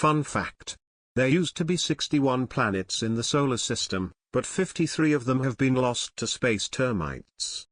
Fun fact. There used to be 61 planets in the solar system, but 53 of them have been lost to space termites.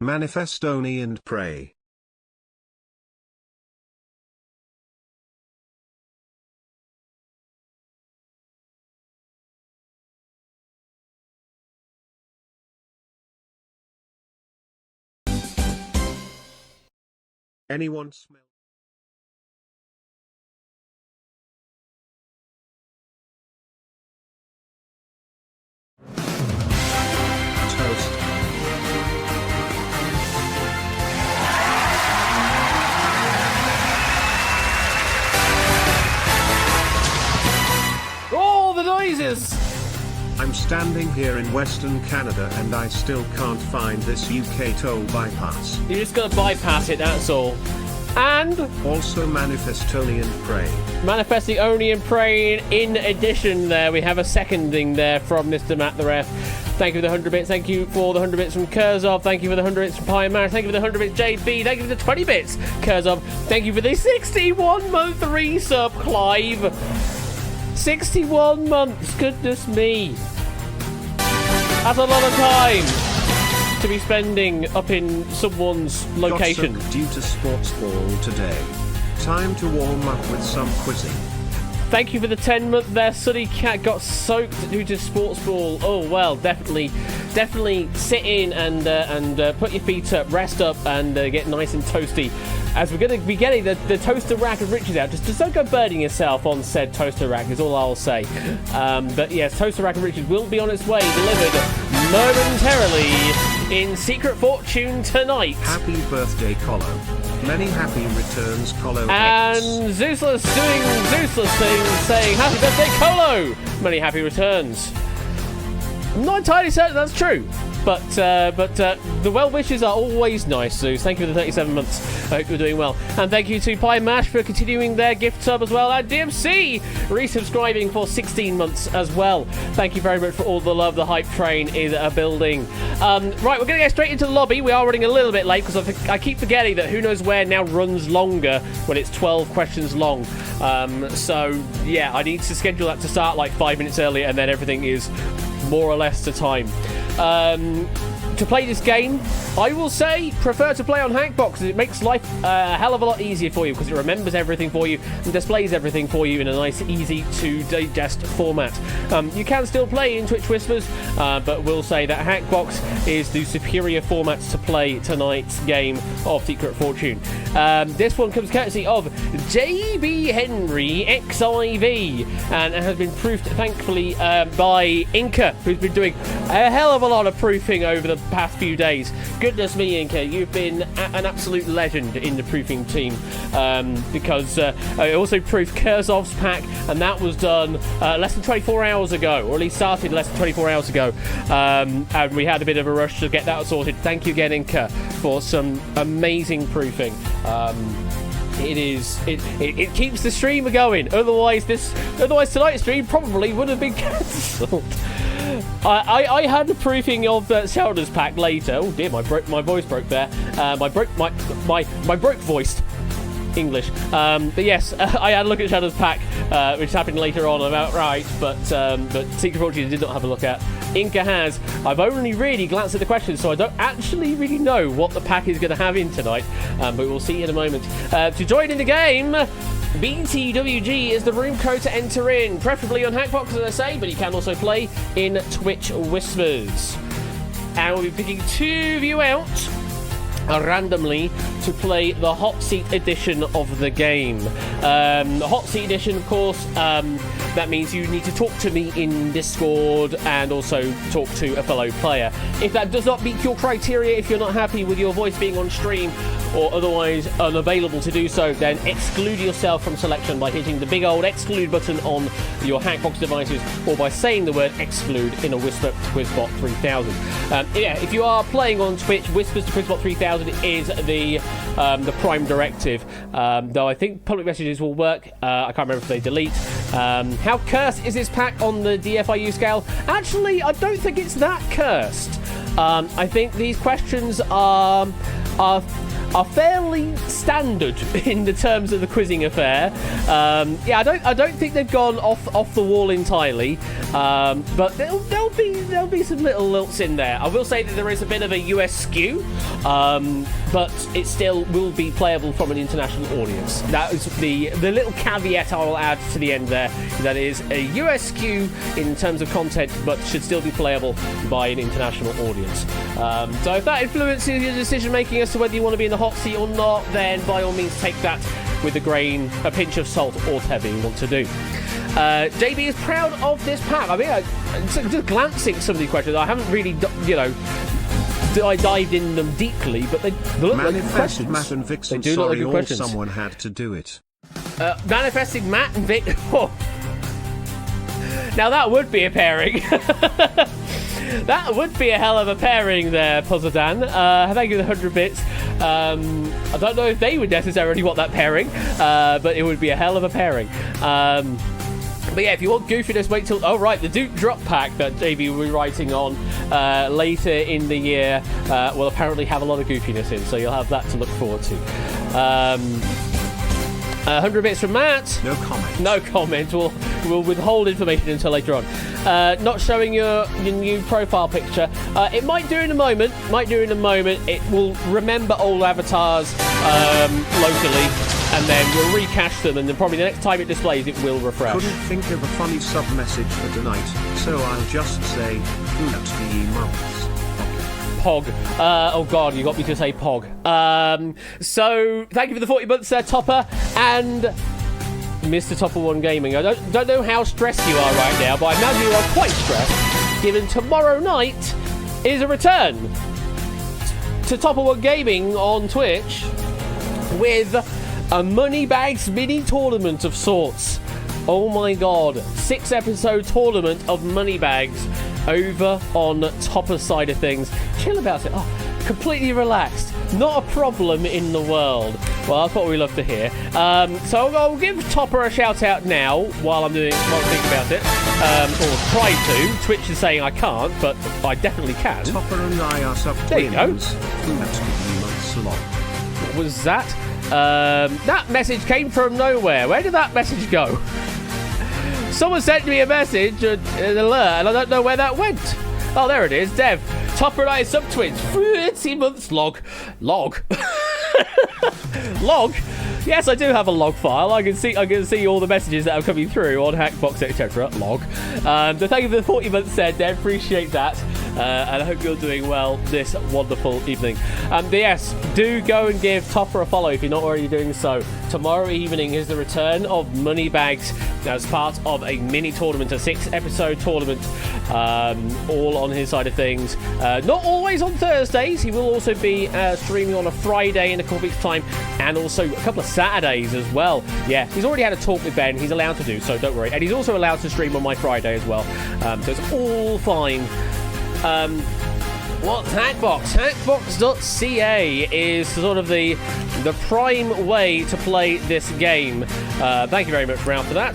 Manifest Only and Pray. Anyone smell? Toast. All the noises! I'm standing here in Western Canada and I still can't find this UK toll bypass. You're just gonna bypass it, that's all. And Also Manifest Only and Pray. manifesting only and praying in addition there. We have a seconding there from Mr. Matt the Ref. Thank you for the 100 bits. Thank you for the 100 bits from Kurzov. Thank you for the 100 bits from Pie Marriage. Thank you for the 100 bits, JB. Thank you for the 20 bits, Kurzov. Thank you for the 61-month resub, Clive. 61 months, goodness me. That's a lot of time to be spending up in someone's location. Got soaked due to sports ball today. Time to warm up with some quizzing. Thank you for the 10-month there. Sunny Cat got soaked due to sports ball. Oh, well, definitely sit in and put your feet up, rest up, and get nice and toasty. As we're going to be getting the toaster rack of riches out. Just don't go burning yourself on said toaster rack is all I'll say. But yes, toaster rack of riches will be on its way, delivered momentarily in Secret Fortune tonight. Happy birthday, Colo. Many happy returns, Colo. And Zeusless doing Zeusless things, saying happy birthday, Colo. Many happy returns. I'm not entirely certain that's true. But the well wishes are always nice, Zeus. Thank you for the 37 months. I hope you're doing well. And thank you to Pie Mash for continuing their gift sub as well. And DMC resubscribing for 16 months as well. Thank you very much for all the love. The hype train is building. Right, we're going to get straight into the lobby. We are running a little bit late because I keep forgetting that Who Knows Where now runs longer when it's 12 questions long. So, yeah, I need to schedule that to start like 5 minutes earlier and then everything is more or less to time. To play this game, I will say prefer to play on Hackbox because it makes life a hell of a lot easier for you because it remembers everything for you and displays everything for you in a nice, easy to digest format. You can still play in Twitch Whispers, but we'll say that Hackbox is the superior format to play tonight's game of Secret Fortune. This one comes courtesy of JB Henry XIV and has been proofed, thankfully, by Inca, who's been doing a hell of a lot of proofing over the past few days. Goodness me, Inca, you've been an absolute legend in the proofing team because I also proofed Kurzov's pack, and that was done less than 24 hours ago, or at least started less than 24 hours ago, and we had a bit of a rush to get that sorted. Thank you again, Inca, for some amazing proofing. It keeps the stream going. Otherwise tonight's stream probably would have been cancelled. I had the proofing of Sheldon's pack later. Oh dear, my voice broke there. My broke voiced English. But yes, I had a look at Shadow's pack, which happened later on about right, but Secret Fortune did not have a look at. Inca has. I've only really glanced at the questions, so I don't actually really know what the pack is going to have in tonight, but we'll see in a moment. To join in the game, BTWG is the room code to enter in, preferably on Hackbox, as I say, but you can also play in Twitch Whispers. And we'll be picking two of you out randomly to play the hot seat edition of the game. The hot seat edition, of course, that means you need to talk to me in Discord and also talk to a fellow player. If that does not meet your criteria, if you're not happy with your voice being on stream or otherwise unavailable to do so, then exclude yourself from selection by hitting the big old exclude button on your Hackbox devices or by saying the word exclude in a whisper to Quizbot 3000. Yeah, if you are playing on Twitch, whispers to Quizbot 3000 is the prime directive, though I think public messages will work. I can't remember if they delete. How cursed is this pack on the DFIU scale? Actually, I don't think it's that cursed. I think these questions are are fairly standard in the terms of the quizzing affair. I don't think they've gone off the wall entirely, but there'll be some little lilts in there. I will say that there is a bit of a US skew, but it still will be playable from an international audience. That is the little caveat I will add to the end there. That is a US skew in terms of content, but should still be playable by an international audience. So if that influences your decision making as to whether you want to be in the hot seat or not, then by all means take that with a pinch of salt, or whatever you want to do. JB is proud of this pack. I mean, just glancing at some of these questions, I haven't really, I dived in them deeply, but they look like good questions. Matt and Vixen, they do look like good questions. Someone had to do it. Manifesting Matt and Vic. Oh. Now that would be a pairing. That would be a hell of a pairing there, Pozzodan. Thank you for the 100 bits. I don't know if they would necessarily want that pairing, but it would be a hell of a pairing. But yeah, if you want goofiness, wait till... Oh, right, the Duke Drop Pack that JB will be writing on later in the year will apparently have a lot of goofiness in, so you'll have that to look forward to. 100 bits from Matt. No comment. No comment. We'll withhold information until later on. Not showing your new profile picture. It might do in a moment. It will remember old avatars locally, and then we'll recache them, and then probably the next time it displays, it will refresh. Couldn't think of a funny sub-message for tonight, so I'll just say, that's the months. Pog. Oh god, you got me to say Pog. So thank you for the 40 months there, Topper, and Mr. Topper One Gaming. I don't know how stressed you are right now, but I imagine you are quite stressed, given tomorrow night is a return to Topper One Gaming on Twitch with a Moneybags mini tournament of sorts. Oh my god, 6-episode tournament of Moneybags over on Topper's side of things. Chill about it. Oh, completely relaxed. Not a problem in the world. Well, that's what we love to hear. So I'll give Topper a shout out now while I'm thinking about it. Or try to. Twitch is saying I can't, but I definitely can. Topper and I are sub-twins. There you go. That's months long. What was that? That message came from nowhere. Where did that message go? Someone sent me a message, an alert, and I don't know where that went. Oh, there it is. Dev. Topper and I sub-twins. 30 months log. Log? Yes, I do have a log file. I can see all the messages that are coming through on Hackbox, etc. Log. So thank you for the 40 months there, Dev. Appreciate that. And I hope you're doing well this wonderful evening. But yes, do go and give Topper a follow if you're not already doing so. Tomorrow evening is the return of Moneybags as part of a mini tournament, a 6-episode tournament, all on his side of things. Not always on Thursdays. He will also be streaming on a Friday in a couple weeks' time, and also a couple of Saturdays as well. Yeah, he's already had a talk with Ben. He's allowed to do so, don't worry. And he's also allowed to stream on my Friday as well. So it's all fine. What's Hackbox? Hackbox.ca is sort of the prime way to play this game. Thank you very much, Ralph, for that.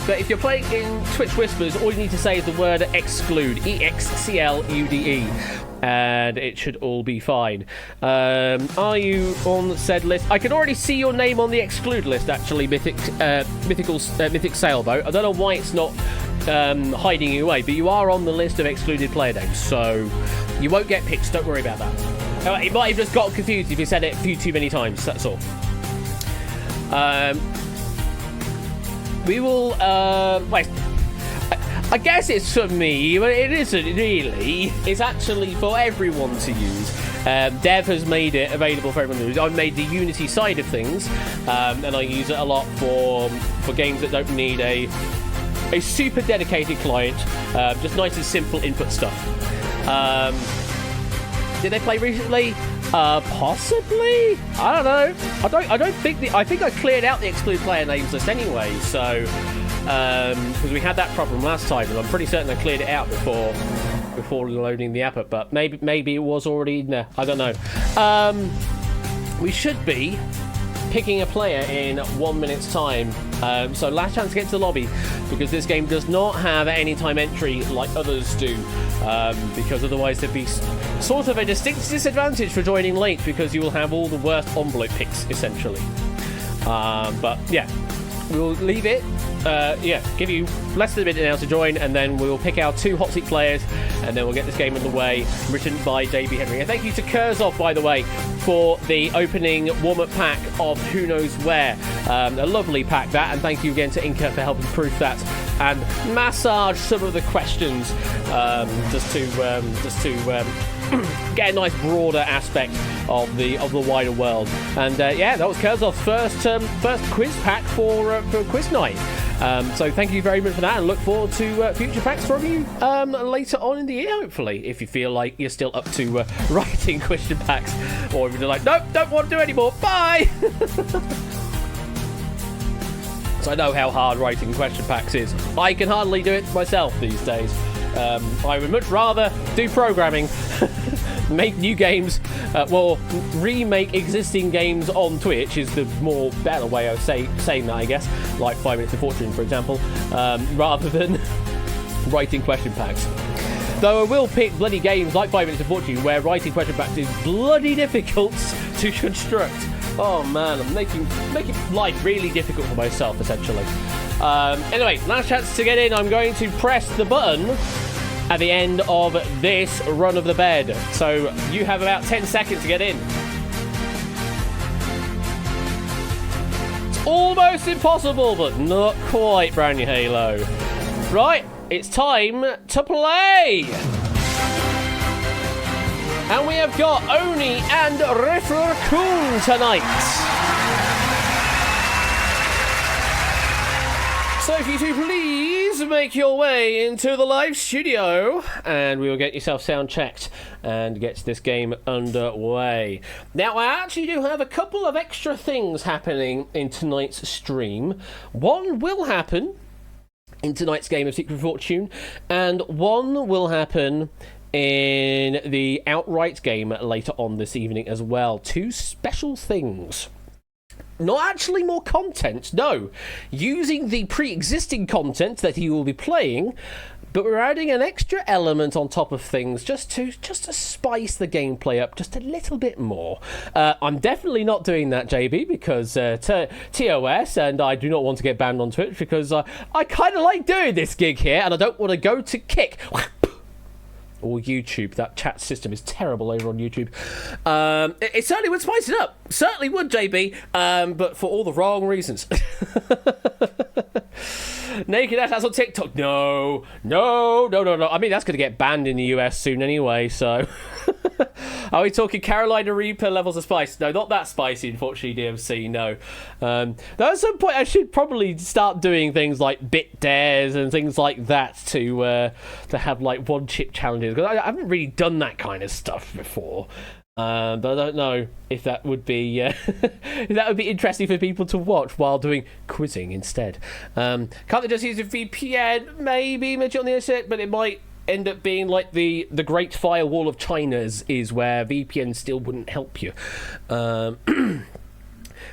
But if you're playing in Twitch Whispers, all you need to say is the word exclude. E-X-C-L-U-D-E. And it should all be fine. Are you on said list? I can already see your name on the exclude list, actually, Mythic Sailboat. I don't know why it's not hiding you away, but you are on the list of excluded player names, so you won't get picked. Don't worry about that. It might have just got confused if you said it a few too many times. That's all. We will. Wait. I guess it's for me, but it isn't really. It's actually for everyone to use. Dev has made it available for everyone to use. I've made the Unity side of things, and I use it a lot for games that don't need a super dedicated client. Just nice and simple input stuff. Did they play recently? Possibly. I don't know. I don't think I think I cleared out the exclude player names list anyway. So because we had that problem last time, and I'm pretty certain I cleared it out before loading the app up. But maybe it was already in there. I don't know. We should be picking a player in 1 minute's time. So last chance to get to the lobby, because this game does not have any time entry like others do. because otherwise there'd be sort of a distinct disadvantage for joining late because you will have all the worst envelope picks, essentially. But yeah, we'll leave it. Give you less than a minute now to join, and then we'll pick our 2 hot seat players, and then we'll get this game underway, written by JB Henry. And thank you to Kurzov, by the way, for the opening warm-up pack of Who Knows Where. A lovely pack, that, and thank you again to Inca for helping proof that and massage some of the questions, just to get a nice broader aspect of the wider world. And that was Kurzov's first quiz pack for quiz night. So thank you very much for that, and look forward to future packs from you later on in the year, hopefully, if you feel like you're still up to writing question packs, or if you're like, nope, don't want to do anymore, bye. So I know how hard writing question packs is. I can hardly do it myself these days. I would much rather do programming, make new games, remake existing games on Twitch is the more better way of saying that, I guess, like 5 Minutes of Fortune, for example, rather than writing question packs. Though I will pick bloody games like 5 Minutes of Fortune where writing question packs is bloody difficult to construct. Oh man, I'm making life really difficult for myself, essentially. Anyway, last chance to get in. I'm going to press the button at the end of this run of the bed. So you have about 10 seconds to get in. It's almost impossible, but not quite, Brand New Halo. Right, it's time to play. And we have got Oni and Rifler-kun tonight. So if you two please make your way into the live studio, and we will get yourself sound checked and get this game underway. Now, I actually do have a couple of extra things happening in tonight's stream. One will happen in tonight's game of Secret Fortune, and one will happen in the outright game later on this evening as well. 2 special things. Not actually more content, no. Using the pre-existing content that he will be playing, but we're adding an extra element on top of things just to spice the gameplay up just a little bit more. I'm definitely not doing that, JB, because TOS, and I do not want to get banned on Twitch because I kind of like doing this gig here, and I don't want to go to Kick or YouTube. That chat system is terrible over on YouTube. It certainly would spice it up. Certainly would, JB. But for all the wrong reasons. Naked ass on TikTok. No. I mean, that's going to get banned in the US soon anyway, so... Are we talking Carolina Reaper levels of spice? No, not that spicy, unfortunately, DMC, no. Though at some point I should probably start doing things like bit dares and things like that to have like one chip challenges, because I haven't really done that kind of stuff before. But I don't know if that would be if that would be interesting for people to watch while doing quizzing instead. Can't they just use a VPN? Maybe on the internet, but it might end up being like the Great Firewall of China's is, where VPN still wouldn't help you.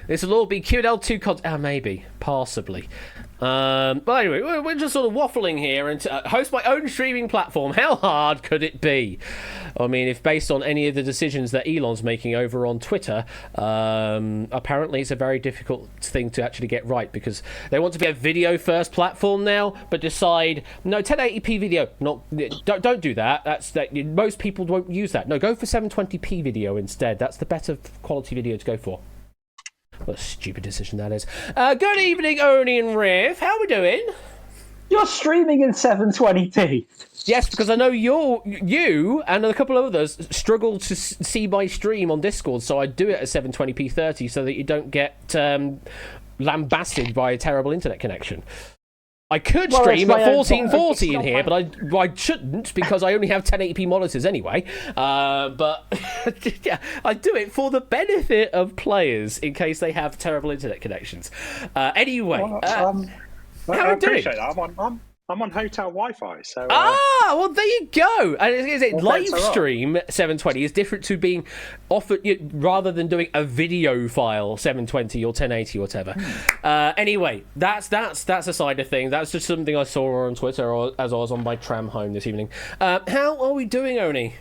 This will all be QL2 content. Maybe, possibly. But anyway, we're just sort of waffling here, and to host my own streaming platform, how hard could it be? I mean, if based on any of the decisions that Elon's making over on Twitter, apparently it's a very difficult thing to actually get right, because they want to be a video first platform now, but decide, no, 1080p video, don't do that. Most people won't use that. No, go for 720p video instead. That's the better quality video to go for. What a stupid decision that is. Good evening, Oni and Riff. How are we doing? You're streaming in 720p. Yes, because I know you and a couple of others struggle to see my stream on Discord, so I do it at 720p 30 so that you don't get lambasted by a terrible internet connection. I could stream at 1440 in here, but I shouldn't, because I only have 1080p monitors anyway. But yeah, I do it for the benefit of players in case they have terrible internet connections. Anyway, how are you doing? I appreciate that. I'm on hotel Wi-Fi, so. Well, there you go. And live thanks a lot. stream 720 is different to being offered rather than doing a video file 720 or 1080 or whatever. Anyway, that's a side of things. That's just something I saw on Twitter or as I was on my tram home this evening. How are we doing, Oni?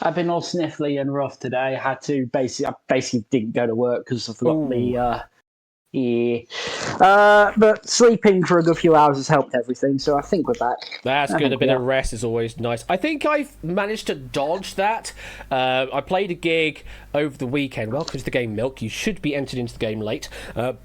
I've been all sniffly and rough today. I basically didn't go to work because I forgot but sleeping for a good few hours has helped everything, so I think we're back. That's good. A bit of rest is always nice. I think I've managed to dodge that. I played a gig over the weekend. Welcome to the game, Milk. You should be entered into the game late,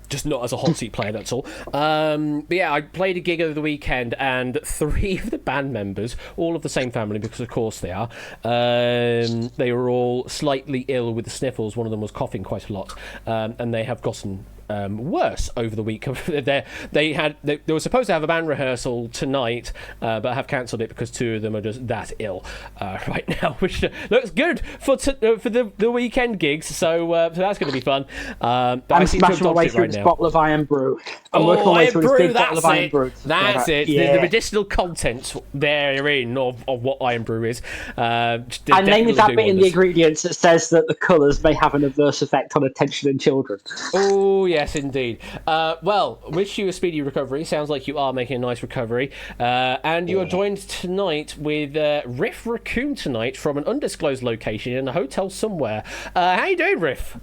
just not as a hot seat player, that's all. But yeah, I played a gig over the weekend, and 3 of the band members, all of the same family, because of course they are, they were all slightly ill with the sniffles. One of them was coughing quite a lot, and they have gotten worse over the week. They were supposed to have a band rehearsal tonight, but have cancelled it because 2 of them are just that ill right now, which looks good for the weekend gigs. So that's going to be fun. But I'm smashing my way through this bottle of Iron Brew. Iron Brew, that's it. That's it. Yeah. The medicinal content therein of what Iron Brew is. And name is that bit in the ingredients that says that the colours may have an adverse effect on attention in children. Oh, yes, indeed. Well, wish you a speedy recovery. Sounds like you are making a nice recovery. And you are joined tonight with Riff Raccoon tonight from an undisclosed location in a hotel somewhere. How you doing, Riff?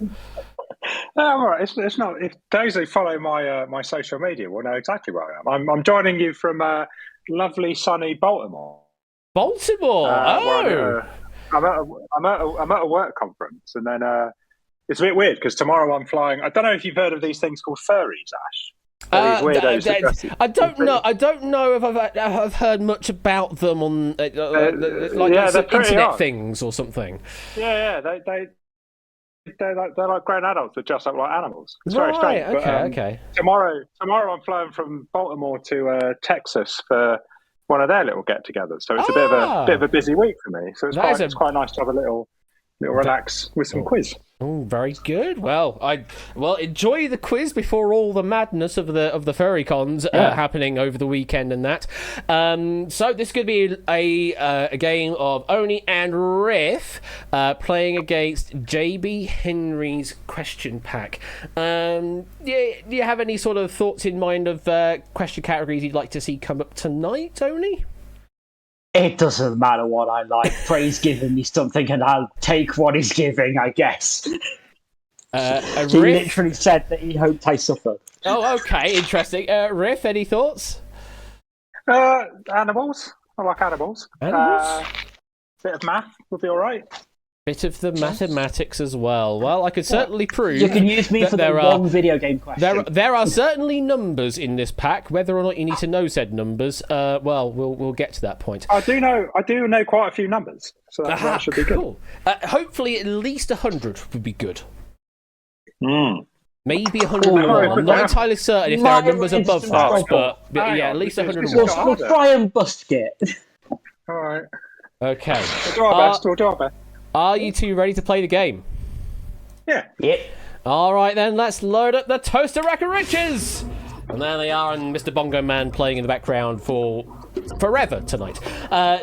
All right. It's not. If those who follow my social media will know exactly where I am. I'm joining you from lovely sunny Baltimore. Baltimore. I'm at a work conference, and then it's a bit weird because tomorrow I'm flying. I don't know if you've heard of these things called furries, Ash. I don't know if I've heard much about them on internet things or something. Yeah, they're like grown adults that dress up like animals. It's very strange. Okay. Tomorrow I'm flying from Baltimore to Texas for one of their little get-togethers. So it's a bit of a busy week for me. So it's quite nice to have a little relax with some quiz. Oh, very good. Well, enjoy the quiz before all the madness of the furry cons happening over the weekend and that. So this could be a game of Oni and Riff playing against JB Henry's question pack. Do you have any sort of thoughts in mind of question categories you'd like to see come up tonight, Oni? It doesn't matter what I like. Praise giving me something and I'll take what he's giving, I guess. He literally said that he hoped I suffered. Oh, okay. Interesting. Riff, any thoughts? Animals. I like animals. Bit of math would be all right. Bit of the mathematics as well. Well, I could certainly prove. You can use me for the one video game question. There are certainly numbers in this pack. Whether or not you need to know said numbers, we'll get to that point. I do know quite a few numbers, so that should be good. Cool. Hopefully, at least 100 would be good. Maybe 101. I'm not entirely certain if there are numbers above that, but yeah, at least 101. We'll try and bust it. All right. Okay. We'll do our best. We'll do our best. Are you two ready to play the game? Yeah. Yep. All right, then, let's load up the Toaster Rack of Riches. And there they are, and Mr. Bongo Man playing in the background for forever tonight.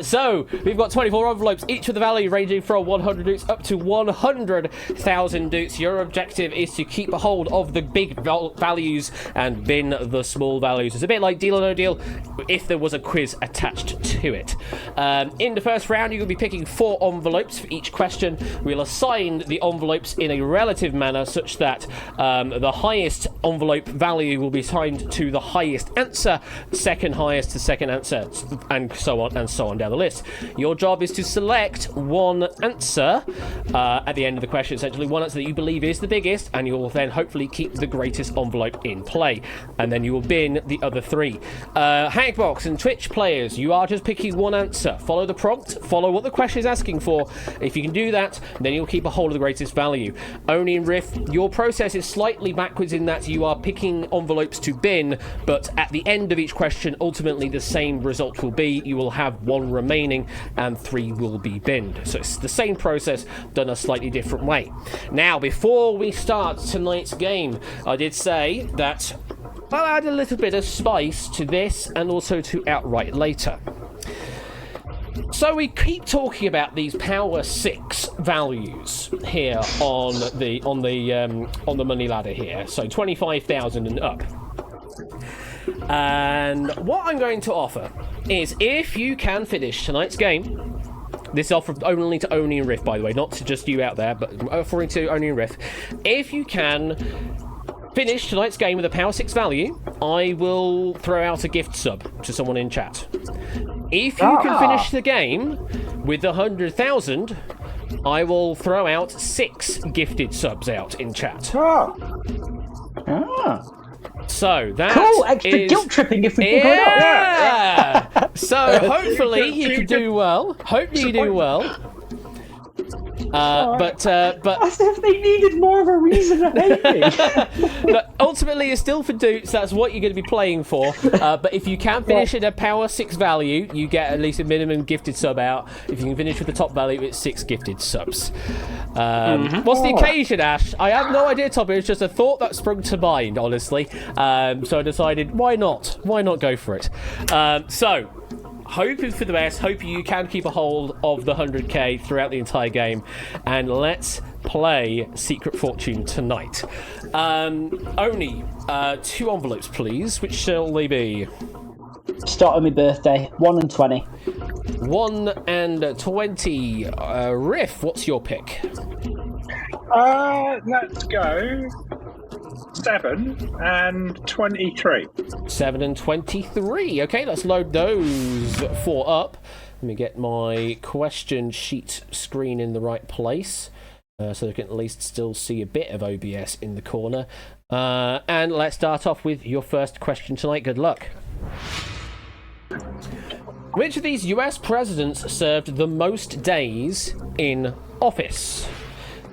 So, we've got 24 envelopes, each with a value ranging from 100 dukes up to 100,000 dukes. Your objective is to keep a hold of the big values and bin the small values. It's a bit like Deal or No Deal if there was a quiz attached to it. In the first round, you'll be picking 4 envelopes for each question. We'll assign the envelopes in a relative manner such that the highest envelope value will be assigned to the highest answer, second highest to second answer, and so on down the list. Your job is to select one answer at the end of the question, essentially one answer that you believe is the biggest, and you will then hopefully keep the greatest envelope in play, and then you will bin the other 3. Hackbox and Twitch players, you are just picking one answer. Follow the prompt, follow what the question is asking for. If you can do that, then you'll keep a hold of the greatest value. Oni and Riff, your process is slightly backwards in that you are picking envelopes to bin, but at the end of each question, ultimately the same result will be you will have 1 remaining and 3 will be binned. So it's the same process done a slightly different way. Now, before we start tonight's game, I did say that I'll add a little bit of spice to this and also to Outright later. So we keep talking about these Power 6 values here on the money ladder here. So 25,000 and up. And what I'm going to offer is, if you can finish tonight's game, this is offered only to Oni and Riff, by the way, not to just you out there, but offering to Oni and Riff. If you can finish tonight's game with a Power 6 value, I will throw out a gift sub to someone in chat. If you can finish the game with 100,000, I will throw out 6 gifted subs out in chat. So that cool, extra guilt tripping if we can go up. Yeah. So hopefully you can do well. Hopefully you do well. But as if they needed more of a reason to hate me. But ultimately, it's still for Doots. That's what you're going to be playing for. But if you can finish at a Power 6 value, you get at least a minimum gifted sub out. If you can finish with the top value, it's 6 gifted subs. What's the occasion, Ash? I have no idea, Tom. It was just a thought that sprung to mind, honestly. So I decided, why not? Why not go for it? So, hoping for the best, hoping you can keep a hold of the 100k throughout the entire game, and let's play Secret Fortune tonight. Only 2 envelopes, please. Which shall they be? Start on my birthday, 1 and 20. 1 and 20. Riff, what's your pick? Let's go 7 and 23. 7 and 23. Okay, let's load those 4 up. Let me get my question sheet screen in the right place, so we can at least still see a bit of OBS in the corner. And let's start off with your first question tonight. Good luck. Which of these US presidents served the most days in office?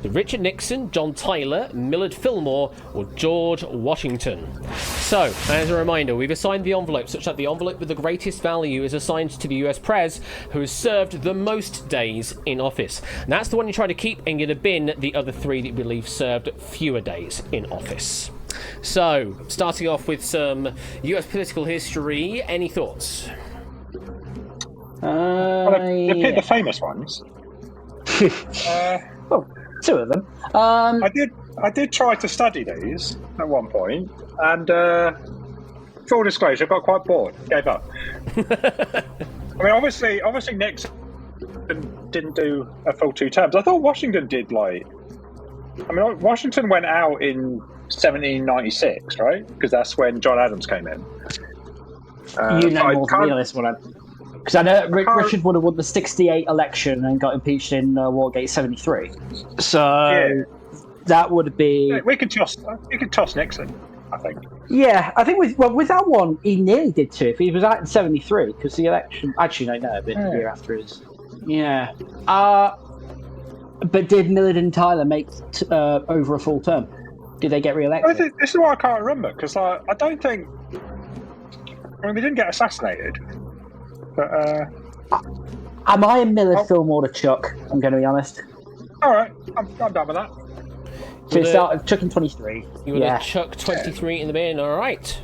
Richard Nixon, John Tyler, Millard Fillmore, or George Washington? So, as a reminder, we've assigned the envelope such that the envelope with the greatest value is assigned to the US Pres who has served the most days in office. And that's the one you try to keep, and get a bin the other 3 that you believe served fewer days in office. So, starting off with some US political history, any thoughts? The famous ones. Well, 2 of them. I did try to study these at one point, and full disclosure, I got quite bored, gave up. I mean, obviously Nixon didn't do a full 2 terms. I thought Washington did, Washington went out in 1796, right? Because that's when John Adams came in. You know more than me on this one. Because I know Richard would have won the 68 election and got impeached in Watergate 73. So that would be. Yeah, we could toss Nixon, I think. Yeah, I think with that one, he nearly did too. If he was out in 73, because the election. Actually, no, but the year after is. Yeah. But did Millard and Tyler make over a full term? Did they get re-elected? This is what I can't remember, because I don't think. I mean, they didn't get assassinated. But, am I a Millard Fillmore to Chuck? I'm going to be honest. All right, I'm done with that. So start Chuck in 23. You want to chuck 23 in the bin? All right.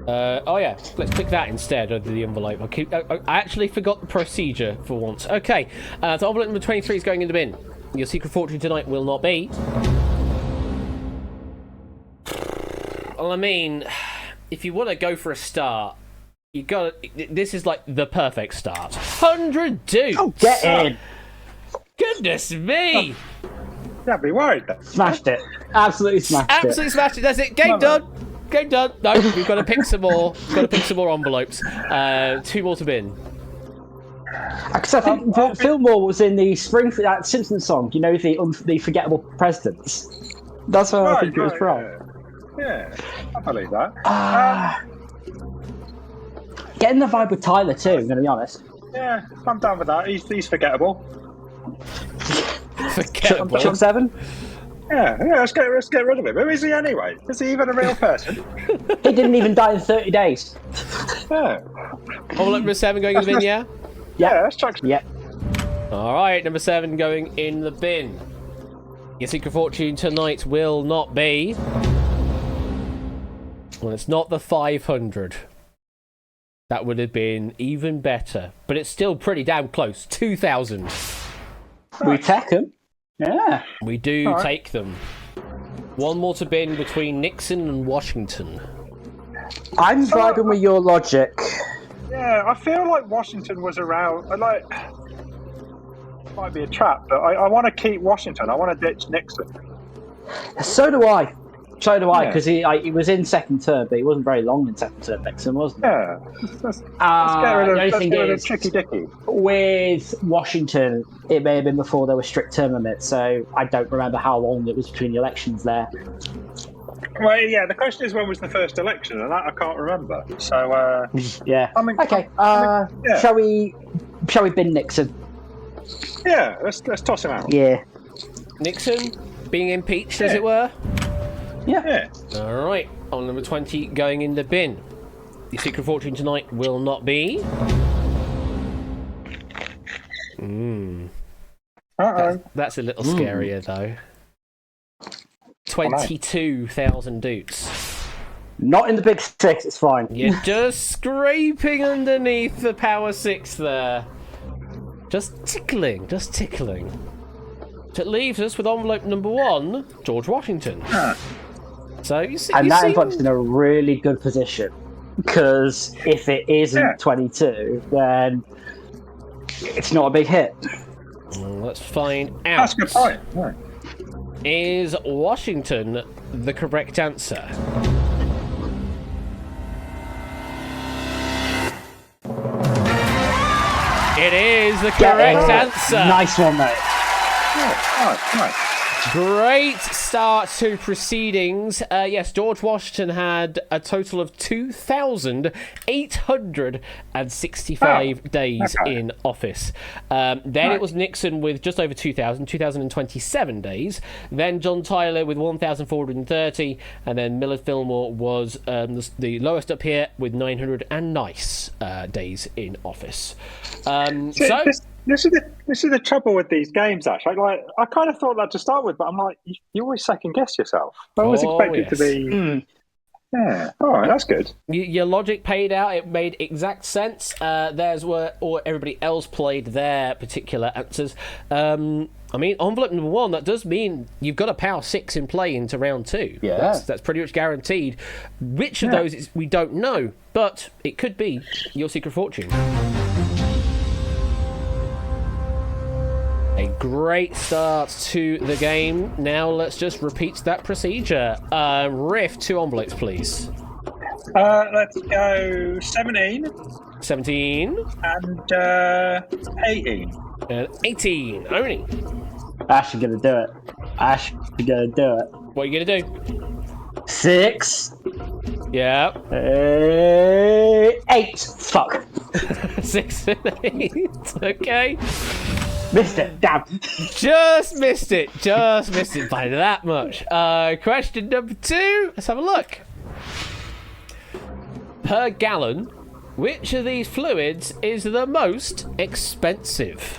Let's click that instead of the envelope. I actually forgot the procedure for once. Okay, so envelope number 23 is going in the bin. Your secret fortune tonight will not be. Well, I mean, if you want to go for a start, you got. This is like the perfect start. 100 dudes. Oh, get in! Goodness me! Don't be worried. Then. Smashed it. Absolutely smashed it. Absolutely smashed it. That's it. Game done. Game done. No, we've got to pick some more. We've got to pick some more envelopes. 2 more to bin. Because I think Fillmore was in the that Simpsons song. You know, the forgettable presidents. That's where I think it was from. Yeah, I believe that. Getting the vibe with Tyler too. I'm going to be honest. Yeah, I'm down with that. He's forgettable. Forgettable. Chuck 7. Yeah. Let's get rid of him. Who is he anyway? Is he even a real person? He didn't even die in 30 days. Yeah. Envelope number 7 going in the bin. Yeah. Yeah, that's Chuck. Yeah. All right, number 7 going in the bin. Your secret fortune tonight will not be Well, it's not the 500. That would have been even better. But it's still pretty damn close. 2,000. We take them. Yeah. We do take them. One more to bin between Nixon and Washington. I'm vibing with your logic. Yeah, I feel like Washington was around. Like, it might be a trap, but I want to keep Washington. I want to ditch Nixon. So do I. Because he was in second term, but he wasn't very long in second term, Nixon, wasn't he? Yeah. Let's get rid of Tricky Dicky. With Washington, it may have been before there were strict term limits, so I don't remember how long it was between the elections there. Well, yeah, the question is when was the first election, and that I can't remember. So, yeah. Okay. Shall we bin Nixon? Yeah, let's toss him out. Yeah. Nixon being impeached, as it were. Yeah. All right. On number 20, going in the bin. The secret fortune tonight will not be. That's a little scarier, though. 22,000 doots. Not in the big six, it's fine. You're just scraping underneath the power 6 there. Just tickling. So it leaves us with envelope number 1, George Washington. So you see, and that envelope's in a really good position, because if it isn't 22, then it's not a big hit. Let's find out. That's a good point. Right. Is Washington the correct answer? It is the correct answer. Nice one, mate. Nice. Great start to proceedings. Yes, George Washington had a total of 2,865 days in office. Then it was Nixon with just over 2,027 days. Then John Tyler with 1,430. And then Millard Fillmore was the lowest up here with 900 and nice days in office. This is the trouble with these games, Ash. I kind of thought that to start with, but I'm like, you always second guess yourself. I always expect it to be. Yeah. All right, that's good. Your logic paid out. It made exact sense. There's where everybody else played their particular answers. I mean, envelope number 1. That does mean you've got a power 6 in play into round 2. Yeah, that's pretty much guaranteed. Which of those we don't know, but it could be your secret fortune. A great start to the game. Now let's just repeat that procedure. Riff, 2 envelopes, please. Let's go 17. 17. And 18. And 18. Only. Ash is going to do it. What are you going to do? 6. Yeah. 8. Fuck. 6 and 8. Okay. Missed it. Damn. Just missed it by that much. Question number 2. Let's have a look. Per gallon, which of these fluids is the most expensive?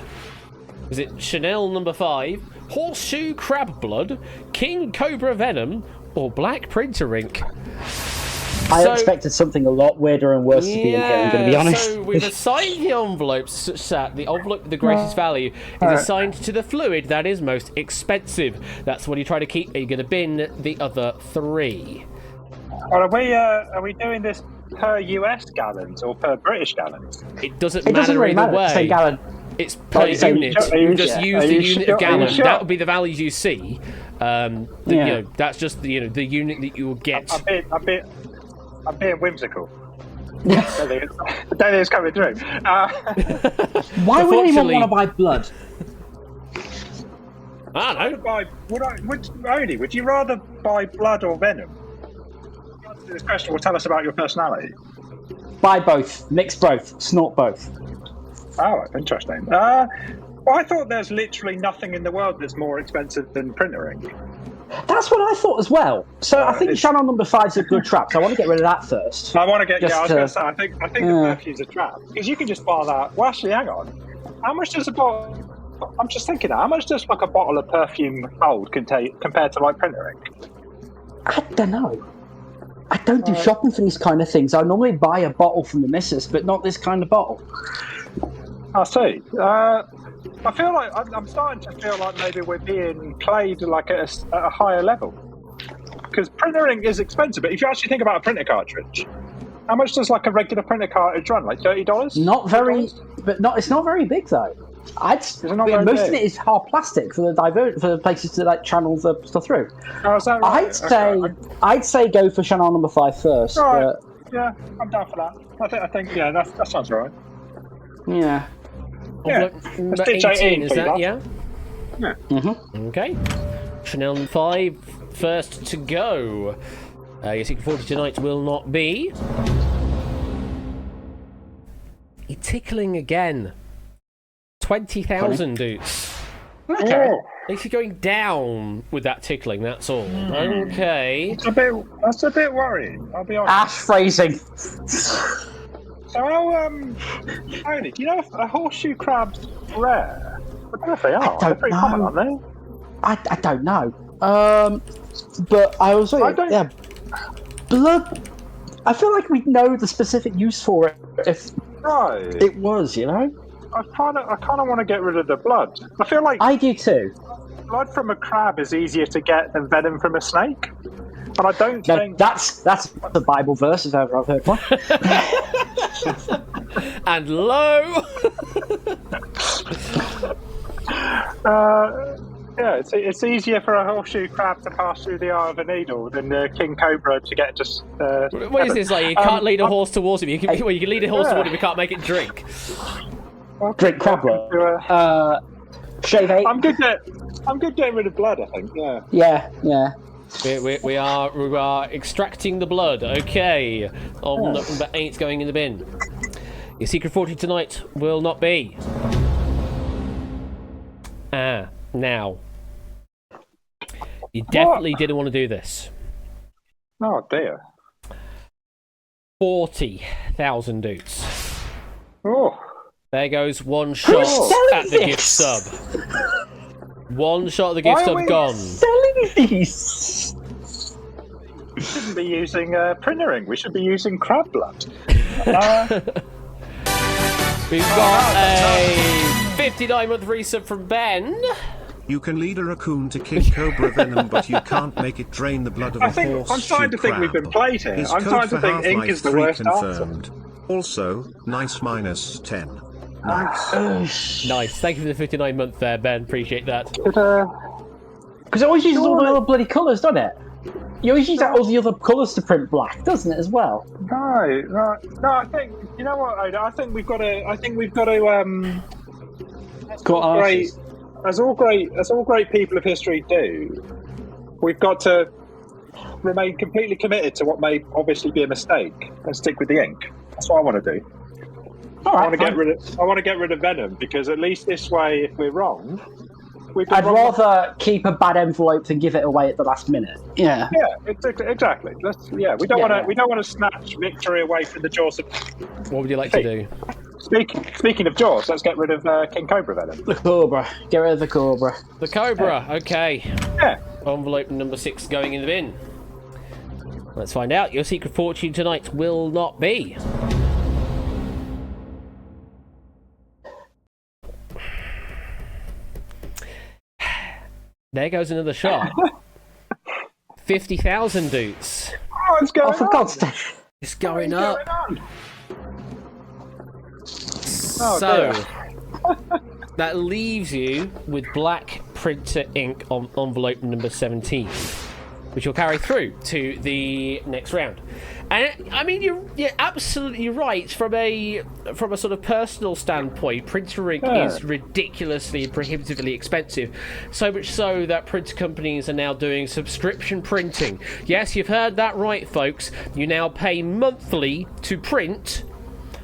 Is it Chanel number 5, horseshoe crab blood, king cobra venom, or black printer ink? I expected something a lot weirder and worse to be in here, I'm going to be honest. So we've assigned the envelopes such that the envelope with the greatest value is assigned to the fluid that is most expensive. That's what you try to keep. Are you going to bin the other 3? Well, are we doing this per US gallons or per British gallons? It doesn't matter really either way. Say gallon. It's per unit. You just use the unit of gallon. Sure? That would be the values you see. You know, that's just the unit that you will get. I'm being whimsical. I don't think it's coming through. Why would anyone want to buy blood? I don't know. Would you rather buy blood or venom? The answer to this question will tell us about your personality. Buy both. Mix both. Snort both. Oh, interesting. Well, I thought there's literally nothing in the world that's more expensive than printer ink. That's what I thought as well. So I think Channel number 5 is a good trap. So I want to get rid of that first. I want to get. I was going to say. I think the perfume's a trap because you can just buy that. Well, actually, hang on. How much does a bottle? I'm just thinking. How much does like a bottle of perfume hold compared to like printer ink? I don't know. I don't do shopping for these kind of things. I normally buy a bottle from the missus, but not this kind of bottle. I see. I feel like I'm starting to feel like maybe we're being played like at a higher level. Because printer ink is expensive, but if you actually think about a printer cartridge, how much does like a regular printer cartridge run? Like $30? Not very, but it's not very big though. Most of it is hard plastic for the places to like channel the stuff through. Oh, is that right? I'd say go for channel number 5 first. Right. Yeah, I'm down for that. I think yeah, that sounds right. Yeah. Yeah. Number 18, is that? Yeah. Yeah. Mm-hmm. Okay. Chanel 5 first to go. Your secret 40 tonight will not be. You're tickling again. 20,000 dudes. Okay. Oh, At least you're going down with that tickling, that's all. Okay. that's a bit worrying, I'll be honest. Ash phrasing. So how, Tony, do you know if a horseshoe crab's rare? I don't know if they are. They're pretty common, aren't they? I don't know. But I was yeah. Blood. I feel like we'd know the specific use for it if it was, you know. I kind of want to get rid of the blood. I feel like I do too. Blood from a crab is easier to get than venom from a snake, and I don't think that's the Bible verse if ever I've heard one. And low. Yeah, it's easier for a horseshoe crab to pass through the eye of a needle than the king cobra to get just. What is this like? You can't lead a horse towards him. You can lead a horse towards him. You can't make it drink. Drink crab blood. Shave 8. I'm good getting rid of blood, I think. Yeah. We are extracting the blood. Okay. On number 8 going in the bin. Your secret 40 tonight will not be. Now. You definitely didn't want to do this. Oh dear. 40,000 dudes. Oh. There goes one shot at the gift sub. One shot at the gift sub gone. Selling these. We shouldn't be using printer ink. We should be using crab blood. We've got a 59-month resub from Ben. You can lead a raccoon to king cobra venom, but you can't make it drain the blood of a horse. I'm starting to think we've been played here. I'm starting to think ink is the worst answer. Also, nice -10. Nice. Thank you for the 59-month there, Ben. Appreciate that. Because it always uses all the other bloody colours, doesn't it? You always use all the other colours to print black, doesn't it, as well? No. I think you know what, Oda? I think we've got to. As all great people of history do, we've got to remain completely committed to what may obviously be a mistake and stick with the ink. That's what I want to do. I want to get rid of venom because at least this way, if we're wrong, I'd rather keep a bad envelope than give it away at the last minute. Yeah. Yeah, exactly. We don't want to snatch victory away from the jaws of. What would you like to do? Speaking of jaws, let's get rid of King Cobra venom. The Cobra. Get rid of the Cobra. The Cobra. Okay. Yeah. Envelope number 6 going in the bin. Let's find out. Your secret fortune tonight will not be. There goes another shot. 50,000 dudes. Oh, it's going for God's sake. It's going up. So, that leaves you with black printer ink on envelope number 17, which you'll carry through to the next round. And I mean, you're absolutely right. From a sort of personal standpoint, printer ink is ridiculously, prohibitively expensive. So much so that printer companies are now doing subscription printing. Yes, you've heard that right, folks. You now pay monthly to print.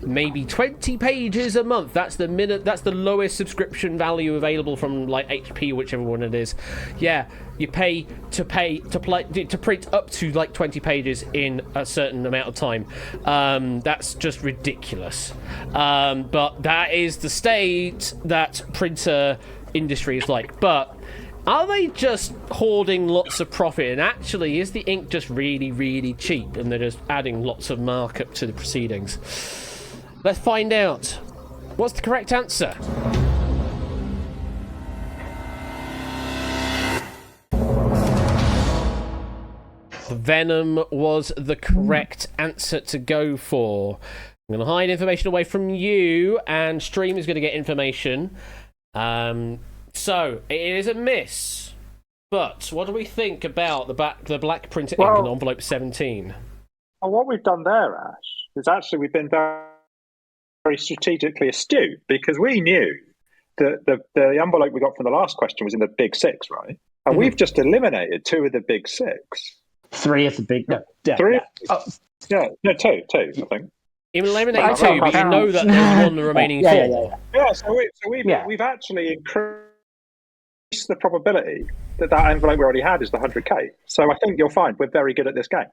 Maybe 20 pages a month. That's the lowest subscription value available from like HP, whichever one it is. Yeah, you pay to print up to like 20 pages in a certain amount of time. That's just ridiculous. But that is the state that printer industry is like. But Are they just hoarding lots of profit? And actually, is the ink just really, really cheap and they're just adding lots of markup to the proceedings? Let's find out. What's the correct answer? Venom was the correct answer to go for. I'm going to hide information away from you, and Stream is going to get information. So, it is a miss. But what do we think about the black printer ink in envelope 17? Well, what we've done there, Ash, is actually we've been very, very strategically astute, because we knew that the envelope we got from the last question was in the big six, right? And we've just eliminated 2 of the big 6. 3 of the big... No, two, I think. You eliminate 2, but you know that there's one remaining 4. Yeah, so we've actually increased the probability that envelope we already had is the 100k. So I think you'll find we're very good at this game.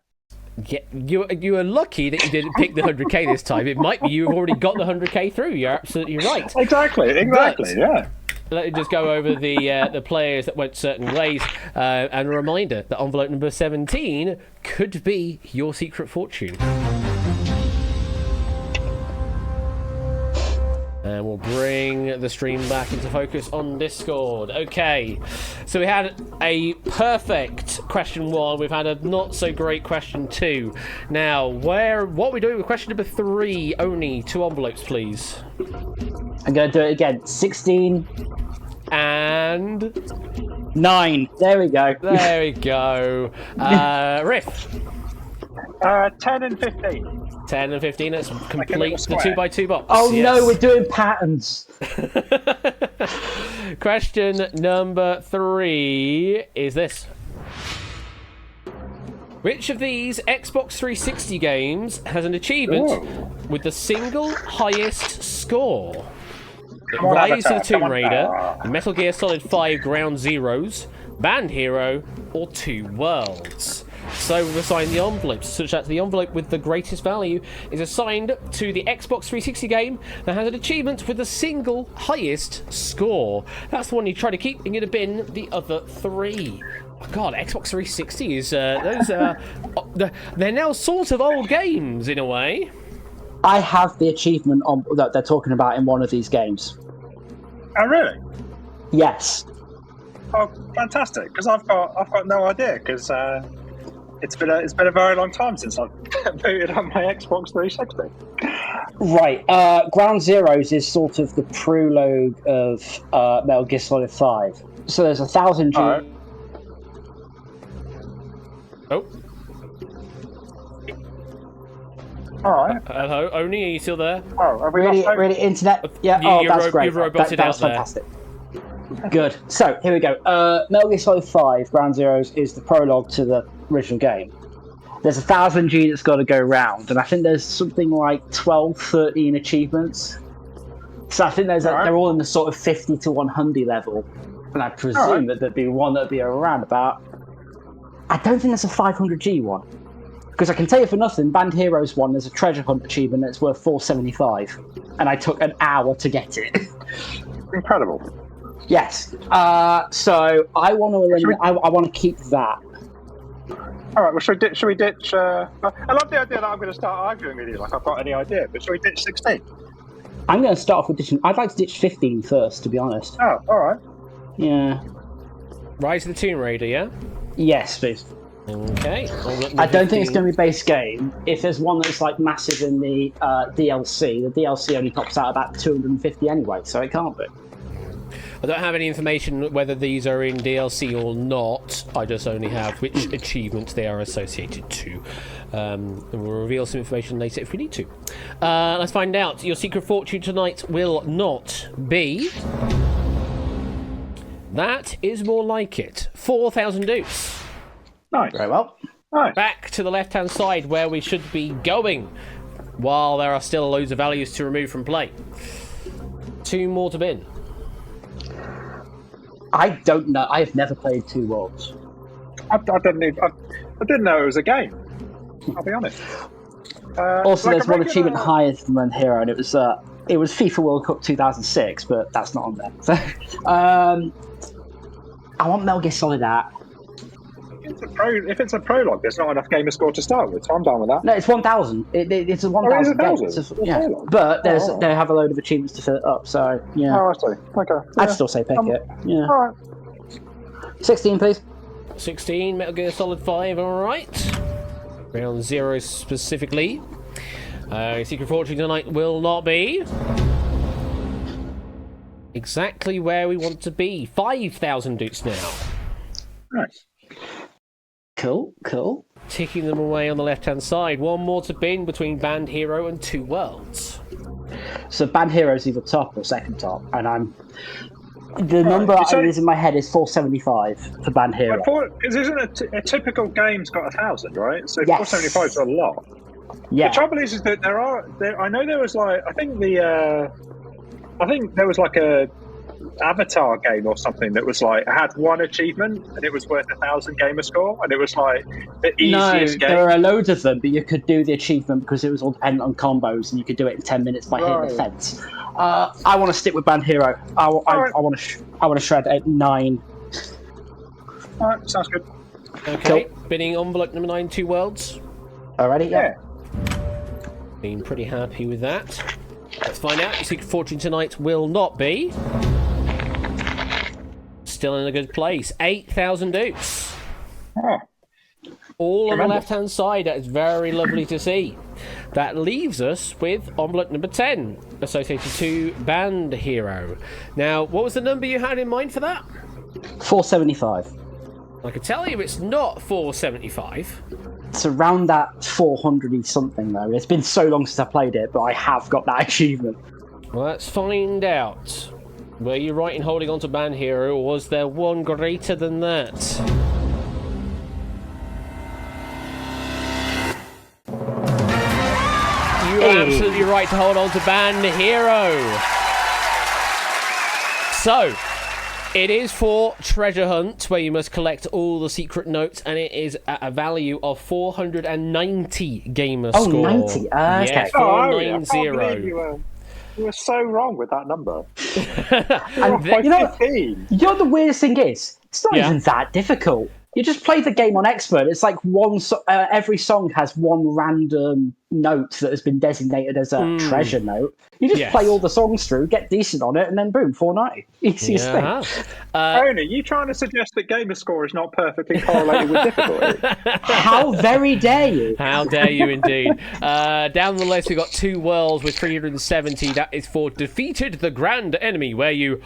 Yeah, you are lucky that you didn't pick the 100k this time. It might be you've already got the 100k through. You're absolutely right. Exactly, but, yeah. Let me just go over the players that went certain ways, and a reminder that envelope number 17 could be your secret fortune. And we'll bring the stream back into focus on Discord. Okay, so we had a perfect question 1. We've had a not so great question 2. Now, what are we doing with question number 3? Only 2 envelopes, please. I'm going to do it again. 16 and 9. There we go. There we go. Riff. 10 and 15. 10 and 15, let's complete the 2x2 box. Oh no, we're doing patterns. Question number 3 is this. Which of these Xbox 360 games has an achievement with the single highest score? Rise of the Tomb Raider, Metal Gear Solid 5 Ground Zeroes, Band Hero, or Two Worlds? So we've assigned the envelopes, such that the envelope with the greatest value is assigned to the Xbox 360 game that has an achievement with the single highest score. That's the one you try to keep, and you're going to bin the other 3. Oh God, Xbox 360 is they're now sort of old games in a way. I have the achievement that they're talking about in one of these games. Oh really? Yes. Oh, fantastic! Because I've got no idea. Because it's been a very long time since I've booted up my Xbox 360. Right. Ground Zeroes is sort of the prologue of Metal Gear Solid 5. So there's 1,000 G. Right. Oh. All right. Hello, Oni, are you still there? Oh, have we Really, internet? Yeah. That's great. You've roboted That's out fantastic. Good. So here we go. Metal Gear Solid 5 Ground Zeroes is the prologue to the original game. There's 1,000 G that's got to go round, and I think there's something like 12, 13 achievements. So I think they're all in the sort of 50 to 100 level, and I presume that there'd be one that'd be around about. I don't think there's a 500 G one, because I can tell you for nothing, Band Heroes one, there's a treasure hunt achievement that's worth 475, and I took an hour to get it. Incredible. Yes. So I want to eliminate. I want to keep that. All right. Well, should we ditch? I love the idea that I'm going to start arguing with you like I've got any idea. But should we ditch 16? I'm going to start off with ditching. I'd like to ditch 15 first, to be honest. Oh, all right. Yeah. Rise of the Tomb Raider, yeah. Yes, please. Okay. I don't think it's going to be base game. If there's one that's like massive in the DLC, the DLC only tops out about 250 anyway, so it can't be. I don't have any information whether these are in DLC or not. I just only have which achievements they are associated to. And we'll reveal some information later if we need to. Let's find out. Your secret fortune tonight will not be... That is more like it. 4,000 dupes. Nice. Very well. Nice. Back to the left-hand side where we should be going, while there are still loads of values to remove from play. 2 more to bin. I don't know. I have never played Two Worlds. I didn't know it was a game. I'll be honest. Also, there's one achievement higher than Band Hero, and it was FIFA World Cup 2006, but that's not on there. So, I want Metal Gear Solid out. If it's a prologue, there's not enough gamer score to start with, so I'm down with that. No, it's 1,000. It's a 1,000 game. Yeah, but they have a load of achievements to fill it up. So yeah. Oh, I see. Okay. I'd still say pick it. Yeah. All right. 16, please. 16, Metal Gear Solid 5, alright. Ground Zero specifically. Secret Fortune tonight will not be exactly where we want to be. 5,000 dukes now. Nice. Cool. Ticking them away on the left-hand side. One more to bin between Band Hero and Two Worlds. So Band Hero's either top or second top, and the number that is in my head is 475 for Band Hero. Because isn't a typical game's got 1,000, right? So Yes. 475 is a lot. Yeah. The trouble is that I know there was like, I think there was like a Avatar game or something that was like, had one achievement and it was worth 1,000 gamer score, and it was like the easiest game. There are loads of them, but you could do the achievement because it was all dependent on combos, and you could do it in 10 minutes by hitting the fence. I want to stick with Band Hero. I want to shred at 9. All right, sounds good. Okay, bidding envelope number 9, Two Worlds. Already? Yeah. Been pretty happy with that. Let's find out. Your Secret Fortune tonight will not be. Still in a good place. 8,000 dukes. Oh. All on the left-hand side. That is very lovely to see. That leaves us with envelope number 10, associated to Band Hero. Now, what was the number you had in mind for that? 475. I can tell you it's not 475. It's around that 400-y something, though. It's been so long since I played it, but I have got that achievement. Well, let's find out. Were you right in holding on to Band Hero, or was there one greater than that? You are absolutely right to hold on to Band Hero. So, it is for Treasure Hunt, where you must collect all the secret notes, and it is at a value of 490 gamer score. 90? Okay. Yeah, 490. You were so wrong with that number. You know what the weirdest thing is? It's not even that difficult. You just play the game on expert. It's like every song has one random note that has been designated as a treasure note. You just play all the songs through, get decent on it, and then boom, 490. Easiest thing. Aaron, are you trying to suggest that gamer score is not perfectly correlated with difficulty? How very dare you? How dare you indeed. Down the list, we've got Two Worlds with 370. That is for Defeated the Grand Enemy, where you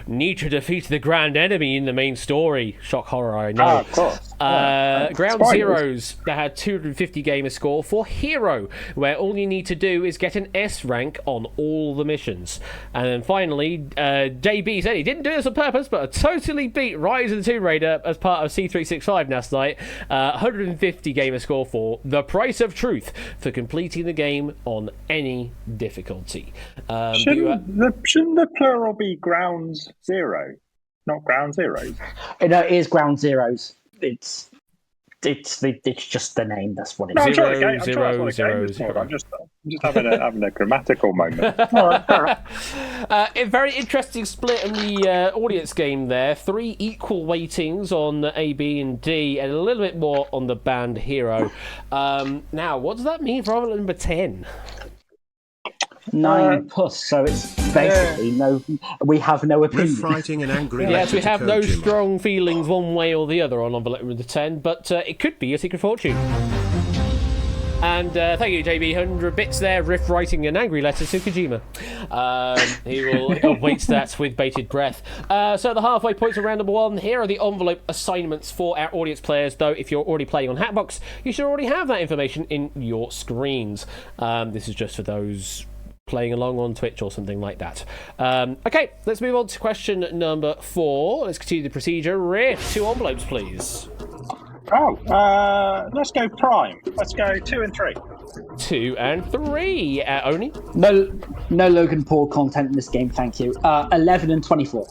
need to defeat the Grand Enemy in the main story. Shock horror, I know. Of course. Ground Zeroes, that had 250 gamer score for Hero, where all you need to do is get an S rank on all the missions. And then finally, JB said he didn't do this on purpose, but totally beat Rise of the Tomb Raider as part of C365 last night. 150 gamer score for The Price of Truth for completing the game on any difficulty. Shouldn't the plural be Ground Zero, not Ground Zeroes? No, it is Ground Zeroes. It's just the name. That's what it is. I'm sure that's what a game is called. I'm just having a grammatical moment. All right. A very interesting split in the audience game there. 3 equal weightings on A, B, and D, and a little bit more on the Band Hero. Now, what does that mean for envelope number 10? 9 plus, so it's basically no. We have no opinion. Riff writing an angry Yes, we have no Kojima. strong feelings one way or the other on envelope number 10, but it could be a Secret Fortune. And thank you, JB. 100 bits there, riff writing an angry letter to Kojima. He awaits that with bated breath. So the halfway points of round number 1. Here are the envelope assignments for our audience players, though if you're already playing on Hatbox, you should already have that information in your screens. This is just for those playing along on Twitch or something like that. Okay, let's move on to question number 4. Let's continue the procedure. Riff, 2 envelopes, please. Let's go prime. Let's go 2 and 3. 2 and 3. Oni? No Logan Paul content in this game, thank you. 11 and 24.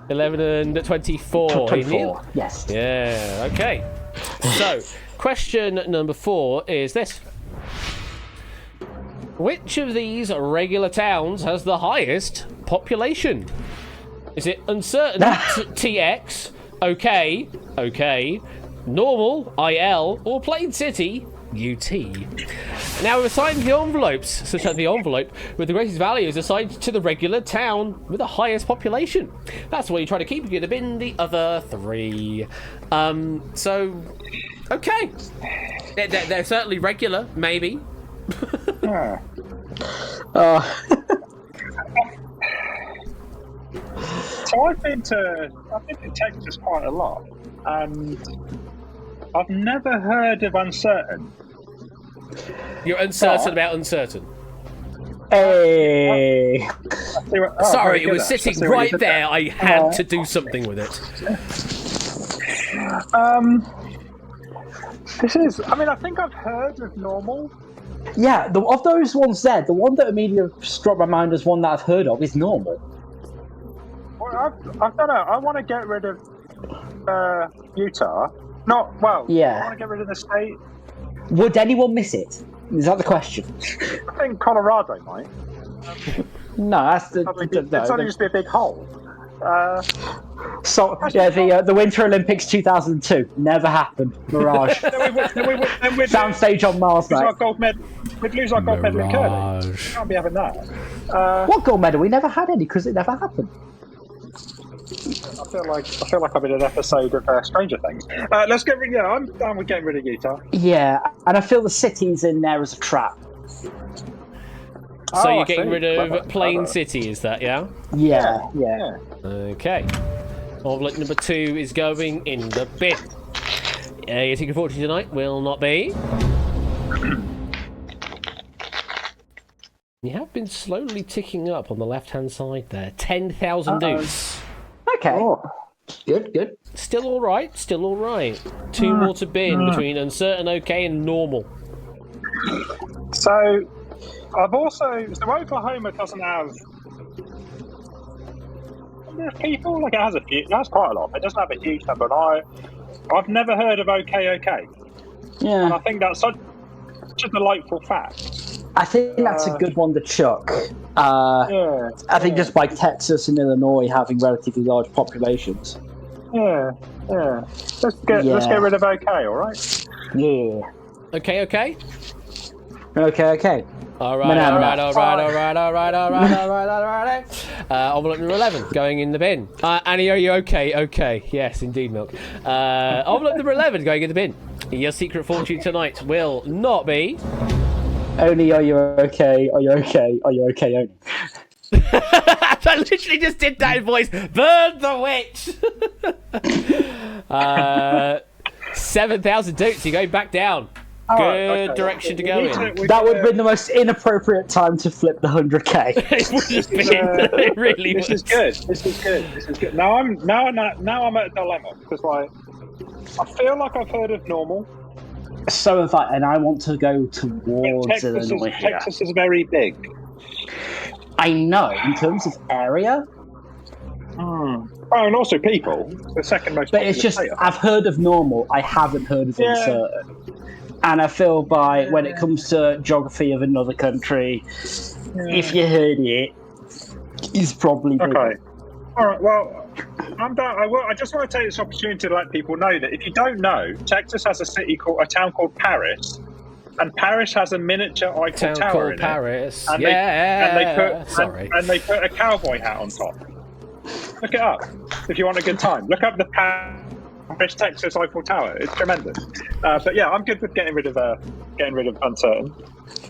11 and 24. 24, yes. Yeah, okay. So, question number 4 is this. Which of these regular towns has the highest population? Is it Uncertain TX, OK, normal, IL, or plain city, UT. Now we've assigned the envelopes, such that the envelope with the greatest value is assigned to the regular town with the highest population. That's what you try to keep. You're going to bin the other 3. So, okay. They're certainly regular, maybe. So I've been to Texas quite a lot, and I've never heard of uncertain. You're uncertain about uncertain. Hey. Sorry, it was sitting right there. I had to do something with it. This is. I mean, I think I've heard of normal. Yeah, of those ones there, the one that immediately struck my mind as one that I've heard of is normal. Well, I don't know. I want to get rid of Utah. Not well. Yeah. I want to get rid of the state. Would anyone miss it? Is that the question? I think Colorado might. No, that's the. It's only just be a big hole. So yeah, the Winter Olympics 2002 never happened. Mirage. Soundstage on Mars, mate. We'd lose our gold medal in curling. Can't be having that. What gold medal? We never had any because it never happened. I feel like I'm in an episode of Stranger Things. Let's get rid. Yeah, I'm down with getting rid of Utah. Yeah, and I feel the city's in there as a trap. So you're getting rid of Plain City, is that, yeah? Yeah. Okay. Envelope number 2 is going in the bin. Your secret fortune tonight will not be. You have been slowly ticking up on the left-hand side there. 10,000 dukes. Okay. Oh. Good. Still all right. 2 more to bin between uncertain, okay, and normal. So, Oklahoma doesn't have people. Like it has quite a lot. It doesn't have a huge number. And I've never heard of OK. Yeah. And I think that's such a delightful fact. I think that's a good one to chuck. I think just by Texas and Illinois having relatively large populations. Yeah. Let's get rid of OK. All right. Yeah. Okay. All right. Envelope number 11 going in the bin. Annie, are you okay? Okay. Yes, indeed, Milk. Envelope number 11 going in the bin. Your secret fortune tonight will not be. Only are you okay? Are you okay? Are you okay? Only. I literally just did that in voice. Burn the witch. 7,000 dukes. You're going back down. Good direction to go in. That would have been the most inappropriate time to flip the 100k. It would have been. It really was. This is good. Now I'm at a dilemma because I feel like I've heard of normal. So have I, and I want to go towards Illinois here. Texas is very big. I know, in terms of area. Oh, and also people. The second most. But it's just I've heard of normal. I haven't heard of uncertain. And I feel when it comes to geography of another country, if you heard it, it's probably big. Okay. All right. Well, I'm done. I just want to take this opportunity to let people know that if you don't know, Texas has a town called Paris, and Paris has a miniature Eiffel Tower in Paris. it. And they put a cowboy hat on top. Look it up if you want a good time. Look up the Paris, Texas Eiffel Tower. It's tremendous. But yeah, I'm good with getting rid of uncertain.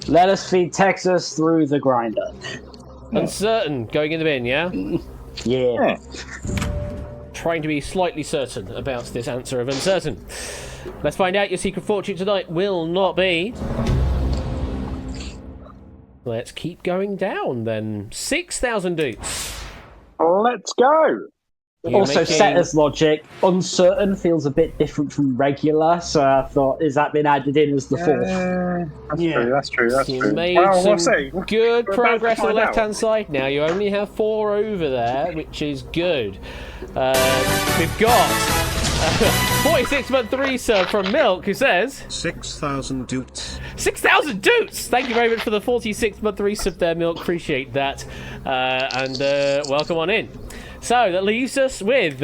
Let us feed Texas through the grinder. Uncertain going in the bin, yeah? Yeah. Trying to be slightly certain about this answer of uncertain. Let's find out. Your secret fortune tonight will not be. Let's keep going down then. 6,000 dukes. Let's go. Also, setter's logic. Uncertain feels a bit different from regular, so I thought, is that been added in as the fourth? That's true. You made some good progress on the left-hand side. Now you only have 4 over there, which is good. We've got 46-month resub from Milk, who says 6,000 dukes. 6,000 dukes! Thank you very much for the 46-month resub there, Milk. Appreciate that. And welcome on in. So that leaves us with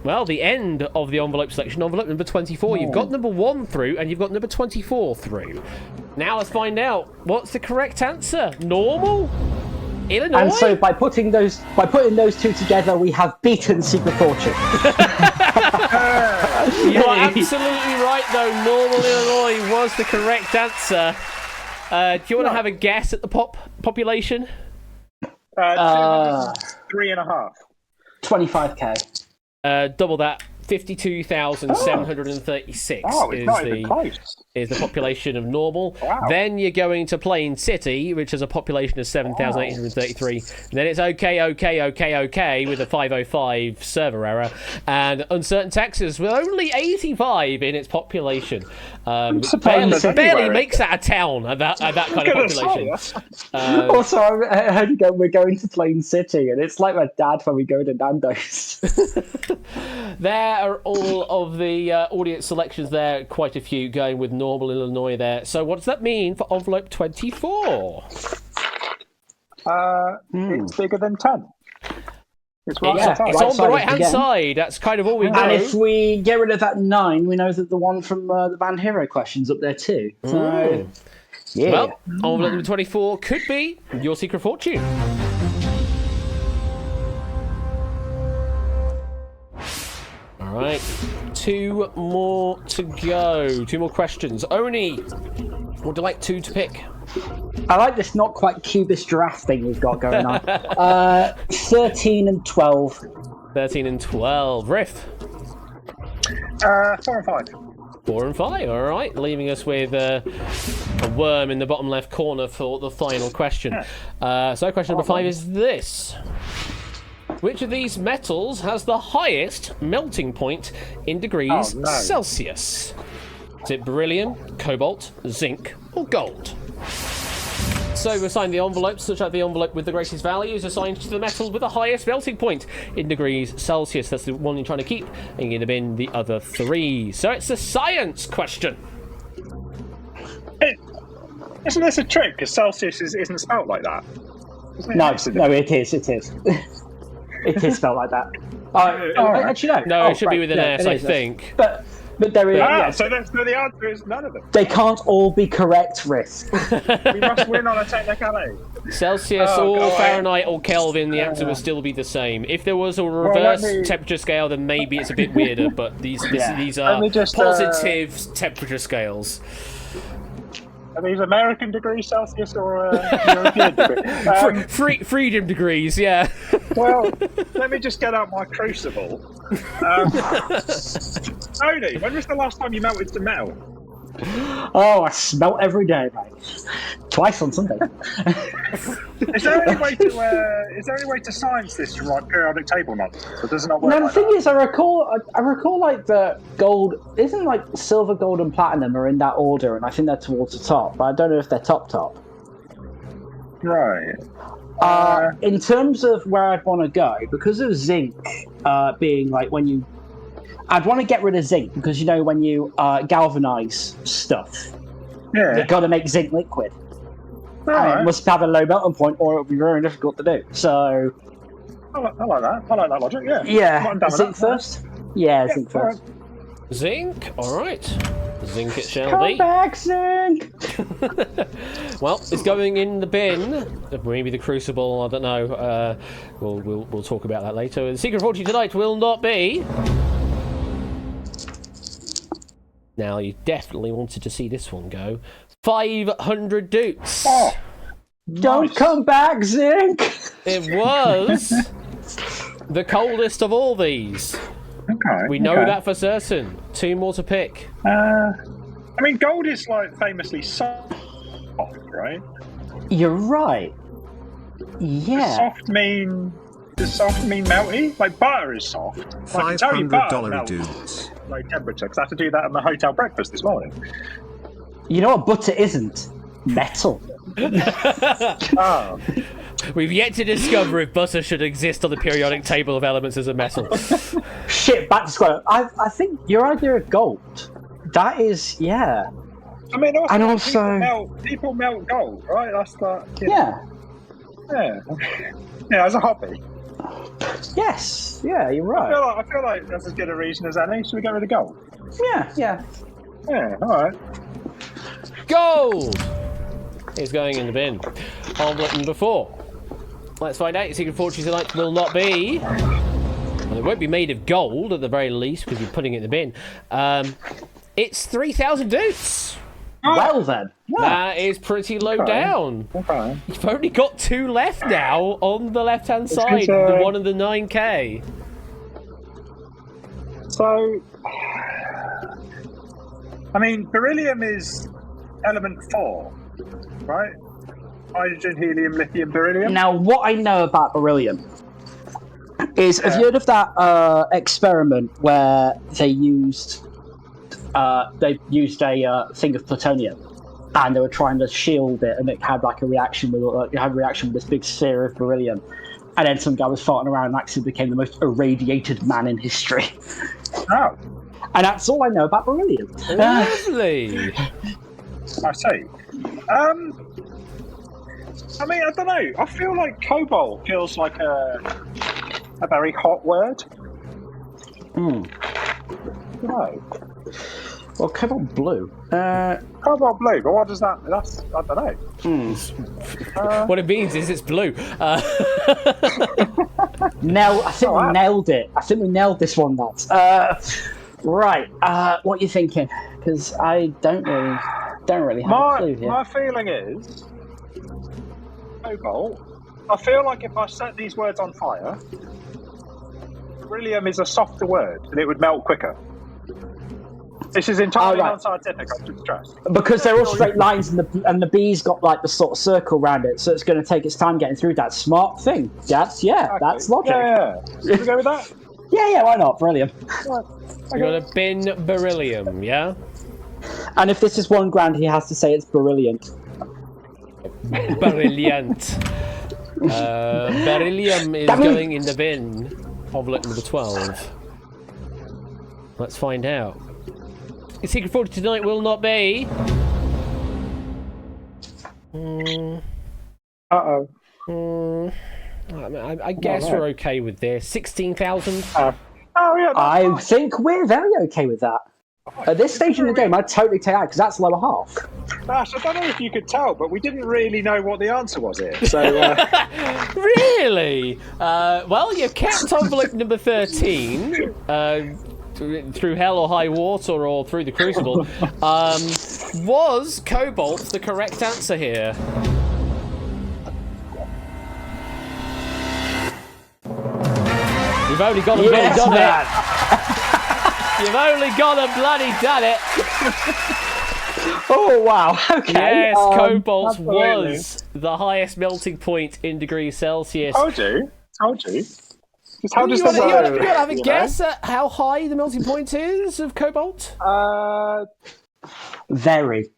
Well, the end of the envelope selection, envelope number 24. You've got number 1 through, and you've got number 24 through. Now let's find out what's the correct answer. Normal? Illinois? And so by putting those two together, we have beaten Secret Fortune. You're absolutely right, though. Normal Illinois was the correct answer. Do you want to have a guess at the population? 3.5. 25k. Double that. 52,736 is the population of Normal. Wow. Then you're going to Plain City, which has a population of 7,833. Then it's okay with a 505 server error. And Uncertain Texas with only 85 in its population. Barely makes that a town at that kind of population. Also, I heard we're going to Plain City, and it's like my dad when we go to Nando's. There are all of the audience selections there, quite a few going with Normal Illinois there. So what does that mean for envelope 24? It's bigger than 10. It's right it's on the right-hand side. That's kind of all we know. And if we get rid of that 9, we know that the one from the Band Hero question's up there too. So, yeah. Well, envelope number 24 could be your Secret Fortune. All right, 2 more to go. 2 more questions. Oni, would you like 2 to pick? I like this not quite cubist giraffe thing we've got going on. 13 and 12. 13 and 12. Riff? 4 and 5. 4 and 5, all right. Leaving us with a worm in the bottom left corner for the final question. So question number 5 is this. Which of these metals has the highest melting point in degrees Celsius? Is it beryllium, cobalt, zinc, or gold? So we assign the envelopes, such that the envelope with the greatest value is assigned to the metal with the highest melting point in degrees Celsius. That's the one you're trying to keep, and you're going to bin the other 3. So it's a science question. Isn't this a trick? Because Celsius isn't spelled like that. No, it is. It is. It is spelled like that. Actually, no. No, it should be with an S, I think. But there is. So the answer is none of them. They can't all be correct, Riff. We must win on a technicality. Celsius or Fahrenheit or Kelvin, the answer would still be the same. If there was a reverse temperature scale, then maybe it's a bit weirder. But these are positive temperature scales. Are these American degrees Celsius or European degrees? Freedom degrees, yeah. Well, let me just get out my crucible. Tony, when was the last time you melted some metal? Oh, I smelt every day, mate. Twice on Sunday. Is there any way to science this to write periodic table numbers? Or does it not work? No, the thing is, I recall like the gold isn't like silver, gold, and platinum are in that order, and I think they're towards the top. But I don't know if they're top. Right. In terms of where I'd want to go, because of zinc being like I'd want to get rid of zinc because when you galvanize stuff, you've got to make zinc liquid. It must have a low melting point, or it'll be very difficult to do. So, I like that. I like that logic. Yeah. Yeah. Zinc first. Yeah, zinc first. Zinc. All right. Zinc it shall Come be. back, zinc. Well, it's going in the bin. Maybe the crucible. I don't know. We'll talk about that later. The Secret Fortune tonight will not be. Now, you definitely wanted to see this one go. 500 doots. Oh, don't come back, zinc. It was the coldest of all these. Okay. We know that for certain. 2 more to pick. I mean, gold is like famously soft, right? You're right. Yeah. Does soft mean melty? Like butter is soft. $500 dudes. Low temperature, because I had to do that at my hotel breakfast this morning. You know what butter isn't? Metal. Oh. We've yet to discover if butter should exist on the periodic table of elements as a metal. Shit, back to square. I think your idea of gold. That is, yeah. I mean, also people melt gold, right? That's like yeah. Yeah, as a hobby. Yes. Yeah, you're right. I feel like that's as good a reason as any. Should we go with the gold? Yeah. Yeah, all right. Gold is going in the bin. Envelope number 4. Let's find out. Your secret fortune tonight will not be... Well, it won't be made of gold at the very least because you're putting it in the bin. It's 3,000 doots. Well then. Yeah. That is pretty low down. Okay. You've only got 2 left now on the left-hand side, the 1 and the 9k. So, I mean, beryllium is element 4, right? Hydrogen, helium, lithium, beryllium. Now, what I know about beryllium is, have you heard of that experiment where they used a thing of plutonium, and they were trying to shield it, and it had like a reaction with this big sphere of beryllium, and then some guy was farting around and actually became the most irradiated man in history. Oh, and that's all I know about beryllium. Lovely. I see. I mean, I don't know. I feel like cobalt feels like a very hot word. Hmm. No. Well, cobalt blue. Cobalt blue, but what does that? That's I don't know. What it means is it's blue. I think we nailed it. I think we nailed this one, lads. Right. What are you thinking? Because I don't really have a clue here. My feeling is cobalt. I feel like if I set these words on fire, beryllium is a softer word and it would melt quicker. This is entirely non-scientific, I should stress. Because they're all straight lines and the B's got like the sort of circle around it, so it's going to take its time getting through that. Smart thing. That's logic. Yeah. Should we go with that? Yeah, why not? Beryllium. You're going to bin beryllium, yeah? And if this is £1,000, he has to say it's brilliant. Brilliant. Beryllium is going in the bin. Envelope number 12. Let's find out. Your secret fortune tonight will not be... Uh-oh. I guess we're okay with this. 16,000? Oh, yeah. I think we're very okay with that. At this stage in the game, I'd totally take that, because that's lower half. Ash, I don't know if you could tell, but we didn't really know what the answer was here. So, Really? Well, you kept envelope number 13 through hell or high water or through the crucible. Was cobalt the correct answer here? You've only got a bloody done it. You've only got a bloody done it. Oh, wow. Okay. Yes, cobalt absolutely. was the highest melting point in degrees Celsius. Told you. Just how does You the want word, to have a you guess at how high the melting point is of cobalt? Very.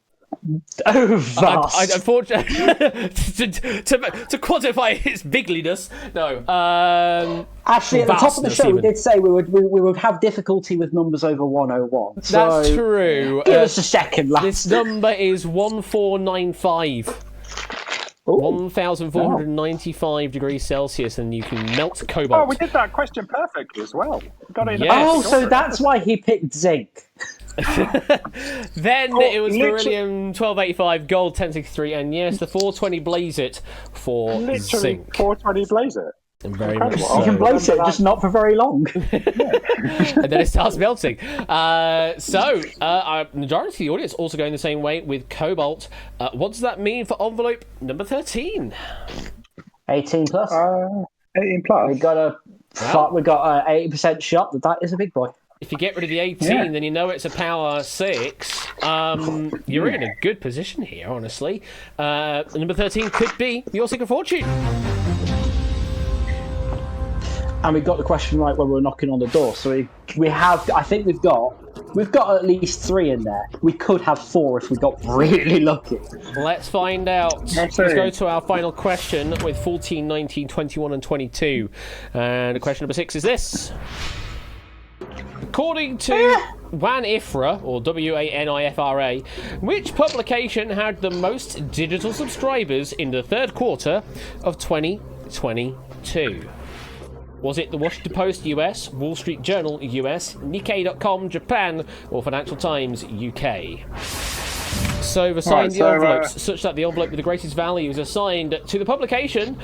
Oh, vast. Unfortunately, to quantify its bigliness, no. Actually, at the top of the show, we did say we would have difficulty with numbers over 101. So That's true. Give us a second, lads. This number is 1495. 1,495 degrees Celsius, and you can melt cobalt. Oh, we did that question perfectly as well. We got it in Yes. Oh, so that's why he picked zinc. Then it was beryllium 1285, gold 1063, and yes, the 420 blaze it for literally zinc. 420 blaze it. And very much Incredible. so. You can blaze it, just not for very long. And then it starts melting. The majority of the audience also going the same way with cobalt. What does that mean for envelope number 13? 18 plus. 18 plus. We got a 80% shot. That is a big boy. If you get rid of the 18, then you know it's a power 6. You're in a good position here, honestly. Number 13 could be your secret fortune. And we got the question right when we were knocking on the door. So we have. I think we've got at least 3 in there. We could have 4 if we got really lucky. Let's find out. Let's go to our final question with 14, 19, 21, and 22. And question number 6 is this. According to WANIFRA, or WANIFRA, which publication had the most digital subscribers in the third quarter of 2022? Was it the Washington Post US, Wall Street Journal US, Nikkei.com Japan, or Financial Times UK? So they've assigned the envelopes such that the envelope with the greatest value is assigned to the publication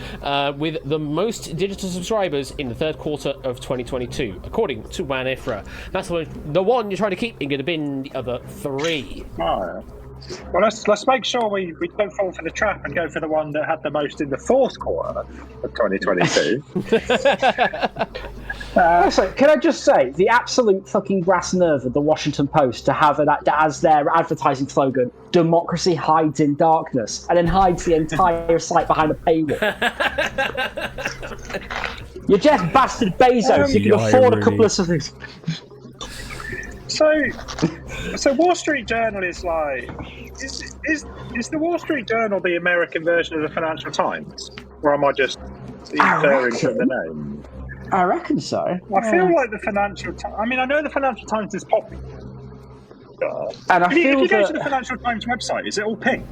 with the most digital subscribers in the third quarter of 2022, according to WAN-IFRA. That's the one you're trying to keep in going to bin the other three. Oh. Well, let's make sure we don't fall for the trap and go for the one that had the most in the fourth quarter of 2022. Also, can I just say, the absolute fucking brass nerve of the Washington Post to have as their advertising slogan, "Democracy hides in darkness," and then hides the entire site behind a paywall. You're Jeff Bastard Bezos. You can afford a couple of things. So Wall Street Journal is like, is the Wall Street Journal the American version of the Financial Times, or am I just inferring from the name? I reckon so. I feel like the Financial Times. I mean, I know the Financial Times is popular, and if you go to the Financial Times website, is it all pink?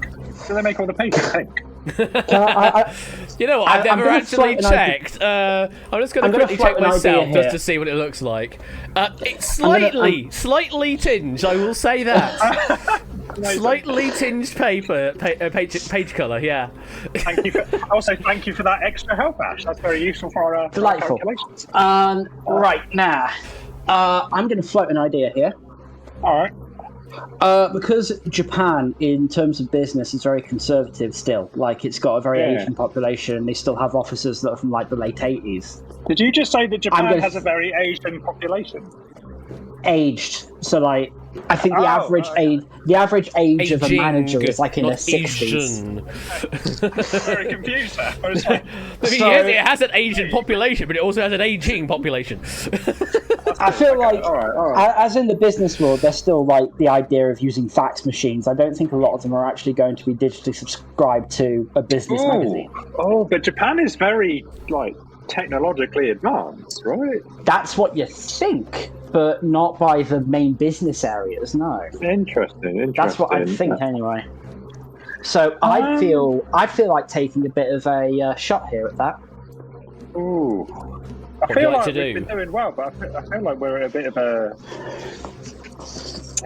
Do they make all the pages pink? You know what? I've never actually checked. I'm just going to quickly check myself just to see what it looks like. It's slightly tinged. I will say that. Slightly tinged page colour. Yeah. Thank you for that extra help, Ash. That's very useful for our delightful. Calculations. Right now, I'm going to float an idea here. All right. Because Japan, in terms of business, is very conservative still. Like, it's got a very Asian population. They still have officers that are from, like, the late 80s. Did you just say that Japan has a very Asian population? Aged. So, like, I think the average age of a manager is, like, in their 60s. Very confused there. I was like, yes, it has an Asian population, but it also has an aging population. I feel like, all right. As in the business world, there's still like the idea of using fax machines. I don't think a lot of them are actually going to be digitally subscribed to a business magazine. Oh, but Japan is very like technologically advanced, right? That's what you think, but not by the main business areas. No. Interesting. That's what I think anyway. So I feel like taking a bit of a shot here at that. Ooh. I feel like we've been doing well, but I feel like we're at a bit of a...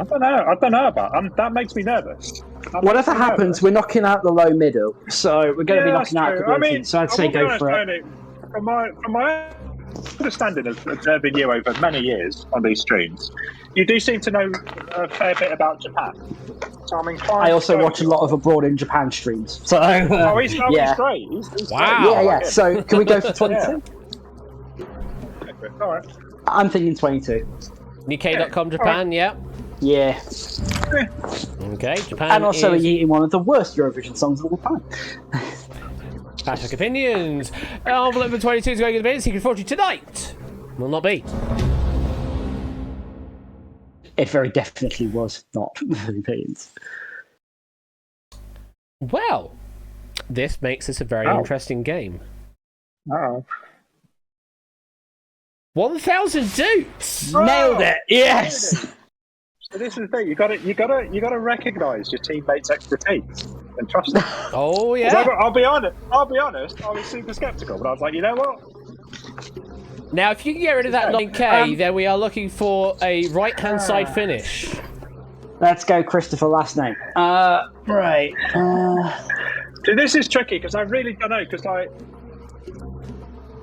I don't know about that. Makes me nervous. Whatever happens, we're knocking out the low middle, so we're going to be knocking out the teams. So I'd say go for it. From my understanding of observing you over many years on these streams, you do seem to know a fair bit about Japan. So I'm inclined. I also watch a lot of Abroad in Japan streams. So he's great. He's wow. Yeah. So can we go for 22? All right. I'm thinking 22. Nikkei.com Japan, yeah. Yeah. Okay, Japan. And also eating one of the worst Eurovision songs of all time. Hashtag opinions. Envelope number 22 is going to be Secret Fortune tonight. Will not be. It very definitely was not the Philippines. Well, this makes this a very interesting game. 1,000 dudes! Nailed it! Yes! So this is the thing. You got to recognise your teammates' expertise and trust them. Oh yeah. I'll be honest. I was super sceptical, but I was like, you know what? Now, if you can get rid of that 9K, then we are looking for a right-hand side finish. Let's go, Christopher. Last name. Right. So this is tricky because I really don't know because like.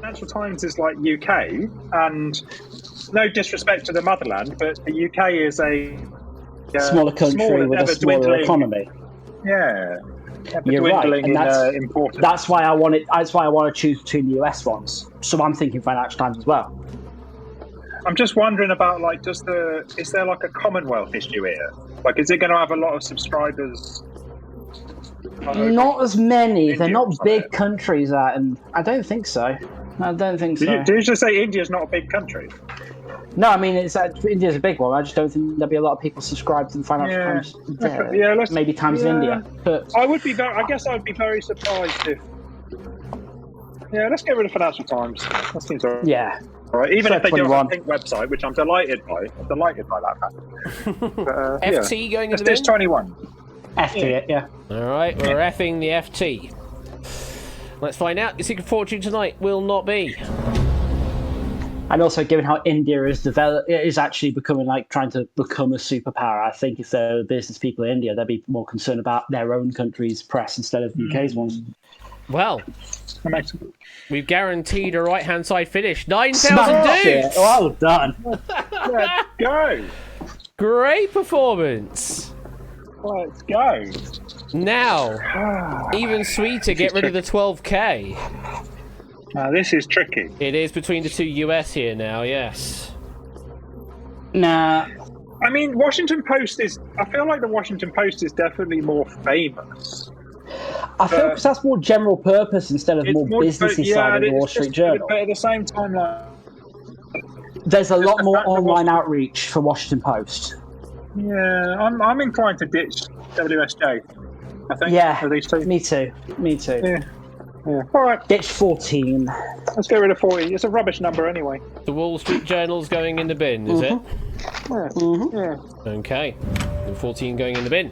Financial Times is like UK, and no disrespect to the motherland, but the UK is a smaller country with a smaller economy. Yeah, you're right, and importance. That's why I want to choose between the US ones. So I'm thinking Financial Times as well. I'm just wondering about like, is there like a Commonwealth issue here? Like, is it going to have a lot of subscribers? Not as many. They're not big countries, and I don't think so. I don't think so. Did you just say India's not a big country? No, I mean India's a big one. I just don't think there'll be a lot of people subscribed to the Financial Times. Maybe Times in India. But I guess I'd be very surprised if. Yeah, let's get rid of Financial Times. That seems alright. Yeah. All right, even if they do have a pink website, which I'm delighted by. I'm delighted by that fact. But, FT going into this 21. FT it, yeah. All right, we're effing the FT. Let's find out. The Secret Fortune tonight will not be. And also, given how India is actually becoming trying to become a superpower, I think if there were business people in India, they'd be more concerned about their own country's press instead of the UK's ones. Well, we've guaranteed a right-hand side finish. 9,000 dudes! Well done. Let's go. Great performance. Let's go. Now, even sweeter, get rid of the 12k. This is tricky. It is between the two US here now, yes. Nah. I mean, Washington Post is... I feel like the Washington Post is definitely more famous. I feel because that's more general purpose instead of more businessy side of the Wall Street Journal. But at the same time, there's a lot more online outreach for Washington Post. Yeah, I'm inclined to ditch WSJ. I think. Yeah, these two. Me too. Yeah. All right. Ditch 14. Let's get rid of 40. It's a rubbish number anyway. The Wall Street Journal's going in the bin, is it? Yeah. Yeah. Okay. And 14 going in the bin.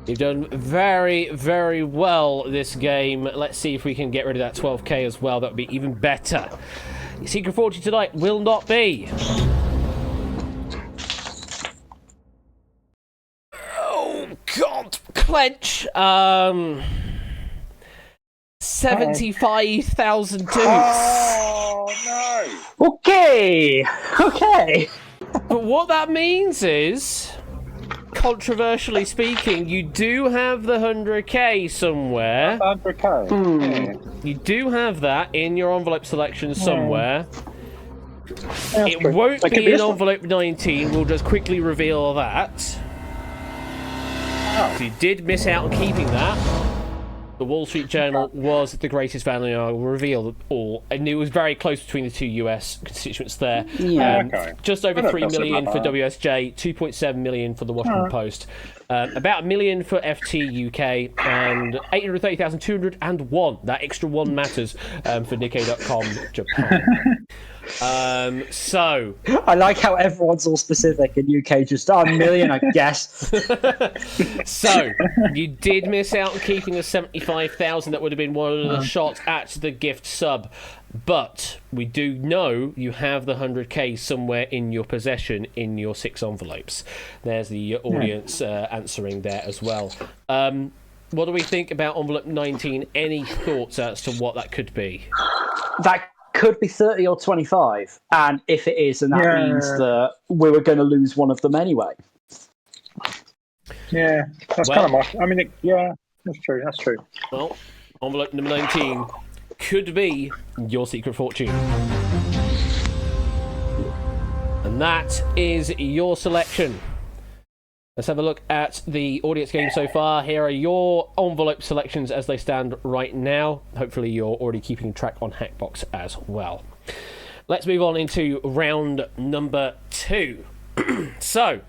You've done very, very well this game. Let's see if we can get rid of that 12k as well. That would be even better. Your secret fortune tonight will not be... Oh, God. Clench. 75,000 toots. Oh, no. Okay. But what that means is... Controversially speaking, you do have the 100k somewhere. 100k. You do have that in your envelope selection somewhere. Yeah, it won't be in envelope 19. We'll just quickly reveal that. So you did miss out on keeping that. The Wall Street Journal was the greatest value. I will reveal all. And it was very close between the two US constituents there. Yeah. Just over 3 million for WSJ, 2.7 million for the Washington Post, about 1 million for FT UK, and 830,201. That extra one matters for Nikkei.com Japan. So I like how everyone's all specific and UK just a million, I guess. So you did miss out on keeping the 75,000. That would have been one of the shots at the gift sub, but we do know you have the 100k somewhere in your possession in your 6 envelopes. There's the audience answering there as well. What do we think about envelope 19? Any thoughts as to what that could be? That could be 30 or 25, and if it is, then that means that we were going to lose one of them anyway. Yeah, that's kind of my... I mean, that's true. Well, envelope number 19 could be your secret fortune. And that is your selection. Let's have a look at the audience game so far. Here are your envelope selections as they stand right now. Hopefully you're already keeping track on Hackbox as well. Let's move on into round number 2. So,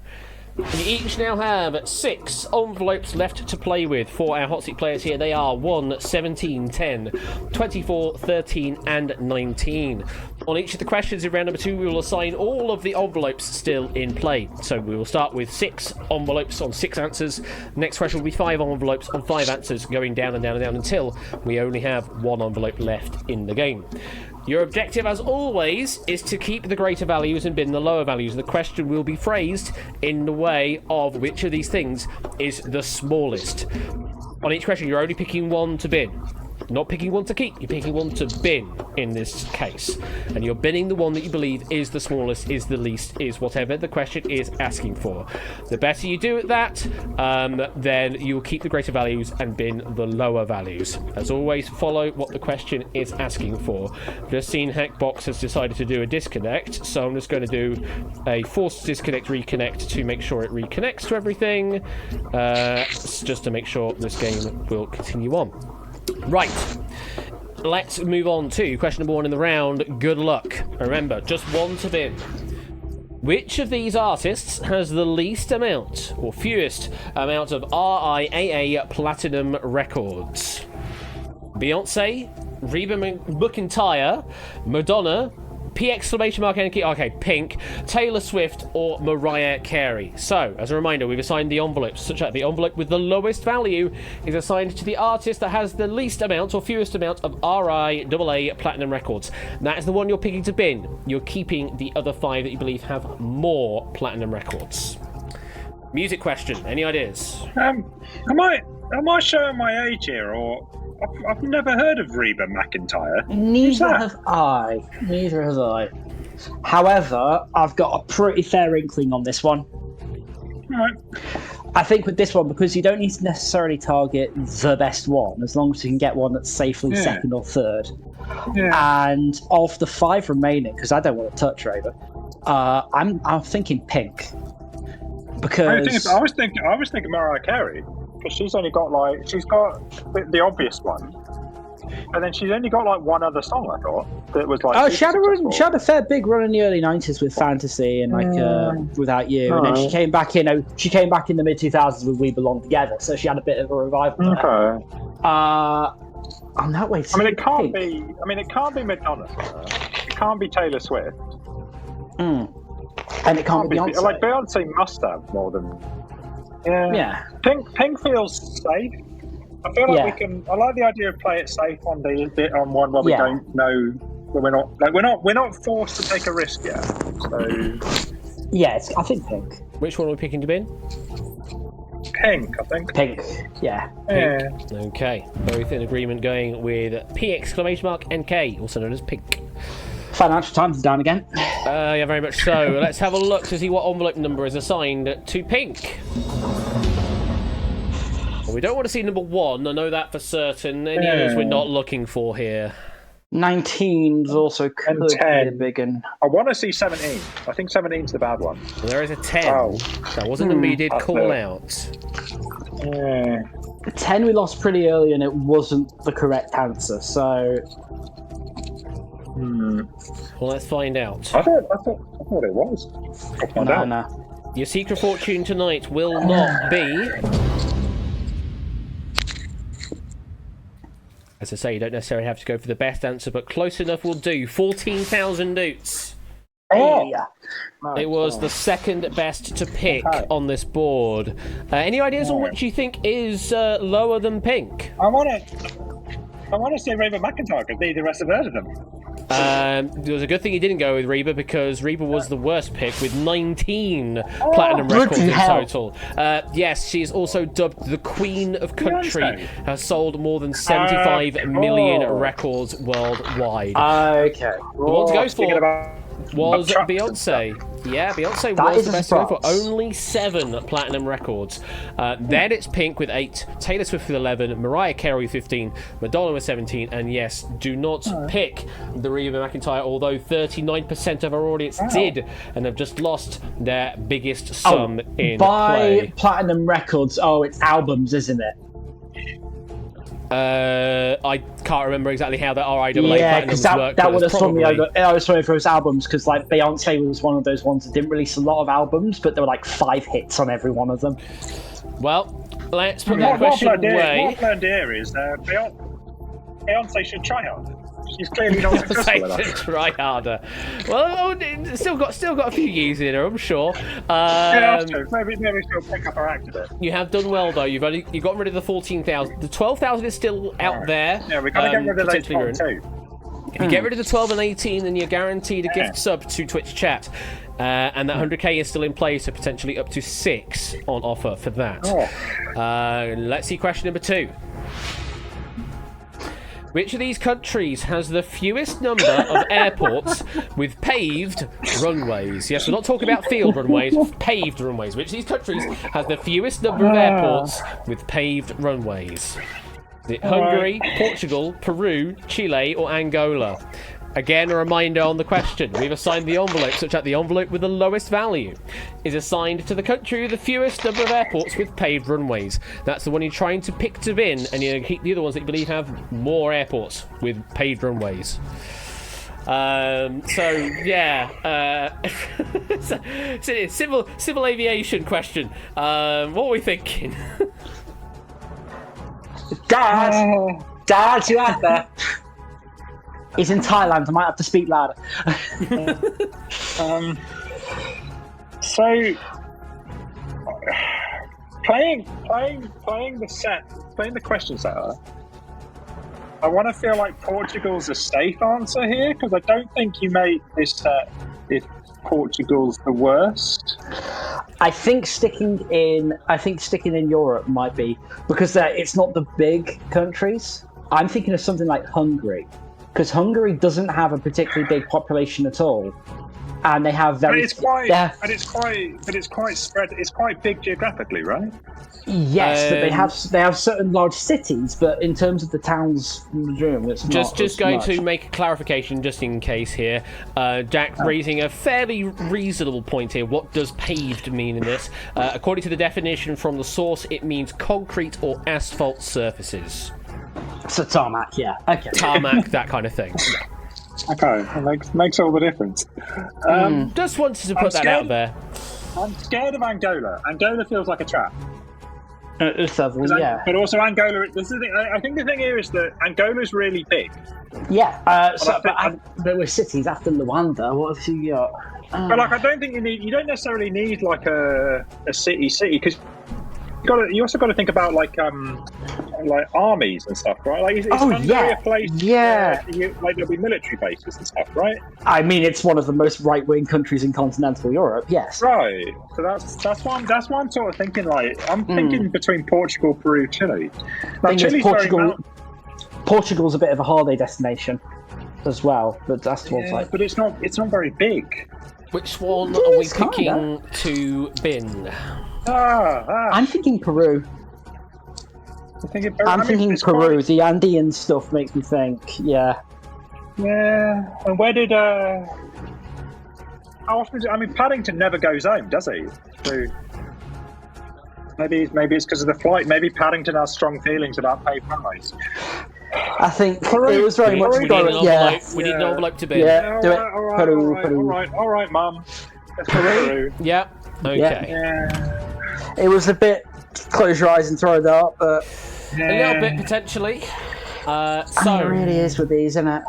we each now have 6 envelopes left to play with for our hot seat players here. They are 1, 17, 10, 24, 13 and 19. On each of the questions in round number 2, we will assign all of the envelopes still in play. So we will start with 6 envelopes on 6 answers. Next question will be 5 envelopes on 5 answers, going down and down and down until we only have 1 envelope left in the game. Your objective, as always, is to keep the greater values and bin the lower values. The question will be phrased in the way of which of these things is the smallest. On each question, you're only picking one to bin. Not picking one to keep, you're picking one to bin in this case. And you're binning the one that you believe is the smallest, is the least, is whatever the question is asking for. The better you do at that, then you'll keep the greater values and bin the lower values. As always, follow what the question is asking for. I've just seen Hackbox has decided to do a disconnect, so I'm just going to do a forced disconnect reconnect to make sure it reconnects to everything, just to make sure this game will continue on. Right, let's move on to question number 1 in the round. Good luck. Remember, just one to bin. Which of these artists has the least amount or fewest amount of RIAA Platinum records? Beyonce, Reba McEntire, Madonna, P exclamation mark NK. Okay, Pink, Taylor Swift, or Mariah Carey. So, as a reminder, we've assigned the envelopes, such that the envelope with the lowest value is assigned to the artist that has the least amount or fewest amount of RIAA platinum records. That is the one you're picking to bin. You're keeping the other 5 that you believe have more platinum records. Music question. Any ideas? Am I showing my age here, or I've never heard of Reba McEntire? Neither have I. However, I've got a pretty fair inkling on this one. Right. I think with this one, because you don't need to necessarily target the best one, as long as you can get one that's safely second or third. Yeah. And of the 5 remaining, because I don't want to touch Raver, I'm thinking Pink. Because I was thinking Mariah Carey, because she's got the obvious one, and then she's only got like one other song. I thought that was like. she had a fair big run in the early '90s with Fantasy and Without You, and then she came back in. She came back in the mid 2000s with We Belong Together, so she had a bit of a revival. Okay. On that way. I mean, it can't be. I mean, it can't be Madonna. It can't be Taylor Swift. And it can't be Beyonce. Like Beyonce must have more than. Yeah. Pink feels safe. I feel like we can. I like the idea of play it safe on one where we don't know. We're not forced to take a risk yet. So. Yes, I think Pink. Which one are we picking to bin? Pink, I think. Pink. Yeah. Pink. Okay. Both in agreement, going with P exclamation mark NK, also known as Pink. Financial Times is down again. Yeah, very much so. Let's have a look to see what envelope number is assigned to Pink. Well, we don't want to see number 1. I know that for certain. Any others we're not looking for here? 19's also could be a big one. I want to see 17. I think 17's the bad one. Well, there is a 10. Oh. That wasn't an immediate call out. 10 we lost pretty early and it wasn't the correct answer, so... Well, let's find out. I thought it was. No. Your secret fortune tonight will not be... As I say, you don't necessarily have to go for the best answer, but close enough will do. 14,000 newts. It was the second best to pick on this board. Any ideas on which you think is lower than Pink? I want to say Reba McEntire, because neither of us have heard of them. There was a good thing you didn't go with Reba, because Reba was the worst pick with 19 platinum records in total. Yes, she is also dubbed the Queen of Country. Has sold more than 75 million records worldwide. Okay. The one to go for was Beyonce. Yeah, Beyonce was the best to go for. Only 7 platinum records. Then it's Pink with 8, Taylor Swift with 11, Mariah Carey with 15, Madonna with 17, and yes, do not pick the Reba McEntire, although 39% of our audience did and have just lost their biggest sum in play. Platinum records, it's albums, isn't it? I can't remember exactly how the RIAA platinums work. That would have thrown me over. I was sorry for those albums because like Beyonce was one of those ones that didn't release a lot of albums, but there were like 5 hits on every one of them. Well, let's put that question away. What I've learned here is Beyonce should try harder. She's clearly not successful enough. Try harder. Well, still got a few years in her, I'm sure. That's true. Maybe she'll pick up her act a bit. You have done well though. You've got rid of the 14,000. The 12,000 is still out there. Yeah, we got to get rid of those one too. If you get rid of the 12 and 18, then you're guaranteed a gift sub to Twitch chat. And that 100k is still in place, so potentially up to 6 on offer for that. Let's see question number 2. Which of these countries has the fewest number of airports with paved runways? Yes, we're not talking about field runways, paved runways. Which of these countries has the fewest number of airports with paved runways? Is it Hungary, Portugal, Peru, Chile, or Angola? Again, a reminder on the question. We've assigned the envelope such that the envelope with the lowest value is assigned to the country with the fewest number of airports with paved runways. That's the one you're trying to pick to win, and you're going to keep the other ones that you believe have more airports with paved runways. It's a civil aviation question. What are we thinking? Dad, you out there? He's in Thailand. I might have to speak louder. So, playing the question setter, I want to feel like Portugal's a safe answer here, because I don't think you make this set if Portugal's the worst. I think sticking in Europe might be, because it's not the big countries. I'm thinking of something like Hungary, because Hungary doesn't have a particularly big population at all, and they have very. It's quite spread. It's quite big geographically, right? Yes, but they have certain large cities, but in terms of the towns, it's just going to make a clarification, just in case here. Jack raising a fairly reasonable point here. What does paved mean in this? According to the definition from the source, it means concrete or asphalt surfaces. So tarmac, yeah, okay. Tarmac, that kind of thing. Okay, that makes all the difference. Just wanted to put that out there. I'm scared of Angola. Angola feels like a trap. Yeah. But also Angola. This is the thing, I think the thing here is that Angola's really big. Yeah. But with cities after Luanda, what have you got? But I don't think you don't necessarily need like a city because you also got to think about like armies and stuff, right? Like, it's Hungary a place where there'll be military bases and stuff, right? I mean, it's one of the most right-wing countries in continental Europe. Yes. Right. So that's why I'm sort of thinking like I'm thinking between Portugal, Peru, Chile. Like, Chile's Portugal's a bit of a holiday destination as well, but that's like. But it's not very big. Which one are we picking to bin? I'm thinking Peru. I'm thinking Peru. The Andean stuff makes me think, yeah. Yeah. And where did how often? Paddington never goes home, does he? So maybe it's because of the flight. Maybe Paddington has strong feelings about paved runways. I think it was very much. We need an envelope to bin. Yeah, do it. All right, Mum. Peru. Yeah. Okay. Yeah. It was a bit close your eyes and throw it up, but a little bit potentially. So it really is with these, isn't it?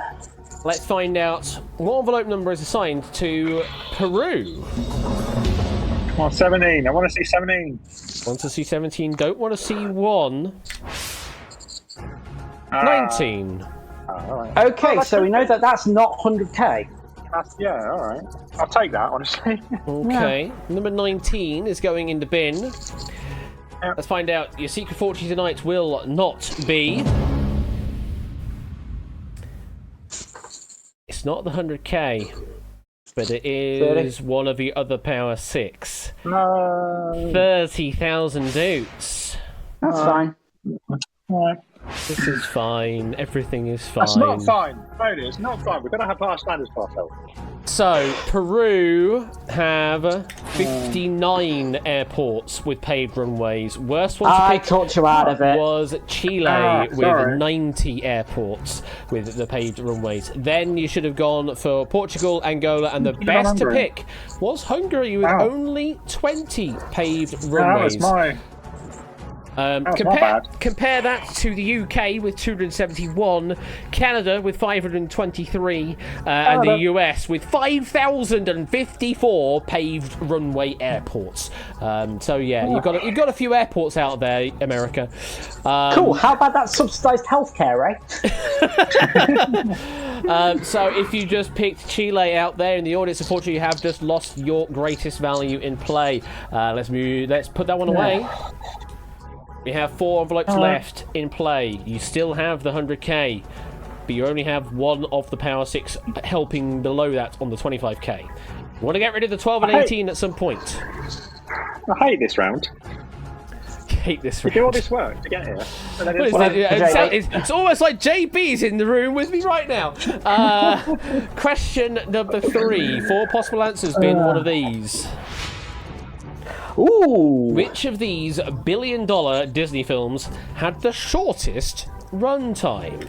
Let's find out what envelope number is assigned to Peru. Well, 17. I want to see 17. Want to see 17? Don't want to see 1. 19. All right. Okay, so we know that that's not 100k. Yeah, all right. I'll take that, honestly. Okay. Yeah. Number 19 is going in the bin. Yep. Let's find out. Your secret fortune tonight will not be. It's not the 100k, but it is one of the other Power 6. No. 30,000 oots. That's fine. All right. This is fine. Everything is fine. That's not fine. No, it's not fine. We've got to have higher standards for ourselves. So, Peru have 59 airports with paved runways. Worst one to pick talked you out of it. was Chile with 90 airports with the paved runways. Then you should have gone for Portugal, Angola, and the best to pick was Hungary with only 20 paved runways. That was mine. Compare that to the UK with 271, Canada with 523, and the US with 5,054 paved runway airports. So yeah, you've got a few airports out there, America. Cool. How about that subsidised healthcare, right? So if you just picked Chile out there in the audience, unfortunately, you have just lost your greatest value in play. Let's put that one away. We have 4 envelopes left in play. You still have the 100k, but you only have one of the Power 6 helping below that on the 25k. You want to get rid of the 12 and 18 at some point. I hate this round. Hate this round. You do all this work to get here. And then it's almost like JB's in the room with me right now. Question number 3. 4 possible answers being one of these. Ooh. Which of these billion-dollar Disney films had the shortest runtime?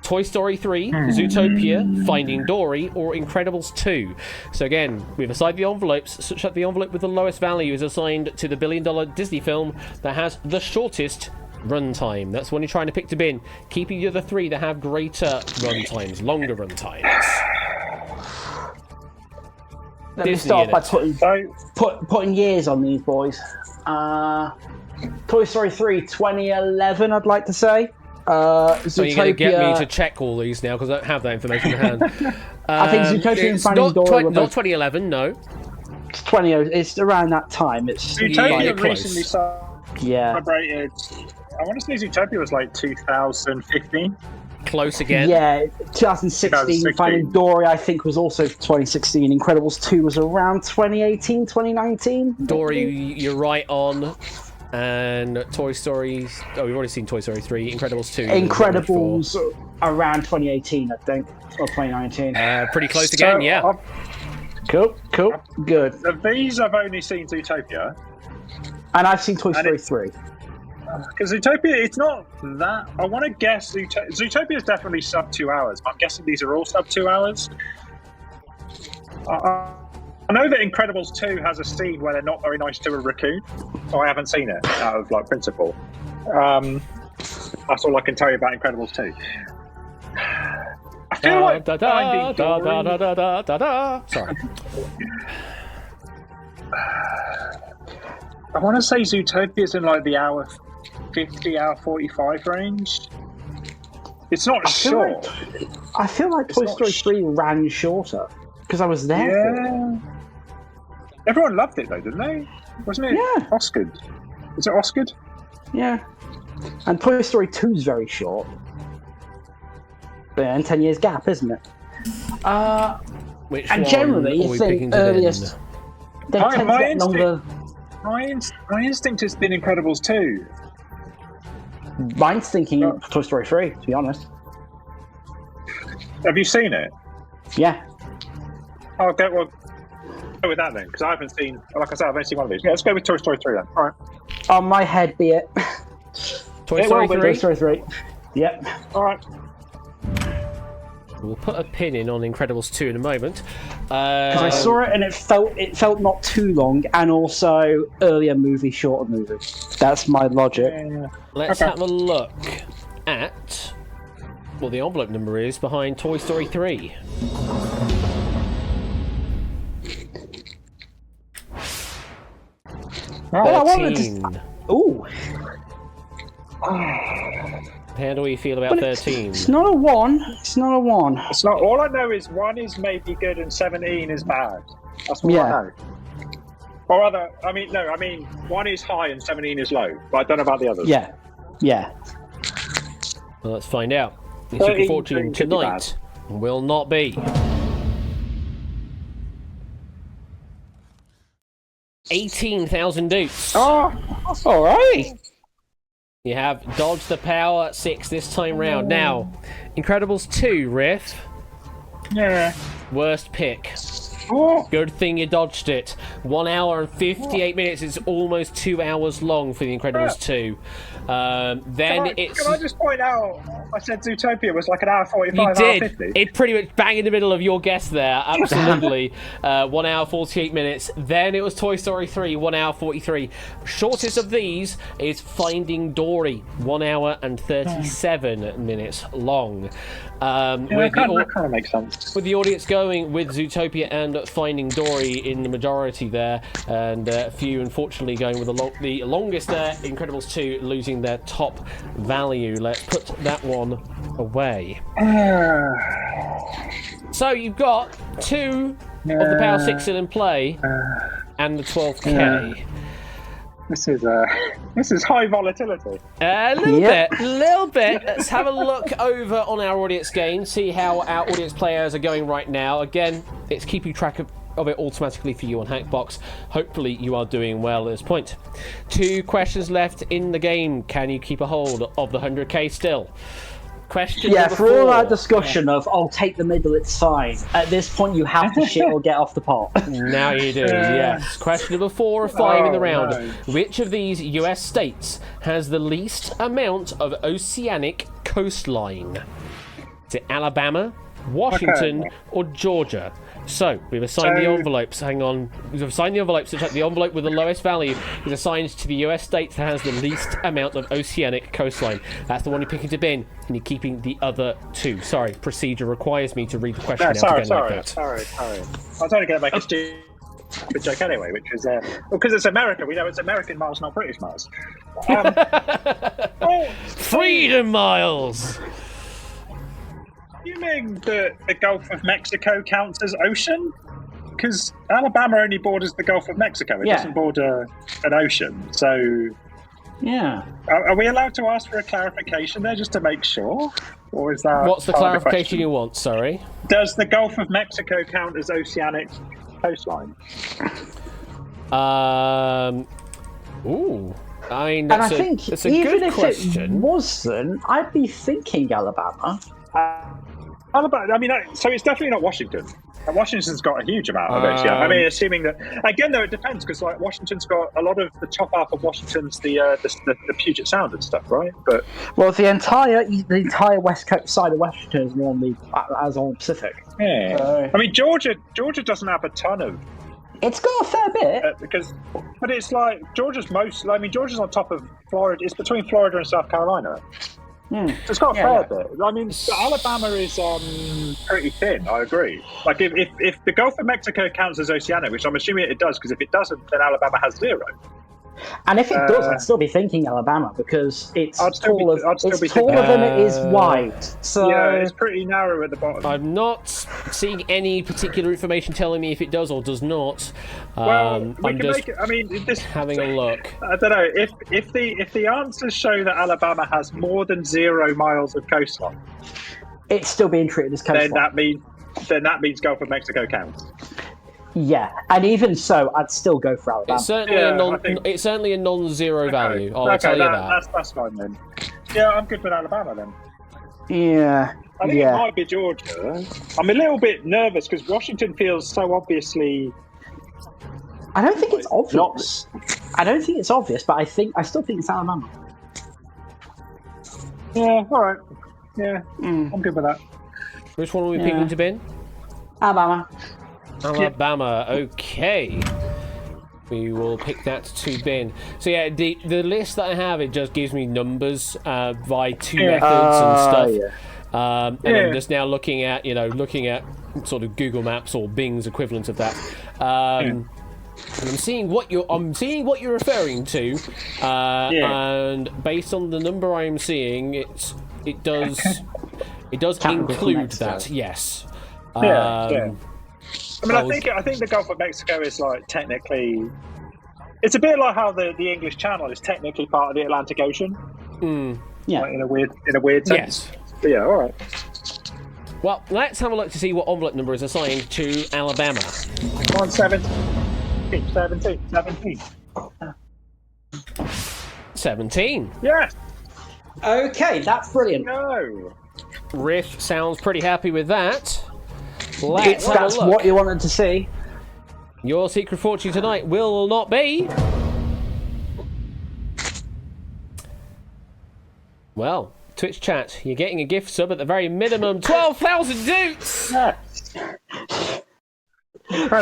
Toy Story 3, Zootopia, Finding Dory, or Incredibles 2? So again, we've assigned the envelopes such that the envelope with the lowest value is assigned to the billion-dollar Disney film that has the shortest runtime. That's the one you're trying to pick to bin. Keeping the other three that have greater runtimes, longer runtimes. Let me start by putting years on these boys. Toy Story 3, 2011, I'd like to say. So you're going to get me to check all these now because I don't have that information in hand. I think Zootopia and Finding Dory were not 2011, no. It's 20. It's around that time. It's Zootopia recently celebrated. I want to say Zootopia was like 2015. Close again. Yeah, 2016. Finding Dory, I think, was also 2016. Incredibles 2 was around 2018, 2019. Dory, you're right on. And Toy Story... Oh, we've already seen Toy Story 3. Incredibles 2. Incredibles around 2018, I think. Or 2019. Pretty close again, yeah. Cool, good. Of these, I've only seen Zootopia. And I've seen Toy Story 3. Because Zootopia, it's not that... I want to guess... Zootopia is definitely sub 2 hours. But I'm guessing these are all sub 2 hours. I know that Incredibles 2 has a scene where they're not very nice to a raccoon. So I haven't seen it, out of, principle. That's all I can tell you about Incredibles 2. I feel like Finding Dory... Sorry. I want to say Zootopia's in, the hour 50, hour 45 range. It's not short. I feel like Toy Story 3 ran shorter because I was there. Yeah. Everyone loved it though, didn't they? Wasn't it? Yeah. Oscared. Is it Oscared? Yeah. And Toy Story 2 is very short. But yeah, 10 years gap, isn't it? Which and one generally, are we it's picking the earliest. They tend to get longer. My instinct has been Incredibles 2. Mine's thinking Toy Story 3, to be honest. Have you seen it? Yeah. Okay, well, go with that then, because I haven't seen, like I said, I've only seen one of these. Yeah, let's go with Toy Story 3 then. All right. On my head, be it. Toy Story 3? Toy Story 3. Yep. All right. We'll put a pin in on Incredibles 2 in a moment. Because I saw it and it felt not too long, and also earlier movie, shorter movie. That's my logic. Let's have a look at what the envelope number is behind Toy Story 3. Well, I wanted to... Ooh. How do we feel about 13? It's not a 1. It's not a 1. It's not. All I know is 1 is maybe good and 17 is bad. That's all I know. Or rather, I mean 1 is high and 17 is low. But I don't know about the others. Yeah. Well, let's find out. The Super Fortune tonight will not be 18,000 doots. Oh, all right. You have dodged the power 6 this time round. Now, Incredibles 2, Riff. Yeah. Worst pick. Oh. Good thing you dodged it. 1 hour and 58 minutes. It's almost 2 hours long for the Incredibles 2. Can I just point out, I said Zootopia was like an hour 45, you did. Hour 50. It pretty much bang in the middle of your guess there. Absolutely. 1 hour 48 minutes. Then it was Toy Story 3, 1 hour 43. Shortest of these is Finding Dory, 1 hour and 37 minutes long. That kind of makes sense. With the audience going with Zootopia and Finding Dory in the majority there, and a few unfortunately going with the longest there, Incredibles 2 losing their top value. Let's put that one away. So you've got 2 of the Power 6 still in play, and the 12K. This is high volatility. A little bit. Let's have a look over on our audience game, see how our audience players are going right now. Again, it's keeping track of it automatically for you on Hackbox. Hopefully you are doing well at this point. 2 questions left in the game. Can you keep a hold of the 100k still? Question number 4. For all our discussion of, I'll take the middle, it's fine. At this point, you have to shit or get off the pot. Now you do, yes. Question number 4 or 5 in the round. No. Which of these US states has the least amount of oceanic coastline? Is it Alabama, Washington, or Georgia? So, we've assigned the envelopes. Hang on. We've assigned the envelopes. So the envelope with the lowest value is assigned to the US state that has the least amount of oceanic coastline. That's the one you're picking to bin, and you're keeping the other 2. Sorry, procedure requires me to read the question out again like that. Sorry. I was only going to make a stupid joke anyway, which is because it's America. We know it's American miles, not British miles. Freedom miles. You mean that the Gulf of Mexico counts as ocean? Because Alabama only borders the Gulf of Mexico. It doesn't border an ocean. So, yeah. Are we allowed to ask for a clarification there just to make sure? Or is that... What's the clarification you want, sorry? Does the Gulf of Mexico count as oceanic coastline? Ooh. I mean, and I think that's a even good if question. It wasn't, I'd be thinking Alabama. Alabama, I mean, so it's definitely not Washington. And Washington's got a huge amount of it. Yeah, I mean, assuming that again, though, it depends because like Washington's got a lot of the top half of Washington's the Puget Sound and stuff, right? But the entire west coast side of Washington is on the Pacific. Yeah, I mean, Georgia doesn't have a ton of. It's got a fair bit but it's like Georgia's on top of Florida. It's between Florida and South Carolina. So it's got a fair bit. I mean, Alabama is pretty thin. I agree. Like if the Gulf of Mexico counts as oceanic, which I'm assuming it does, because if it doesn't, then Alabama has 0. And if it does, I'd still be thinking Alabama because it's taller taller than it is wide. So yeah, it's pretty narrow at the bottom. I'm not seeing any particular information telling me if it does or does not. Well, I'm just having a look. I don't know if the answers show that Alabama has more than 0 miles of coastline. It's still being treated as coastline. Then that means Gulf of Mexico counts. Yeah, and even so, I'd still go for Alabama. It's certainly a non-zero value. I'll tell you that. That's fine then. Yeah, I'm good with Alabama then. Yeah. I think it might be Georgia. I'm a little bit nervous because Washington feels so obviously. I don't think it's obvious. But I still think it's Alabama. Yeah. All right. Yeah. I'm good with that. Which one are we picking to bin? Alabama. Alabama, okay. We will pick that to bin. So yeah, the list that I have, it just gives me numbers by 2 methods and stuff. Yeah. And I'm just now looking at sort of Google Maps or Bing's equivalent of that. And I'm seeing what you're referring to. And based on the number I'm seeing, it does include that. Yes. I mean, I think the Gulf of Mexico is like technically, it's a bit like how the English Channel is technically part of the Atlantic Ocean. Yeah, like in a weird sense. Yes. But yeah, all right. Well, let's have a look to see what envelope number is assigned to Alabama. 17. 17. Yes. Okay, that's brilliant. No. Riff sounds pretty happy with that. That's what you wanted to see. Your secret fortune tonight will not be. Well, Twitch chat, you're getting a gift sub at the very minimum 12,000 dukes!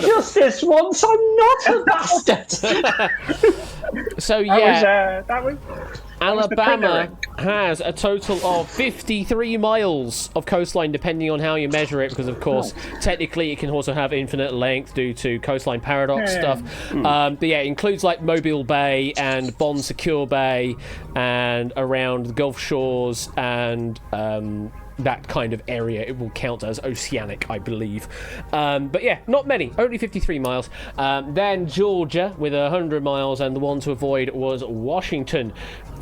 Just this once, I'm not a bastard! So yeah, that was Alabama has a total of 53 miles of coastline, depending on how you measure it, because of course, technically it can also have infinite length due to coastline paradox stuff. But yeah, it includes like Mobile Bay and Bon Secure Bay and around the Gulf Shores and that kind of area. It will count as oceanic, I believe. But yeah, not many, only 53 miles. Then Georgia with 100 miles, and the one to avoid was Washington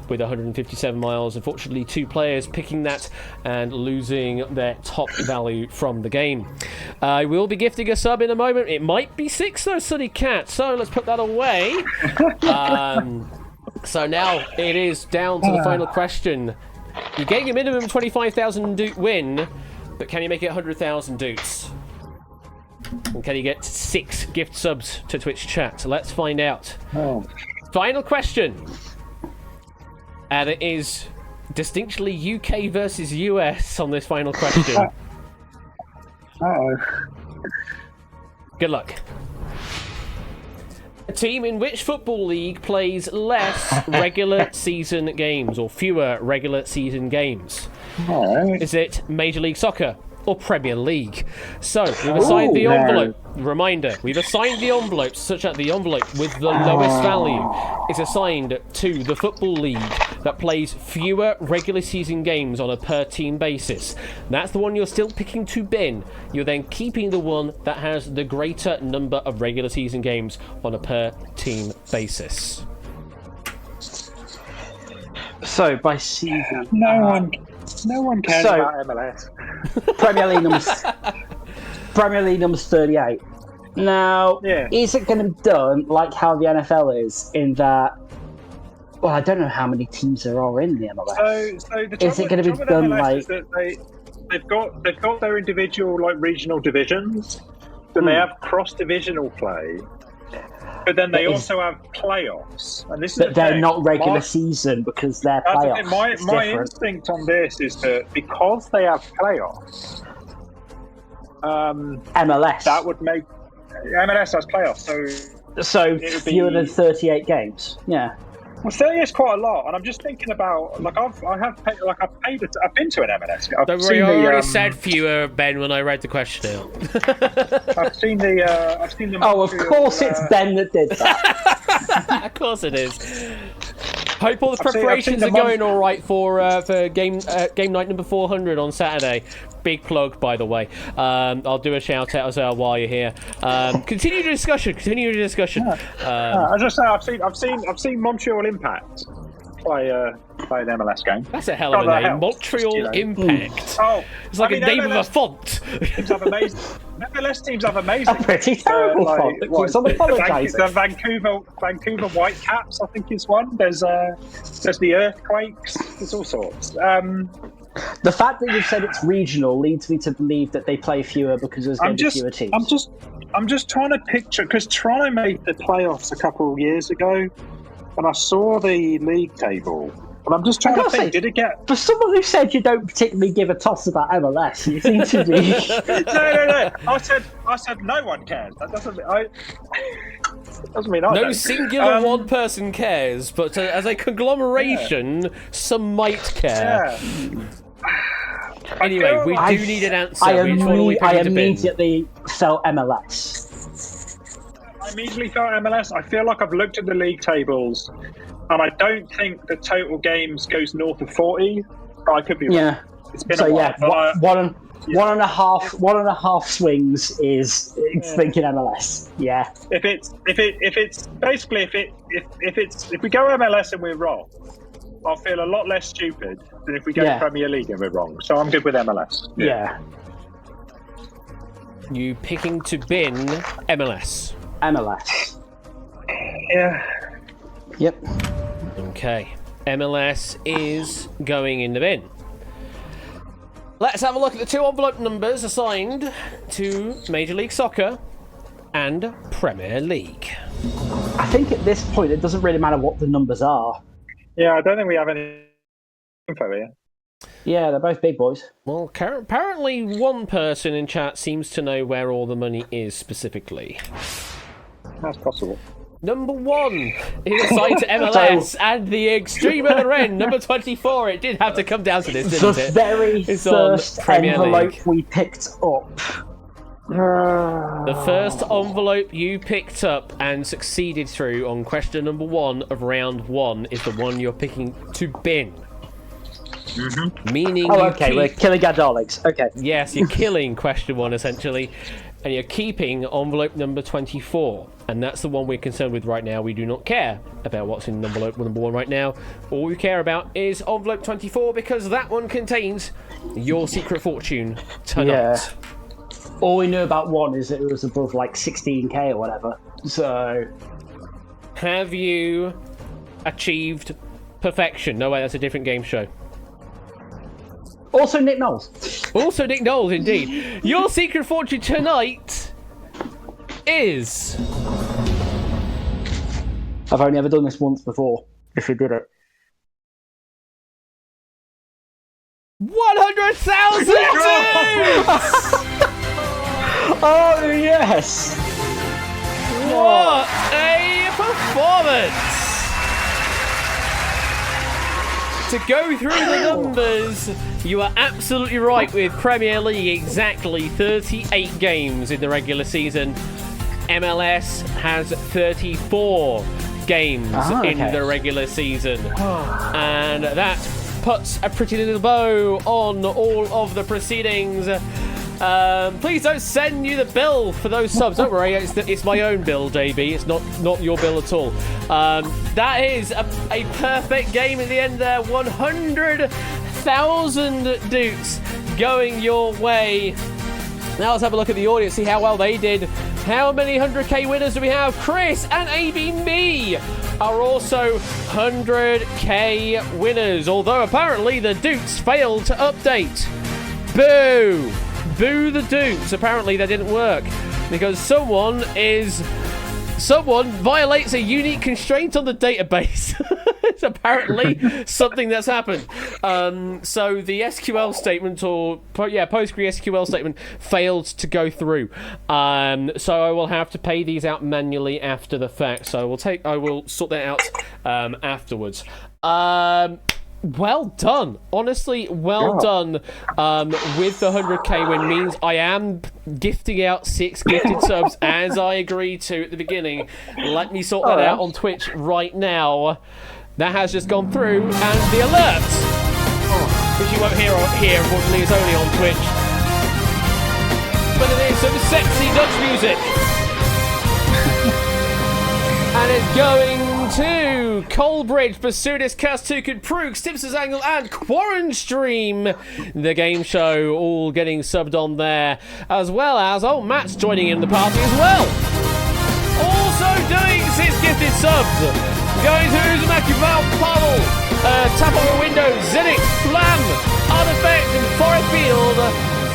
with 157 miles. Unfortunately, 2 players picking that and losing their top value from the game. I will be gifting a sub in a moment. It might be 6 though, Sunny Cat, so let's put that away. So now it is down to the final question. You're getting a minimum 25,000 duke win, but can you make it 100,000 dukes? And can you get 6 gift subs to Twitch chat? So let's find out. Final question. And it is distinctly UK versus US on this final question. Good luck. A team in which football league plays less regular season games or fewer regular season games? Right. Is it Major League Soccer or Premier League? So, we've assigned the envelope. Reminder, we've assigned the envelope such that the envelope with the lowest value is assigned to the football league that plays fewer regular season games on a per team basis. That's the one you're still picking to bin. You're then keeping the one that has the greater number of regular season games on a per team basis. So, by season... No one cares about MLS. Premier League numbers 38. Now, is it going to be done like how the NFL is, in that... Well, I don't know how many teams there are in the MLS. So the trouble, is it going to be done like... They've got their individual like regional divisions, then they have cross-divisional play, but then they also have playoffs. And this is they're not regular season because they're playoffs. My instinct on this is that because they have playoffs, MLS. That would make MLS has playoffs. So fewer than 38 games. Yeah. Well, 30 is quite a lot, and I'm just thinking about I've been to an MLS. Don't worry, I already said fewer, Ben, when I read the question out. I've seen the. Oh, of course, it's Ben that did that. Of course it is. Hope all the preparations are going all right for game night number 400 on Saturday. Big plug, by the way. I'll do a shout out as well while you're here. Continue the discussion. I just say I've seen Montreal Impact play an MLS game. That's a hell of a name, Montreal Impact. Oh, it's like a name of a font. MLS teams have amazing. A pretty terrible font. The Vancouver Whitecaps, I think, is one. There's the Earthquakes. There's all sorts. The fact that you've said it's regional leads me to believe that they play fewer because there's going to be fewer teams. I'm just trying to picture, because Toronto made the playoffs a couple of years ago, and I saw the league table, and I'm just trying to think, did it get... For someone who said you don't particularly give a toss about MLS, you seem to be... No. I said no one cares. That doesn't mean I no don't. singular one person cares, but as a conglomeration, some might care. Yeah. Anyway, we do need an answer. I immediately felt MLS. I immediately felt MLS. I feel like I've looked at the league tables, and I don't think the total games goes north of 40. But I could be wrong. Yeah. It's been a while. One and a half swings is thinking MLS. Yeah. If we go MLS and we're wrong, I'll feel a lot less stupid than if we go Premier League and we're wrong. So I'm good with MLS. Yeah. You picking to bin MLS? MLS. Yeah. Yep. Okay. MLS is going in the bin. Let's have a look at the two envelope numbers assigned to Major League Soccer and Premier League. I think at this point it doesn't really matter what the numbers are. Yeah, I don't think we have any info here. Yeah, they're both big boys. Well, apparently one person in chat seems to know where all the money is specifically. That's possible. Number 1 is assigned to MLS, and the extreme other end, number 24. It did have to come down to this, didn't it? The very first envelope we picked up. The first envelope you picked up and succeeded through on question number 1 of round 1 is the one you're picking to bin. Mm-hmm. Meaning we're killing our darlings. Okay. Yes, you're killing question 1 essentially, and you're keeping envelope number 24, and that's the one we're concerned with right now. We do not care about what's in envelope number 1 right now. All we care about is envelope 24, because that one contains your secret fortune tonight. Yeah. All we knew about 1 is that it was above like 16k or whatever. So, have you achieved perfection? No way, that's a different game show. Also Nick Knowles. Also Nick Knowles, indeed. Your secret fortune tonight is... I've only ever done this once before, if you did it. 100,000! Oh, yes! What a performance! To go through the numbers, you are absolutely right with Premier League, exactly 38 games in the regular season. MLS has 34 games in the regular season. And that puts a pretty little bow on all of the proceedings. Please don't send you the bill for those subs. Don't worry, it's my own bill, JB. It's not your bill at all. That is a perfect game at the end there. 100,000 dukes going your way. Now let's have a look at the audience, see how well they did. How many 100k winners do we have? Chris and ABMe are also 100k winners, although apparently the dukes failed to update. Boo! Boo the dukes. Apparently that didn't work because someone violates a unique constraint on the database. It's apparently something that's happened. So the SQL statement, PostgreSQL statement failed to go through. So I will have to pay these out manually after the fact. So I will sort that out afterwards. Well done. Honestly, well done. With the 100k win means I am gifting out 6 gifted subs as I agreed to at the beginning. Let me sort that out on Twitch right now. That has just gone through, and the alert, which you won't hear here, unfortunately, is only on Twitch. But it is some sexy Dutch music. And it's going to Colbridge, Basudis, Kastukin, Prook, Stimson's Angle, and Quarrenstream. The game show all getting subbed on there, as well as Matt's joining in the party as well. Also doing 6 gifted subs. Going to Uzumaki, Val, Pavel, Tap on the Window, Zinnick, Flam, Artifact, and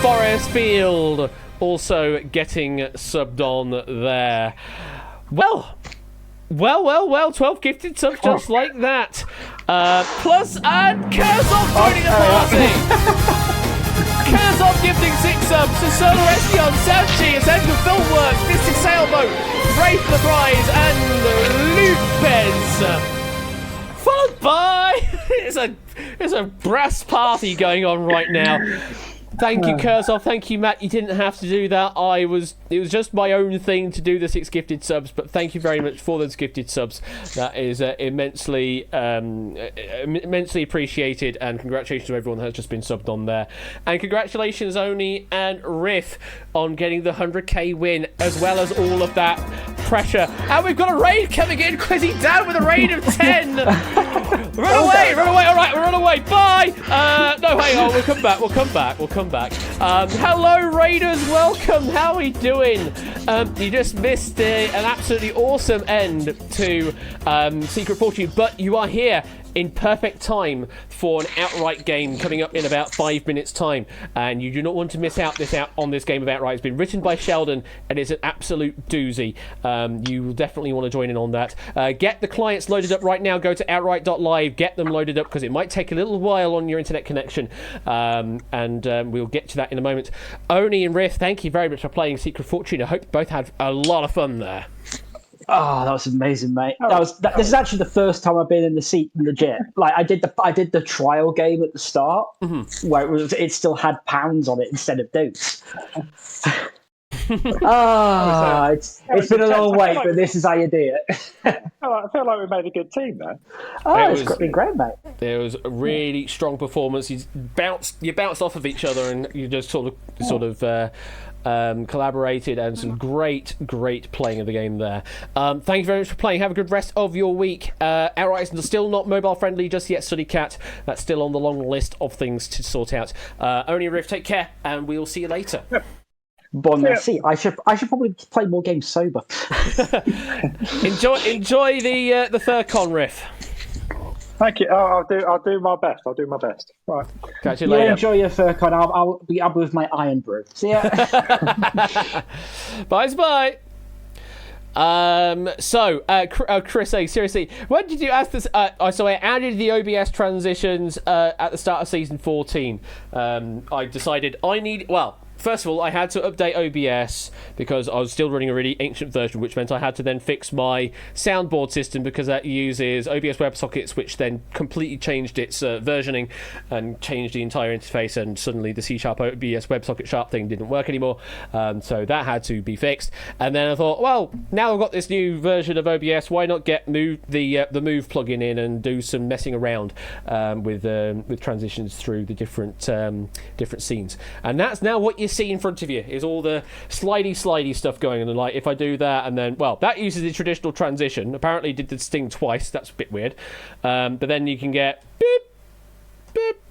Forest Field. Also getting subbed on there. Well, 12 gifted subs just like that. Plus, and Kurzov joining the party. Kurzov gifting 6 subs to Solar Estion, Sanchi, Essential Filmworks, Mystic Sailboat, Wraith the Prize, and Lupez. Followed by... It's a brass party going on right now. Thank you, Kurzov. Thank you, Matt. You didn't have to do that. It was just my own thing to do the 6 gifted subs, but thank you very much for those gifted subs. That is immensely appreciated, and congratulations to everyone that has just been subbed on there. And congratulations, Oni and Riff, on getting the 100k win, as well as all of that pressure. And we've got a raid coming in. Quizzy down with a raid of 10. Run away. All right, we're on away. Bye. No, hang on. We'll come back. Hello, Raiders. Welcome. How are we doing? You just missed an absolutely awesome end to Secret Fortune, but you are here in perfect time for an outright game coming up in about 5 minutes time, and you do not want to miss out on this game of outright. It's been written by Sheldon and it's an absolute doozy. You will definitely want to join in on that. Get the clients loaded up right now. Go to outright.live, get them loaded up, because it might take a little while on your internet connection, and we'll get to that in a moment. Oni and Riff, thank you very much for playing Secret Fortune. I hope you both had a lot of fun there. Oh, that was amazing, mate. This is actually the first time I've been in the seat legit. Like I did the trial game at the start, where it still had pounds on it instead of dukes. It's been a long wait, but this is how you do it. I feel like we made a good team there. It's been great, mate. There was a really strong performance. You bounced off of each other, and you just sort of collaborated, and some great playing of the game there. Thank you very much for playing. Have a good rest of your week. Outright is still not mobile friendly just yet, Suddy Cat. That's still on the long list of things to sort out. Only Riff, take care, and we will see you later. Bon merci. I should probably play more games sober. enjoy the Furcon, Riff. Thank you. I'll do my best. Right. Catch you later. Enjoy your Furcon. I'll be up with my Iron Brew. See ya. Bye. Chris, seriously, when did you ask this? So I added the OBS transitions at the start of season 14. I decided first of all, I had to update OBS because I was still running a really ancient version, which meant I had to then fix my soundboard system because that uses OBS WebSockets, which then completely changed its versioning and changed the entire interface, and suddenly the C# OBS WebSocket Sharp thing didn't work anymore. So that had to be fixed. And then I thought, well, now I've got this new version of OBS, why not get the Move plugin in and do some messing around with transitions through the different scenes. And that's now what you see in front of you, is all the slidey stuff going on. And like, if I do that, and then, well, that uses the traditional transition. Apparently it did the sting twice. That's a bit weird. But then you can get beep, beep,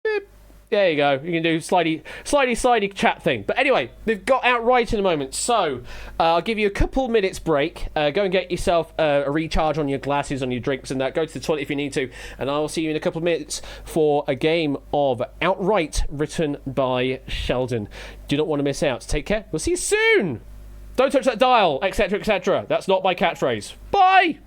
beep. There you go. You can do slidey chat thing. But anyway, they've got Outright in a moment. So I'll give you a couple minutes break. Go and get yourself a recharge on your glasses, on your drinks and that. Go to the toilet if you need to. And I will see you in a couple of minutes for a game of Outright written by Sheldon. Do not want to miss out. Take care. We'll see you soon. Don't touch that dial, etc., etc. That's not my catchphrase. Bye!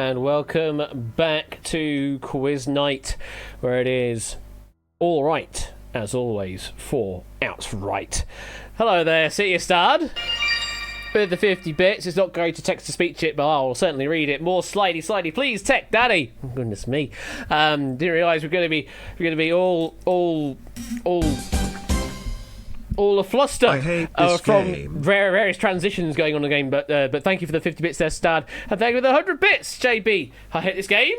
and welcome back to Quiz Night, where it is all right, as always, for Outright. Hello there, see you starred. With the 50 bits, it's not going to text-to-speech it, but I'll certainly read it. More slidey, please, tech daddy. Oh, goodness me. Didn't realise we're going to be all a fluster. I hate this from game. various transitions going on in the game, but thank you for the 50 bits there, Stad. And thank you for the 100 bits, JB. I hate this game?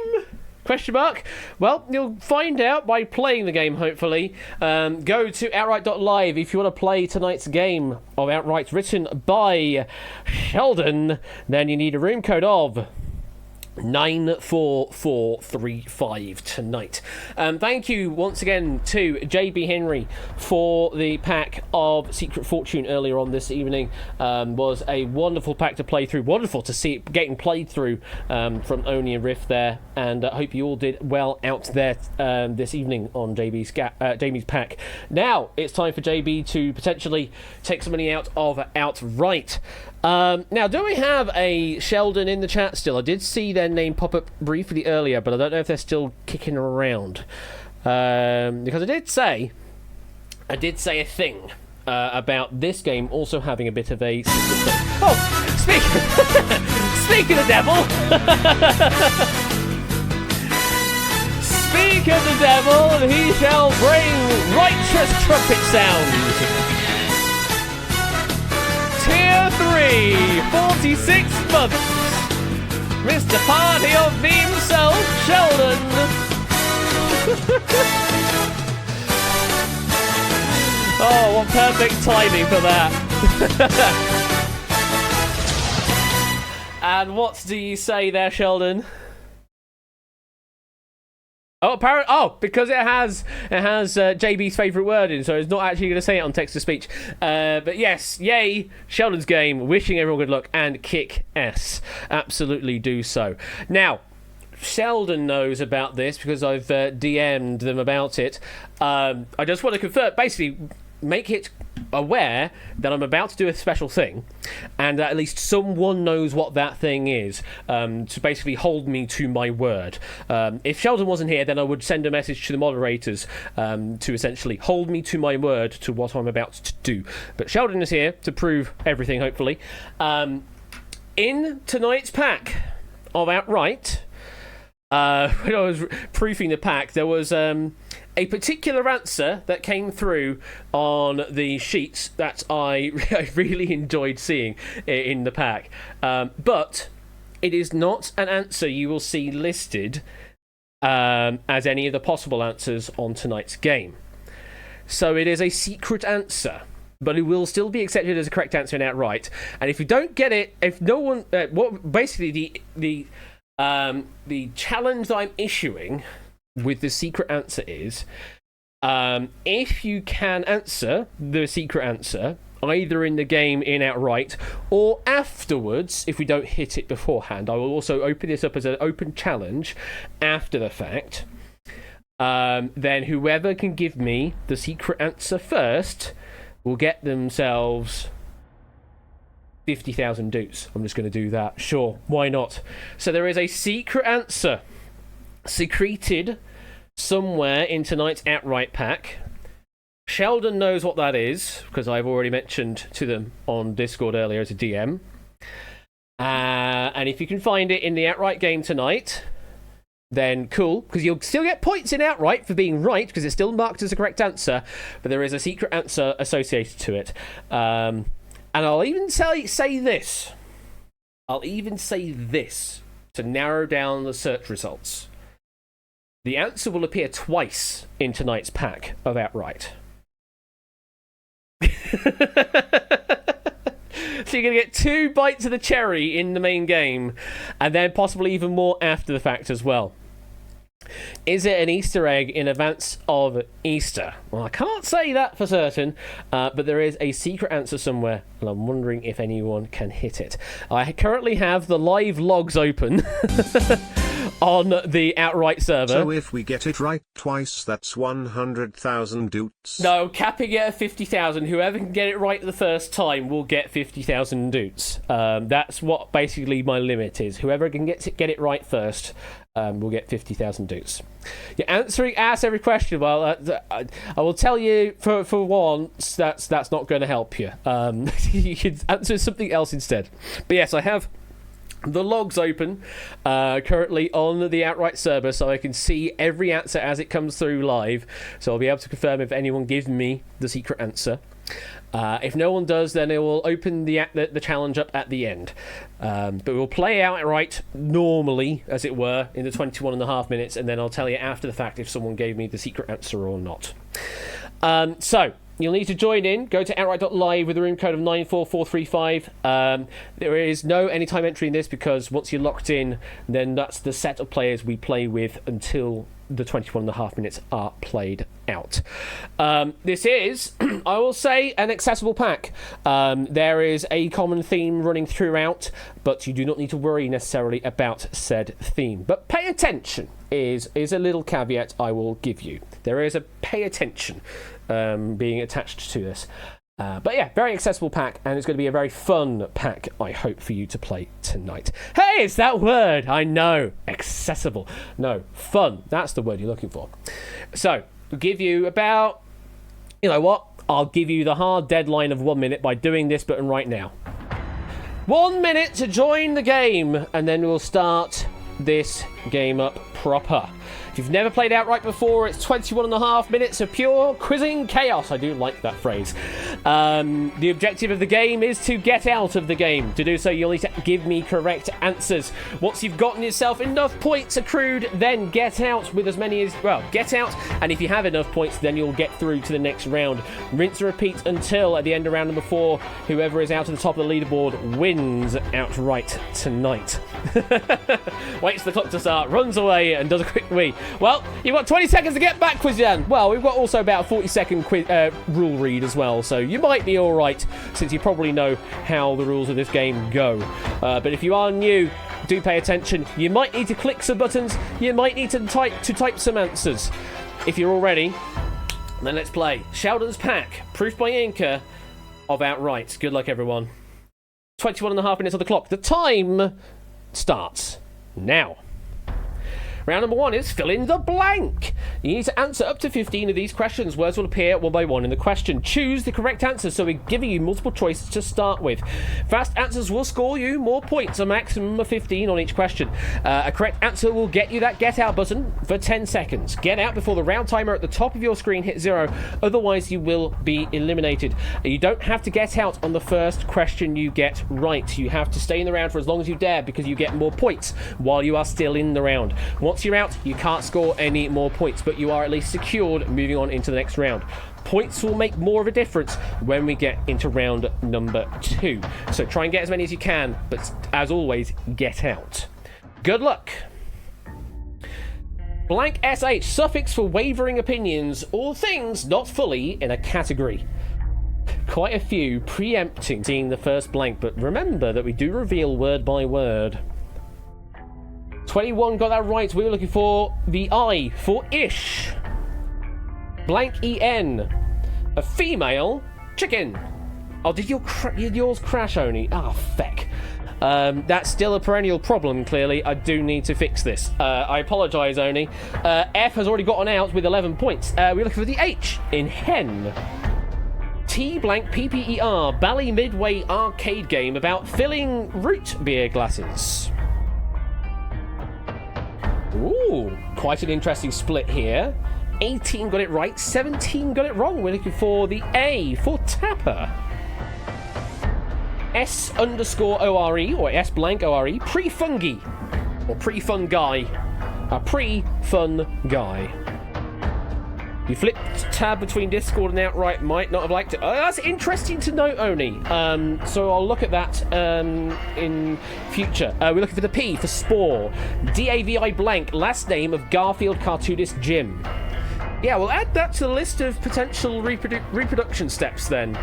Question mark? Well, you'll find out by playing the game, hopefully. Go to outright.live if you want to play tonight's game of Outright written by Sheldon. Then you need a room code of 94435 tonight. Thank you once again to JB Henry for the pack of Secret Fortune earlier on this evening. Was a wonderful pack to play through. Wonderful to see it getting played through from Oni and Riff there. And I hope you all did well out there this evening on JB's pack. Now it's time for JB to potentially take some money out of Outright. Now, do we have a Sheldon in the chat still? I did see their name pop up briefly earlier, but I don't know if they're still kicking around. Because I did say a thing about this game also having a bit of a... Oh, speak of the devil! Speak of the devil, and he shall bring righteous trumpet sounds. Tier 3, 46 months. Mr. Party of me himself, Sheldon. Oh, what perfect timing for that. And what do you say there, Sheldon? Because it has JB's favourite word in, so it's not actually going to say it on text-to-speech. But yes, yay, Sheldon's game, wishing everyone good luck, and kick S. Absolutely do so. Now, Sheldon knows about this because I've DM'd them about it. I just want to confirm, basically, make it aware that I'm about to do a special thing, and that at least someone knows what that thing is, to basically hold me to my word. If Sheldon wasn't here, then I would send a message to the moderators to essentially hold me to my word to what I'm about to do. But Sheldon is here to prove everything, hopefully. In tonight's pack of Outright, when I was proofing the pack, there was a particular answer that came through on the sheets that I really enjoyed seeing in the pack. But it is not an answer you will see listed as any of the possible answers on tonight's game. So it is a secret answer, but it will still be accepted as a correct answer in Outright. And if you don't get it, if no one... basically, the challenge that I'm issuing with the secret answer is, if you can answer the secret answer either in the game in Outright or afterwards, if we don't hit it beforehand, I will also open this up as an open challenge after the fact. Then whoever can give me the secret answer first will get themselves 50,000 dues. I'm just going to do that. Sure, why not? So there is a secret answer secreted somewhere in tonight's Outright pack. Sheldon knows what that is, because I've already mentioned to them on Discord earlier as a DM. And if you can find it in the Outright game tonight, then cool, because you'll still get points in Outright for being right, because it's still marked as a correct answer, but there is a secret answer associated to it. And I'll even say this. I'll even say this to narrow down the search results. The answer will appear twice in tonight's pack of Outright. So you're going to get 2 bites of the cherry in the main game, and then possibly even more after the fact as well. Is it an Easter egg in advance of Easter? Well, I can't say that for certain, but there is a secret answer somewhere, and I'm wondering if anyone can hit it. I currently have the live logs open on the outright server. So if we get it right twice, that's 100,000 doots. No, capping it at 50,000. Whoever can get it right the first time will get 50,000 doots. That's what basically my limit is. Whoever can get it right first will get 50,000 doots. You're ask every question. Well, I will tell you for once that's not going to help you. You can answer something else instead. But yes, I have the logs open currently on the outright server, so I can see every answer as it comes through live. So I'll be able to confirm if anyone gives me the secret answer. If no one does, then it will open the challenge up at the end. But we'll play outright normally, as it were, in the 21.5 minutes, and then I'll tell you after the fact if someone gave me the secret answer or not. So you'll need to join in. Go to outright.live with the room code of 94435. There is no anytime entry in this because once you're locked in, then that's the set of players we play with until the 21.5 minutes are played out. This is, I will say, an accessible pack. There is a common theme running throughout, but you do not need to worry necessarily about said theme. But pay attention is a little caveat I will give you. There is a pay attention being attached to this. But yeah, very accessible pack, and it's going to be a very fun pack, I hope, for you to play tonight. Hey, it's that word! I know. Accessible. No, fun. That's the word you're looking for. So, we'll give you about... You know what? I'll give you the hard deadline of 1 minute by doing this button right now. 1 minute to join the game, and then we'll start this game up proper. If you've never played outright before, it's 21.5 minutes of pure quizzing chaos. I do like that phrase. The objective of the game is to get out of the game. To do so, you'll need to give me correct answers. Once you've gotten yourself enough points accrued, then get out with as many as... Well, get out, and if you have enough points, then you'll get through to the next round. Rinse and repeat until, at the end of round number 4, whoever is out at the top of the leaderboard wins outright tonight. Waits for the clock to start, runs away, and does a quick wee. Well, you've got 20 seconds to get back, Quizjan. Well, we've got also about a 40-second rule read as well, so you might be all right, since you probably know how the rules of this game go. But if you are new, do pay attention. You might need to click some buttons. You might need to type some answers. If you're all ready, then let's play Sheldon's Pack, proof by Inca of Outright. Good luck, everyone. 21.5 minutes on the clock. The time starts now. Round number 1 is fill in the blank. You need to answer up to 15 of these questions. Words will appear one by one in the question. Choose the correct answer, so we're giving you multiple choices to start with. Fast answers will score you more points, a maximum of 15 on each question. A correct answer will get you that get out button for 10 seconds. Get out before the round timer at the top of your screen hits 0, otherwise you will be eliminated. You don't have to get out on the first question you get right. You have to stay in the round for as long as you dare, because you get more points while you are still in the round. Once you're out, you can't score any more points, but you are at least secured moving on into the next round. Points will make more of a difference when we get into round number 2. So try and get as many as you can, but as always, get out. Good luck. Blank SH, suffix for wavering opinions, or things not fully in a category. Quite a few preempting seeing the first blank, but remember that we do reveal word by word. 21 got that right. We were looking for the I for ish. Blank EN. A female chicken. Oh, did yours crash, Oni? Ah, feck. That's still a perennial problem, clearly. I do need to fix this. I apologise, Oni. F has already gotten out with 11 points. We're looking for the H in hen. T blank PPER. Bally Midway arcade game about filling root beer glasses. Ooh, quite an interesting split here. 18 got it right, 17 got it wrong. We're looking for the A for Tapper. S_ORE, or S blank ORE, pre-fungi, or pre-fungi. A pre-fun guy. You flipped tab between Discord and Outright, might not have liked it. Oh, that's interesting to note, Oni. So I'll look at that in future. We're looking for the P for Spore. DAVI blank, last name of Garfield cartoonist Jim. Yeah, we'll add that to the list of potential reproduction steps then.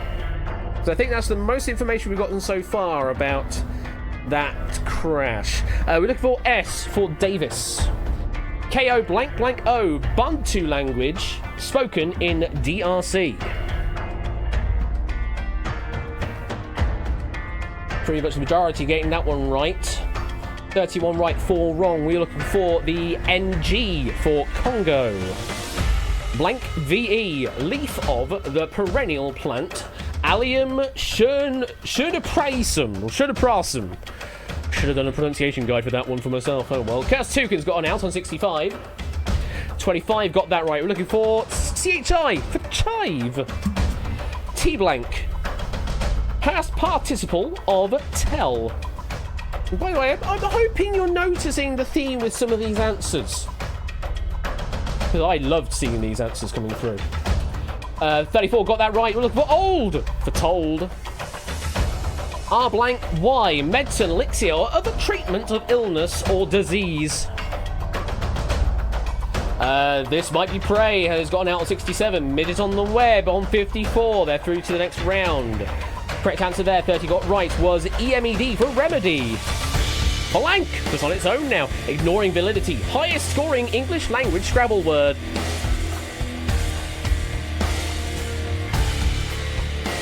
So I think that's the most information we've gotten so far about that crash. We're looking for S for Davis. KO blank blank O, Bantu language spoken in DRC. Pretty much the majority getting that one right. 31 right, 4 wrong. We're looking for the NG for Congo. Blank VE, leaf of the perennial plant Allium Schernoprasum. Should have done a pronunciation guide for that one for myself. Oh well. Chaos Toucan's got an out on 65. 25 got that right. We're looking for CHI for chive. T blank. Past participle of tell. By the way, I'm hoping you're noticing the theme with some of these answers. Because I loved seeing these answers coming through. 34 got that right. We're looking for old for told. R blank Y, medicine, elixir, or other treatment of illness or disease. This might be Prey, has got an out on 67. Midget on the web on 54. They're through to the next round. Correct answer there, 30 got right, was EMED for remedy. Blank was on its own now, ignoring validity. Highest scoring English language Scrabble word.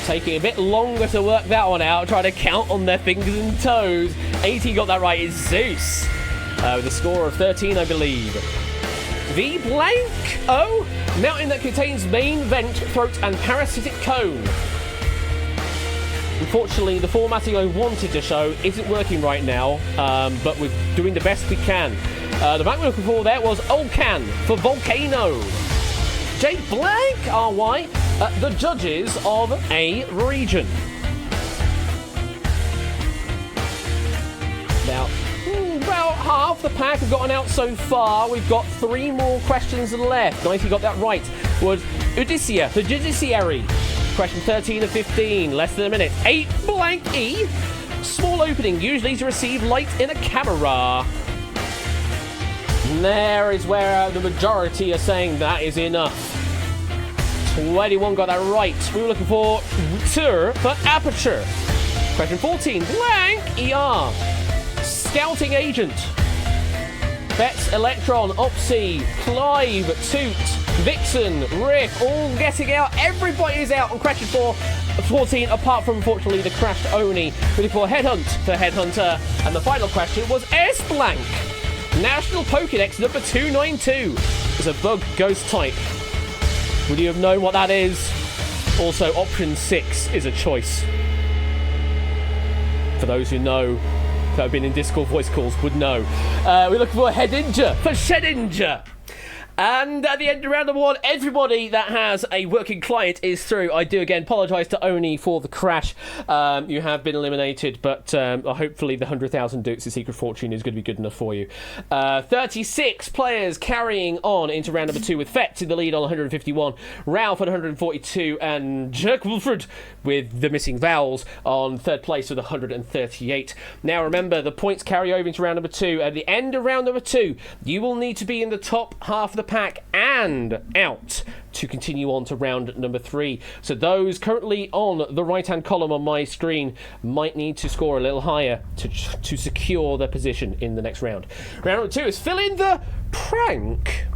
Taking a bit longer to work that one out, trying to count on their fingers and toes. 80 got that right, is Zeus. With a score of 13, I believe. The blank O, mountain that contains main vent, throat, and parasitic cone. Unfortunately, the formatting I wanted to show isn't working right now, but we're doing the best we can. The blank we're looking for there was Olcan for volcano. J blank RY, the judges of a region. Now, about half the pack have gotten out so far. We've got 3 more questions left. 90 got that right. Was Odysseus, the judiciary. Question 13 of 15, less than a minute. 8 blank E, small opening, usually to receive light in a camera. And there is where the majority are saying that is enough. 21 got that right. We were looking for TUR for aperture. Question 14, blank ER, scouting agent. Betts, Electron, Opsy, Clive, Toot, Vixen, Riff, all getting out. Everybody's out on question 14, apart from, unfortunately, the crashed Oni. Looking for Headhunt for Headhunter. And the final question was S blank. National Pokédex number 292 is a bug ghost type. Would you have known what that is? Also, option 6 is a choice. For those who know, that have been in Discord voice calls, would know. We're looking for Headinja for Shedinja. And at the end of round number 1, everybody that has a working client is through. I do again apologise to Oni for the crash. You have been eliminated, but hopefully the 100,000 Dukes of Secret Fortune is going to be good enough for you. 36 players carrying on into round number 2 with Fetz in the lead on 151, Ralph at 142, and Jerk Wilfred with the missing vowels on 3rd place with 138. Now remember, the points carry over into round number 2. At the end of round number 2, you will need to be in the top half of the pack and out to continue on to round number 3. So those currently on the right hand column on my screen might need to score a little higher to secure their position in the next round. Round number 2 is fill in the prank.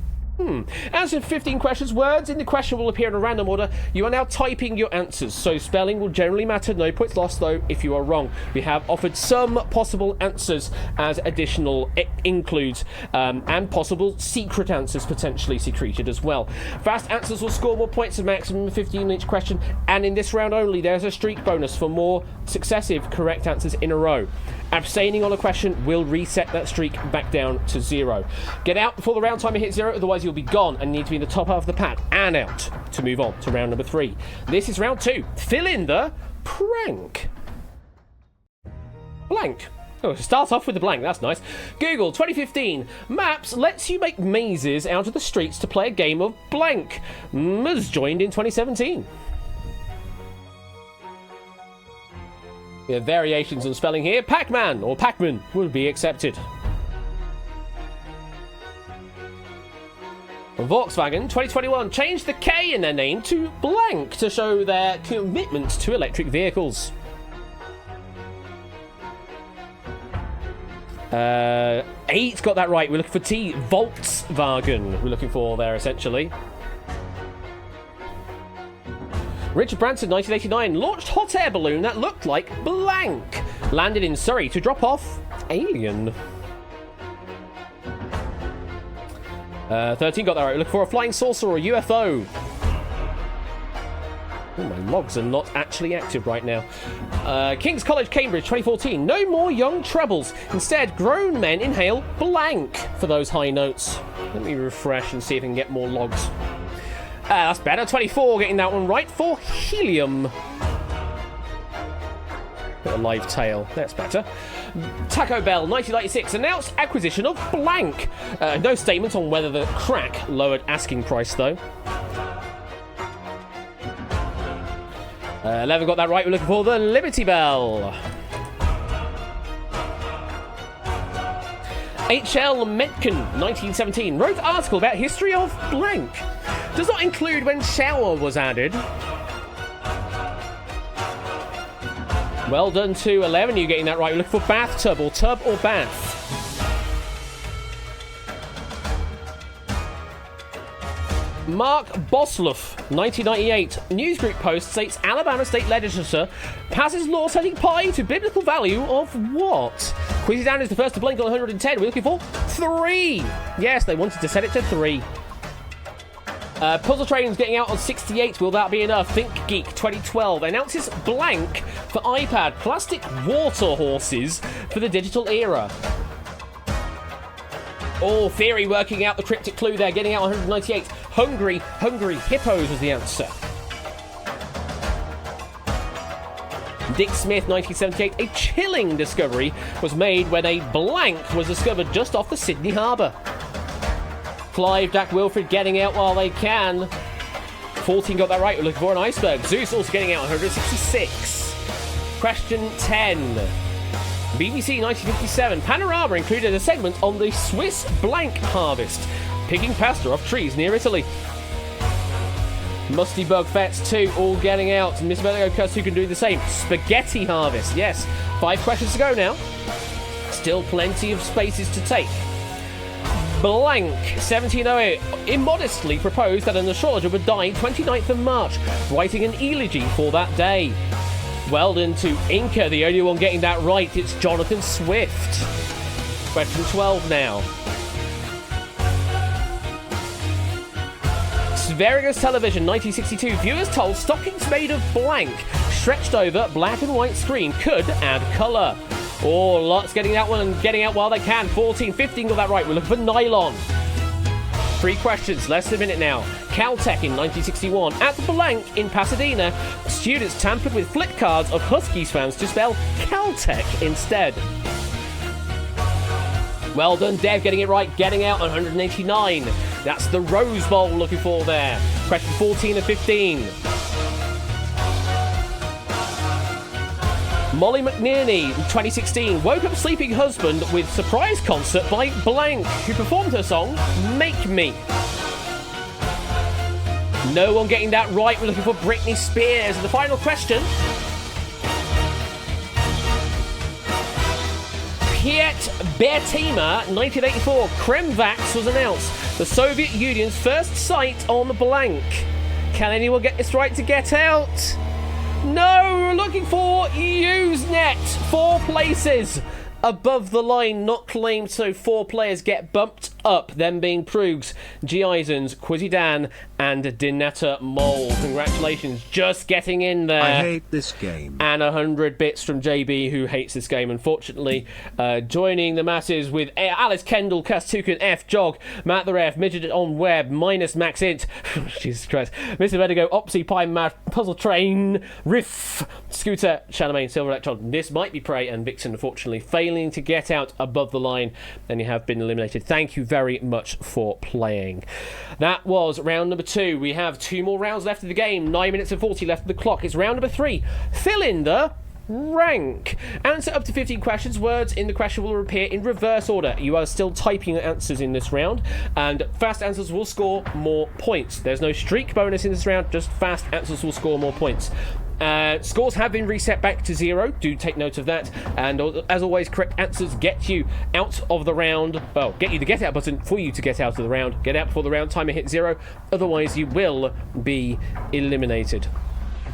Answer 15 questions. Words in the question will appear in a random order. You are now typing your answers, so spelling will generally matter. No points lost though if you are wrong. We have offered some possible answers as additional includes and possible secret answers potentially secreted as well. Fast answers will score more points, a maximum of 15 in each question, and in this round only there's a streak bonus for more successive correct answers in a row. Abstaining on a question will reset that streak back down to 0. Get out before the round timer hits 0, otherwise you'll be gone and need to be in the top half of the pack and out to move on to round number 3. This is round 2. Fill in the prank. Blank. Oh, start off with the blank, that's nice. Google 2015. Maps lets you make mazes out of the streets to play a game of blank. Was joined in 2017. We have variations on spelling here. Pac-Man or Pac-Man will be accepted. Volkswagen 2021 changed the K in their name to blank to show their commitment to electric vehicles. 8 got that right. We're looking for T. Volkswagen. We're looking for there, essentially. Richard Branson, 1989, launched hot air balloon that looked like blank. Landed in Surrey to drop off alien. 13 got that right. We're looking for a flying saucer or a UFO. Oh, my logs are not actually active right now. King's College, Cambridge, 2014. No more young trebles. Instead, grown men inhale blank for those high notes. Let me refresh and see if I can get more logs. That's better. 24 getting that one right for helium. Got a live tail. That's better. Taco Bell, 1996. Announced acquisition of blank. No statement on whether the crack lowered asking price, though. 11 got that right. We're looking for the Liberty Bell. H.L. Metcon, 1917, wrote an article about history of blank. Does not include when shower was added. Well done to 11, you getting that right. We're looking for bathtub or tub or bath. Mark Bosloff, 1998. Newsgroup post states Alabama state legislature passes law setting pi to biblical value of what? Quizzy Dan is the first to blink on 110. We're looking for 3. Yes, they wanted to set it to 3. Puzzle Train's getting out on 68. Will that be enough? Think Geek 2012 announces blank for iPad. Plastic water horses for the digital era. Oh, Theory working out the cryptic clue there, getting out 198. Hungry hippos was the answer. Dick Smith, 1978. A chilling discovery was made when a blank was discovered just off the Sydney Harbour. Clive, Dak Wilfred getting out while they can. 14 got that right. We're looking for an iceberg. Zeus also getting out 166. Question 10. BBC 1957. Panorama included a segment on the Swiss blank harvest, picking pasta off trees near Italy. Musty Bug Fets 2 all getting out. Miss Meligocus who can do the same. Spaghetti harvest. Yes. 5 questions to go now. Still plenty of spaces to take. Blank 1708 immodestly proposed that an astrologer would die 29th of March, writing an eulogy for that day. Well done to Inca, the only one getting that right. It's Jonathan Swift. Question 12 now. Sveriges Television, 1962. Viewers told stockings made of blank, stretched over black and white screen, could add colour. Oh, lots getting that one and getting out while they can. 14, 15 got that right. We're looking for nylon. 3 questions, less than a minute now. Caltech in 1961. At the blank in Pasadena, students tampered with flip cards of Huskies fans to spell Caltech instead. Well done, Dev, getting it right, getting out 189. That's the Rose Bowl looking for there. Question 14 and 15. Molly McNearney, 2016, woke up sleeping husband with surprise concert by blank, who performed her song, Make Me. No one getting that right. We're looking for Britney Spears. And the final question. Piet Bertima, 1984, Kremvax was announced. The Soviet Union's first site on the blank. Can anyone get this right to get out? No, we're looking for Usenet. 4 places above the line, not claimed, so 4 players get bumped up, them being Proogs, G. Eisens, Quizzy Dan, and Dinetta Mole. Congratulations, just getting in there. I hate this game. And 100 bits from JB, who hates this game, unfortunately. Joining the masses with Alice Kendall, Castucan, F, Jog, Matt the Ref, Midget on Web, minus Max Int, Jesus Christ, Mr. Medigo, Opsy, Pie Math, Puzzle Train, Riff, Scooter, Charlemagne, Silver Electron. This might be Prey and Vixen, unfortunately, failing to get out above the line, and you have been eliminated. Thank you very much for playing. That was round number 2. We have 2 more rounds left of the game. 9 minutes and 40 left of the clock. It's round number 3. Fill in the rank. Answer up to 15 questions. Words in the question will appear in reverse order. You are still typing answers in this round, and fast answers will score more points. There's no streak bonus in this round, just fast answers will score more points. Scores have been reset back to 0. Do take note of that. And as always, correct answers get you out of the round. Well, get you the get out button for you to get out of the round. Get out before the round timer hits 0. Otherwise, you will be eliminated.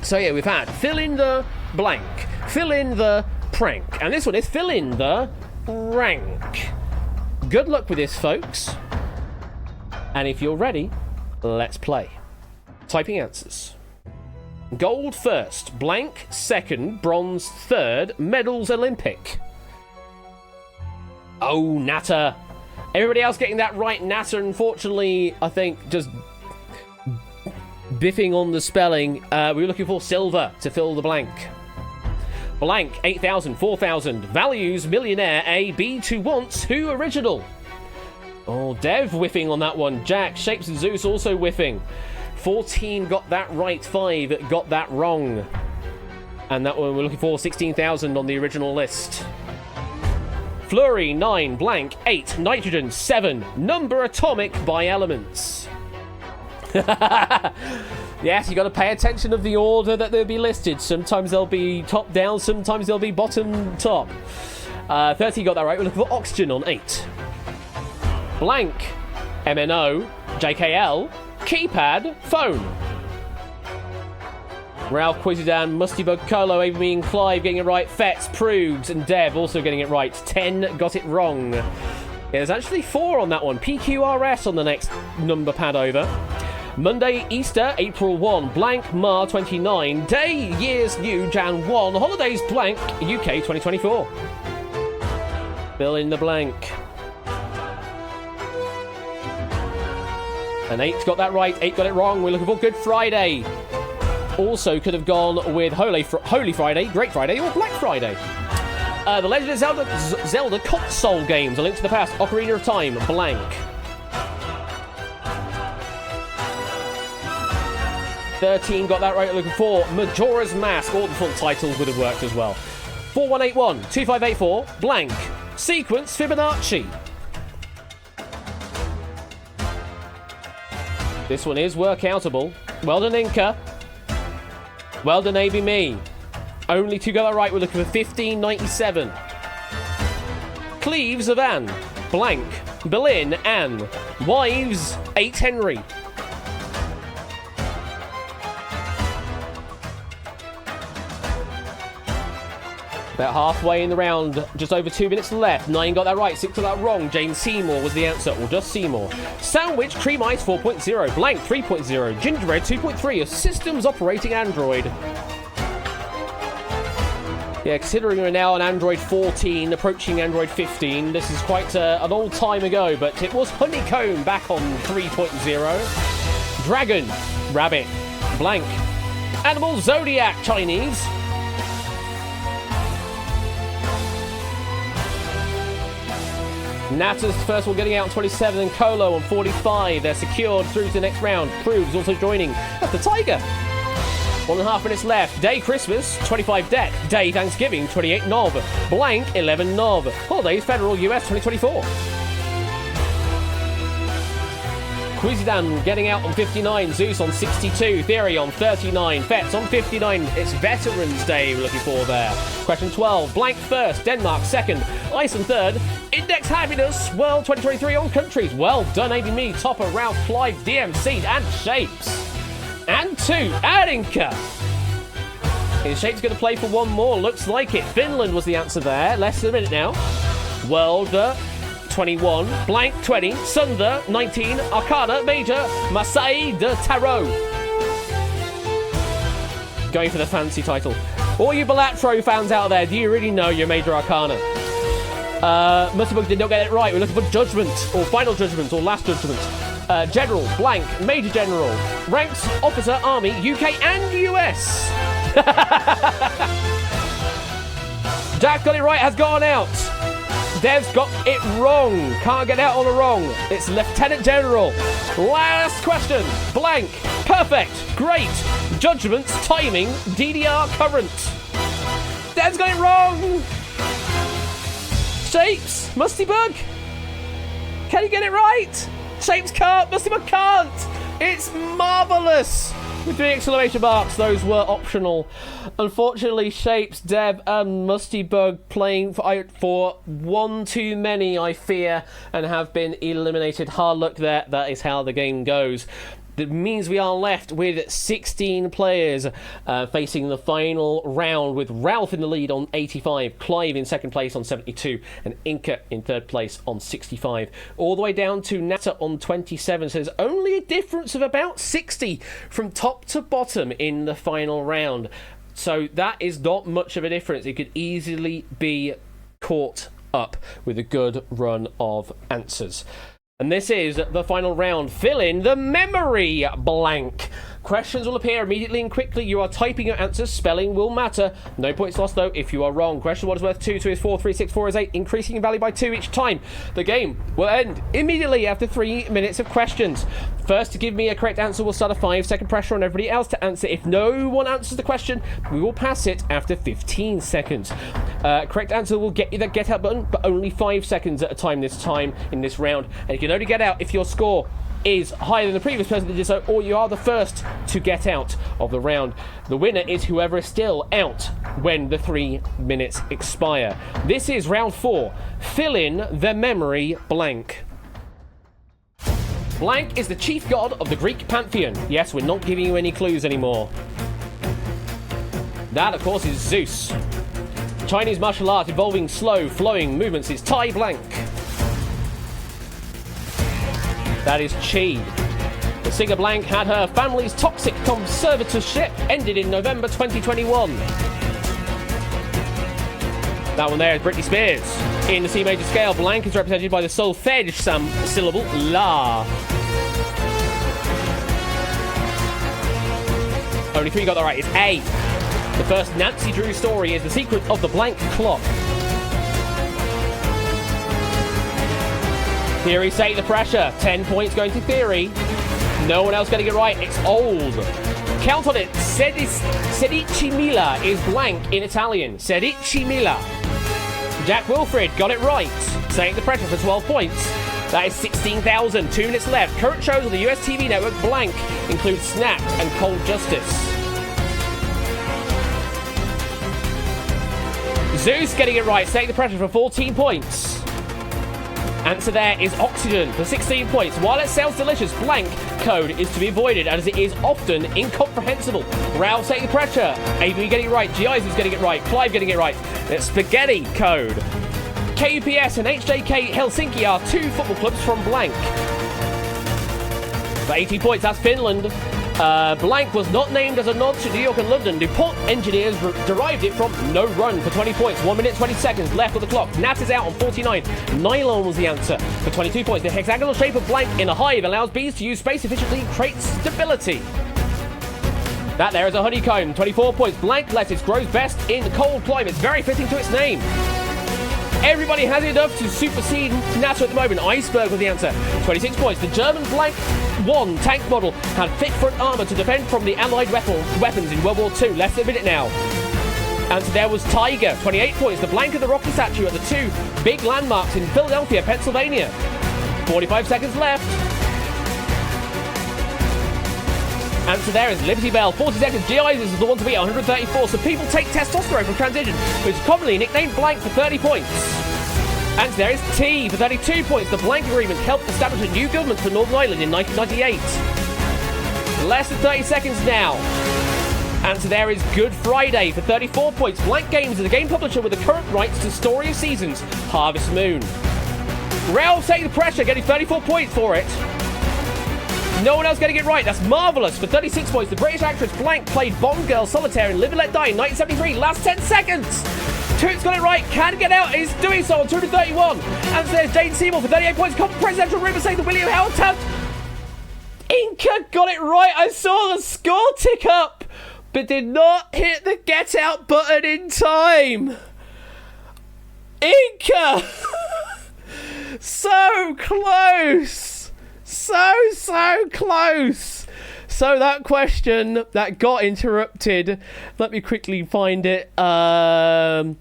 So yeah, we've had fill in the blank, fill in the prank, and this one is fill in the rank. Good luck with this, folks. And if you're ready, let's play. Typing answers. Gold first, blank second, bronze third, medals Olympic. Oh, Natter. Everybody else getting that right. Natter, unfortunately, I think, just biffing on the spelling. We were looking for silver to fill the blank. Blank, 8,000, 4,000. Values, millionaire, A, B, to wants, who original? Oh, Dev whiffing on that one. Jack, Shapes and Zeus also whiffing. 14 got that right, 5 got that wrong. And that one we're looking for 16,000 on the original list. Flurry, 9, blank, 8, nitrogen, 7, number atomic by elements. Yes, you got to pay attention of the order that they'll be listed. Sometimes they'll be top down, sometimes they'll be bottom top. 30 got that right. We're looking for oxygen on 8. Blank, MNO, JKL, keypad, phone. Ralph, Quizidan, Mustybug, Colo, Amy and Clive getting it right. Fetz, Prudes, and Dev also getting it right. 10 got it wrong. Yeah, there's actually 4 on that one. PQRS on the next number pad over. Monday, Easter, April 1, blank, Mar 29, day, years new, Jan 1, holidays, blank, UK 2024. Fill in the blank. And 8 got that right, 8 got it wrong. We're looking for Good Friday. Also could have gone with Holy Friday, Great Friday, or Black Friday. The Legend of Zelda console games, A Link to the Past, Ocarina of Time, blank. 13 got that right, looking for Majora's Mask. All the full titles would have worked as well. 4181, 2584, blank. Sequence Fibonacci. This one is workoutable. Well done, Inca. Well done, AB Me. Only 2 got that right. We're looking for 1597. Cleves of Anne, blank. Berlin, Anne. Wives, 8 Henry. About halfway in the round, just over 2 minutes left. 9 got that right, 6 got that wrong. Jane Seymour was the answer, or just Seymour. Sandwich, Cream Ice 4.0, Blank 3.0, Gingerbread 2.3, a systems operating Android. Yeah, considering we're now on Android 14, approaching Android 15, this is quite an old time ago, but it was Honeycomb back on 3.0. Dragon, Rabbit, Blank. Animal, Zodiac, Chinese. Natter's first one getting out on 27 and Colo on 45. They're secured through to the next round. Proves also joining. That's the Tiger. 1.5 minutes left. Day Christmas, 25 deck. Day Thanksgiving, 28 knob. Blank, 11 knob. Holidays Federal US 2024. Quizidan getting out on 59. Zeus on 62. Theory on 39. Fets on 59. It's Veterans Day we're looking for there. Question 12. Blank first. Denmark second. Iceland third. Index Happiness World 2023 on countries. Well done, AB Me. Topper, Ralph, Clive, DMC, and Shapes. And 2. Adinka. Is Shapes going to play for one more? Looks like it. Finland was the answer there. Less than a minute now. World 21, Blank 20, Sunder 19, Arcana Major, Masai de Tarot. Going for the fancy title. All you Balatro fans out there, do you really know your Major Arcana? Mustybug did not get it right. We're looking for Judgment, or Final Judgment, or Last Judgment. General, Blank, Major General, Ranks, Officer, Army, UK and US. Jack got it right, has gone out. Dev's got it wrong. Can't get out on the wrong. It's Lieutenant General. Last question. Blank. Perfect. Great. Judgments. Timing. DDR current. Dev's got it wrong. Shapes. Mustybug. Can you get it right? Shapes can't. Mustybug can't. It's marvellous. With 3 exclamation marks, those were optional. Unfortunately, Shapes, Deb, and Mustybug playing for one too many, I fear, and have been eliminated. Hard luck there. That is how the game goes. That means we are left with 16 players facing the final round, with Ralph in the lead on 85, Clive in second place on 72, and Inca in third place on 65. All the way down to Nata on 27, so there's only a difference of about 60 from top to bottom in the final round. So that is not much of a difference. It could easily be caught up with a good run of answers. And this is the final round. Fill in the memory blank. Questions will appear immediately and quickly. You are typing your answers. Spelling will matter. No points lost, though, if you are wrong. Question 1 is worth 2, 2 is 4, 3, 6, 4 is 8, increasing in value by 2 each time. The game will end immediately after 3 minutes of questions. First to give me a correct answer will start a 5-second pressure on everybody else to answer. If no one answers the question, we will pass it after 15 seconds. Correct answer will get you the get out button, but only 5 seconds at a time this time in this round. And you can only get out if your score is higher than the previous person that did so, or you are the first to get out of the round. The winner is whoever is still out when the 3 minutes expire. This is round 4. Fill in the memory blank. Blank is the chief god of the Greek pantheon. Yes, we're not giving you any clues anymore. That, of course, is Zeus. Chinese martial art involving slow, flowing movements is Tai Blank. That is Chi. The singer Blank had her family's toxic conservatorship ended in November 2021. That one there is Britney Spears. In the C major scale, Blank is represented by the solfege syllable La. Only 3 got that right. It's A. The first Nancy Drew story is The Secret of the Blank Clock. Theory, take the pressure. 10 points going to Theory. No one else getting it right. It's old. Count on it. Sedici mila is blank in Italian. Sedici mila. Jack Wilfred got it right. Take the pressure for 12 points. That is 16,000. 2 minutes left. Current shows on the US TV network blank include Snapped and Cold Justice. Zeus getting it right. Take the pressure for 14 points. Answer there is oxygen for 16 points. While it sounds delicious, blank code is to be avoided as it is often incomprehensible. Ralph taking the pressure. AB getting it right. GIs is getting it right. Clive getting it right. It's spaghetti code. KUPS and HJK Helsinki are 2 football clubs from blank. For 18 points, that's Finland. Blank was not named as a nod to New York and London. DuPont engineers derived it from no run for 20 points. 1 minute, 20 seconds left on the clock. Nat is out on 49. Nylon was the answer for 22 points. The hexagonal shape of blank in a hive allows bees to use space efficiently, traits stability. That there is a honeycomb. 24 points. Blank lettuce grows best in cold climates. Very fitting to its name. Everybody has enough to supersede NATO at the moment. Iceberg was the answer. 26 points. The German Blank 1 tank model had thick front armour to defend from the Allied weapons in World War II. Less than a minute now. And so there was Tiger. 28 points. The blank of the Rocky statue at the 2 big landmarks in Philadelphia, Pennsylvania. 45 seconds left. Answer there is Liberty Bell. 40 seconds. GIs is the one to beat, 134. So people take testosterone from transition, which is commonly nicknamed blank for 30 points. Answer there is T for 32 points. The blank agreement helped establish a new government for Northern Ireland in 1998. Less than 30 seconds now. Answer there is Good Friday for 34 points. Blank Games is a game publisher with the current rights to Story of Seasons, Harvest Moon. Ralph taking the pressure, getting 34 points for it. No one else getting it right. That's Marvellous for 36 points. The British actress Blank played Bond Girl Solitaire in Live and Let Die in 1973. Last 10 seconds. Toots got it right. Can get out. Is doing so on 231. And there's Jane Seymour for 38 points. Presidential rumour saying the William Howard Taft. Inca got it right. I saw the score tick up, but did not hit the get out button in time. Inca. So close. So close. So that question that got interrupted, let me quickly find it. A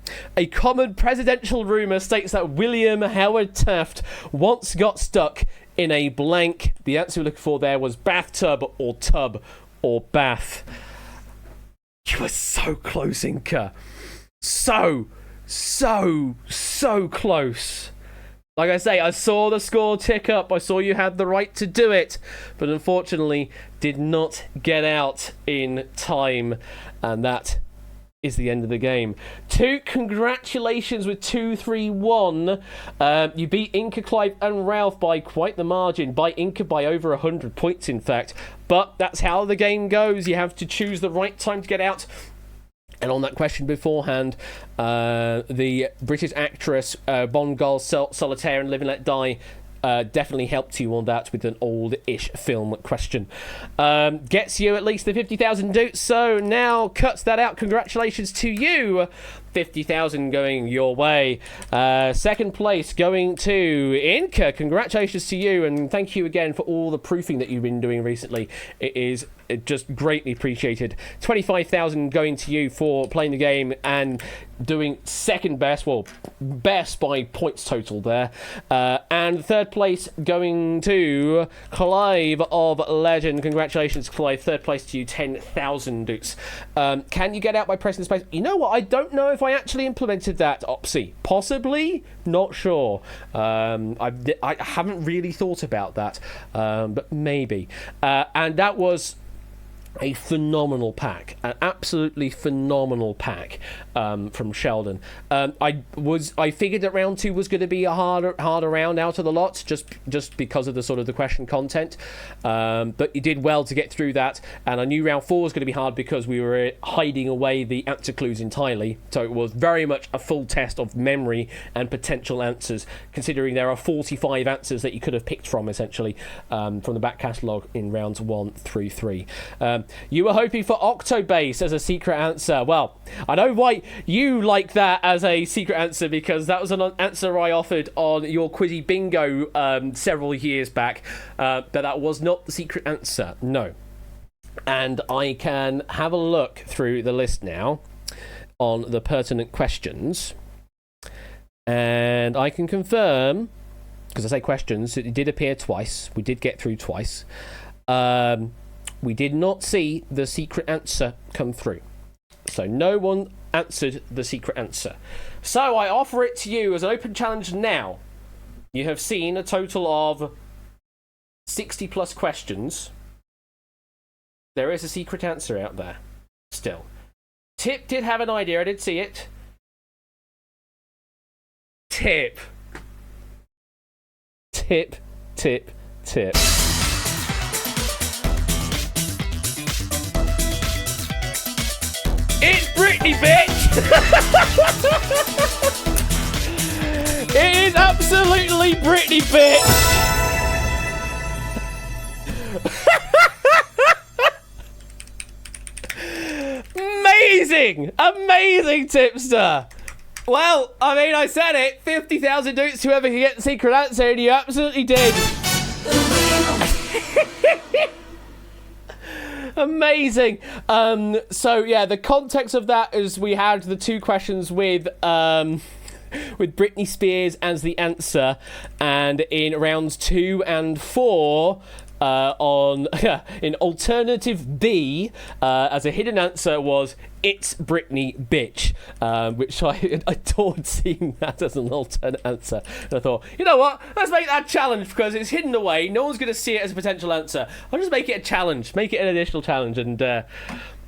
common presidential rumour states that William Howard Taft once got stuck in a blank. The answer we're looking for there was bathtub or tub or Bath. You were so close, Inca. So close. Like I say, I saw the score tick up. I saw you had the right to do it, but unfortunately did not get out in time, and that is the end of the game. Congratulations with 2-3-1. You beat Inca, Clive and Ralph by quite the margin. By Inca by over 100 points, in fact. But that's how the game goes. You have to choose the right time to get out. And on that question beforehand, the British actress Bond Girl Solitaire and Live and Let Die definitely helped you on that with an old-ish film question. Gets you at least the 50,000 doots, so now cuts that out. Congratulations to you. 50,000 going your way. Second place going to Inca. Congratulations to you, and thank you again for all the proofing that you've been doing recently. It is just greatly appreciated. 25,000 going to you for playing the game and doing second best, well, best by points total there. And third place going to Clive of Legend. Congratulations, Clive. Third place to you, 10,000 dukes. Can you get out by pressing space? You know what? I don't know if I actually implemented that, Opsy. Possibly? Not sure. I haven't really thought about that, but maybe. And that was a phenomenal pack, an absolutely phenomenal pack from Sheldon. I figured that round 2 was going to be a harder round out of the lot, just because of the sort of the question content. But you did well to get through that, and I knew round 4 was going to be hard because we were hiding away the answer clues entirely. So it was very much a full test of memory and potential answers, considering there are 45 answers that you could have picked from, essentially, from the back catalogue in rounds 1 through 3. You were hoping for Octobase as a secret answer. Well, I know why you like that as a secret answer, because that was an answer I offered on your Quizzy Bingo several years back, but that was not the secret answer, no. And I can have a look through the list now on the pertinent questions, and I can confirm, because I say questions, it did appear twice. We did get through twice. We did not see the secret answer come through. So no one answered the secret answer. So I offer it to you as an open challenge now. You have seen a total of 60 plus questions. There is a secret answer out there still. Tip did have an idea. I did see it. Tip. It's Britney, bitch! It is absolutely Britney, bitch! Amazing, tipster! Well, I mean, I said it. 50,000 dukes, whoever can get the secret answer, and you absolutely did. Amazing. So yeah, the context of that is we had the 2 questions with Britney Spears as the answer, and in rounds 2 and 4 in alternative B as a hidden answer was "It's Britney, bitch," which I adored seeing that as an alternate answer. And I thought, you know what? Let's make that a challenge because it's hidden away. No one's going to see it as a potential answer. I'll just make it a challenge. Make it an additional challenge. And the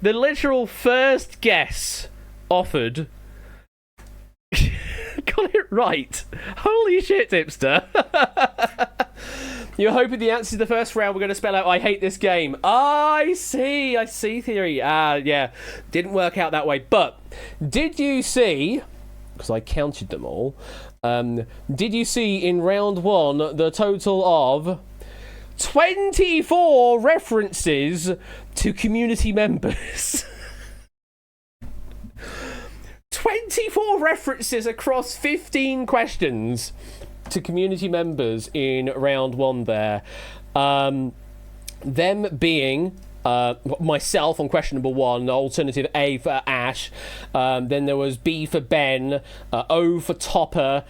literal first guess offered got it right. Holy shit, hipster. You're hoping the answer to the first round we're going to spell out "I hate this game." I see theory. Yeah, didn't work out that way. But did you see, because I counted them all, did you see in round 1 the total of 24 references to community members? 24 references across 15 questions to community members in round 1 there. Them being myself on question number 1, alternative A for Ash, Ash. Then there was B for Ben, O for Topper,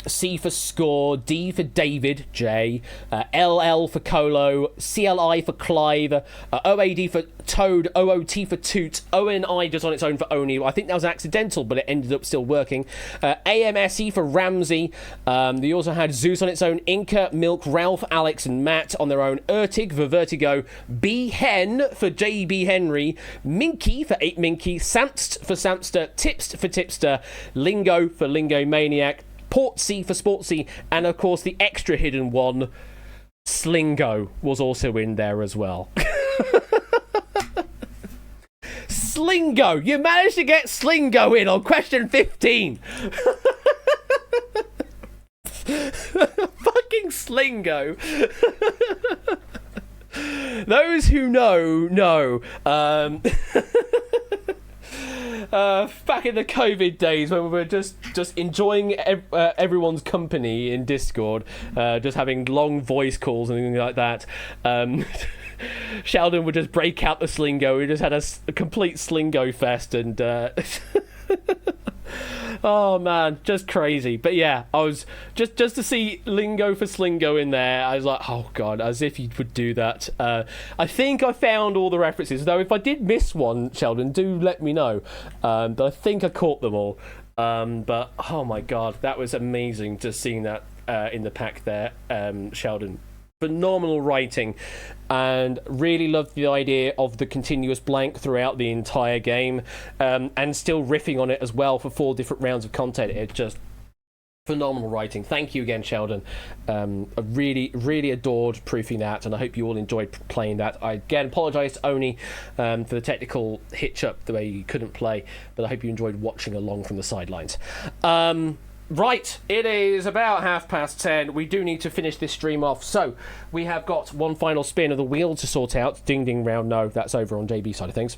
C for Score, D for David, J, LL for Colo, CLI for Clive, OAD for Toad, OOT for Toot, ONI just on its own for Oni. I think that was accidental, but it ended up still working. AMSE for Ramsey. They also had Zeus on its own, Inca, Milk, Ralph, Alex, and Matt on their own. Ertig for Vertigo, B Hen for JB Henry, Minky for 8 Minky, Samst for Samster, Tipst for Tipster, Lingo for Lingo Maniac, Portsy for Sportsy, and of course the extra hidden one, Slingo, was also in there as well. Slingo! You managed to get Slingo in on question 15! Fucking Slingo! Those who know. Back in the COVID days when we were just enjoying everyone's company in Discord, just having long voice calls and things like that. Sheldon would just break out the Slingo. We just had a complete Slingo fest, and oh man, just crazy. But yeah, I was just to see Lingo for Slingo in there, I was like, oh god, as if you would do that. I think I found all the references, though if I did miss one, Sheldon, do let me know. But I think I caught them all. But oh my god, that was amazing just seeing that in the pack there, Sheldon. Phenomenal writing, and really loved the idea of the continuous blank throughout the entire game, and still riffing on it as well for 4 different rounds of content. It's just phenomenal writing. Thank you again, Sheldon. I really adored proofing that, and I hope you all enjoyed playing that. I again apologise to Oni for the technical hitch up the way you couldn't play, but I hope you enjoyed watching along from the sidelines. Right, it is about 10:30. We do need to finish this stream off, so we have got one final spin of the wheel to sort out. Ding ding round, no, that's over on JB side of things.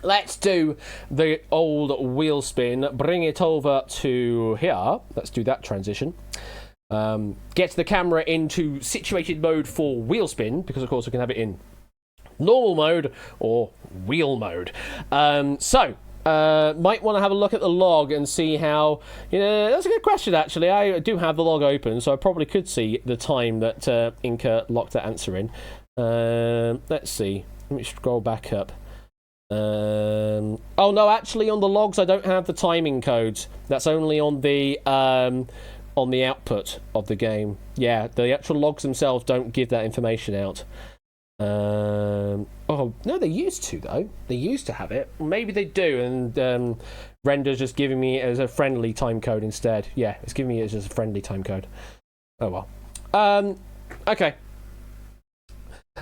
Let's do the old wheel spin, bring it over to here. Let's do that transition. Get the camera into situated mode for wheel spin, because of course we can have it in normal mode or wheel mode. Might want to have a look at the log and see how, that's a good question actually. I do have the log open, so I probably could see the time that Inca locked that answer in. Let's see, let me scroll back up. Oh no, actually on the logs I don't have the timing codes. That's only on the output of the game. Yeah, the actual logs themselves don't give that information out. Oh no, they used to though. They used to have it. Maybe they do, and Render's just giving me it as a friendly time code instead. Yeah, it's giving me it as a friendly time code. Oh well. Okay.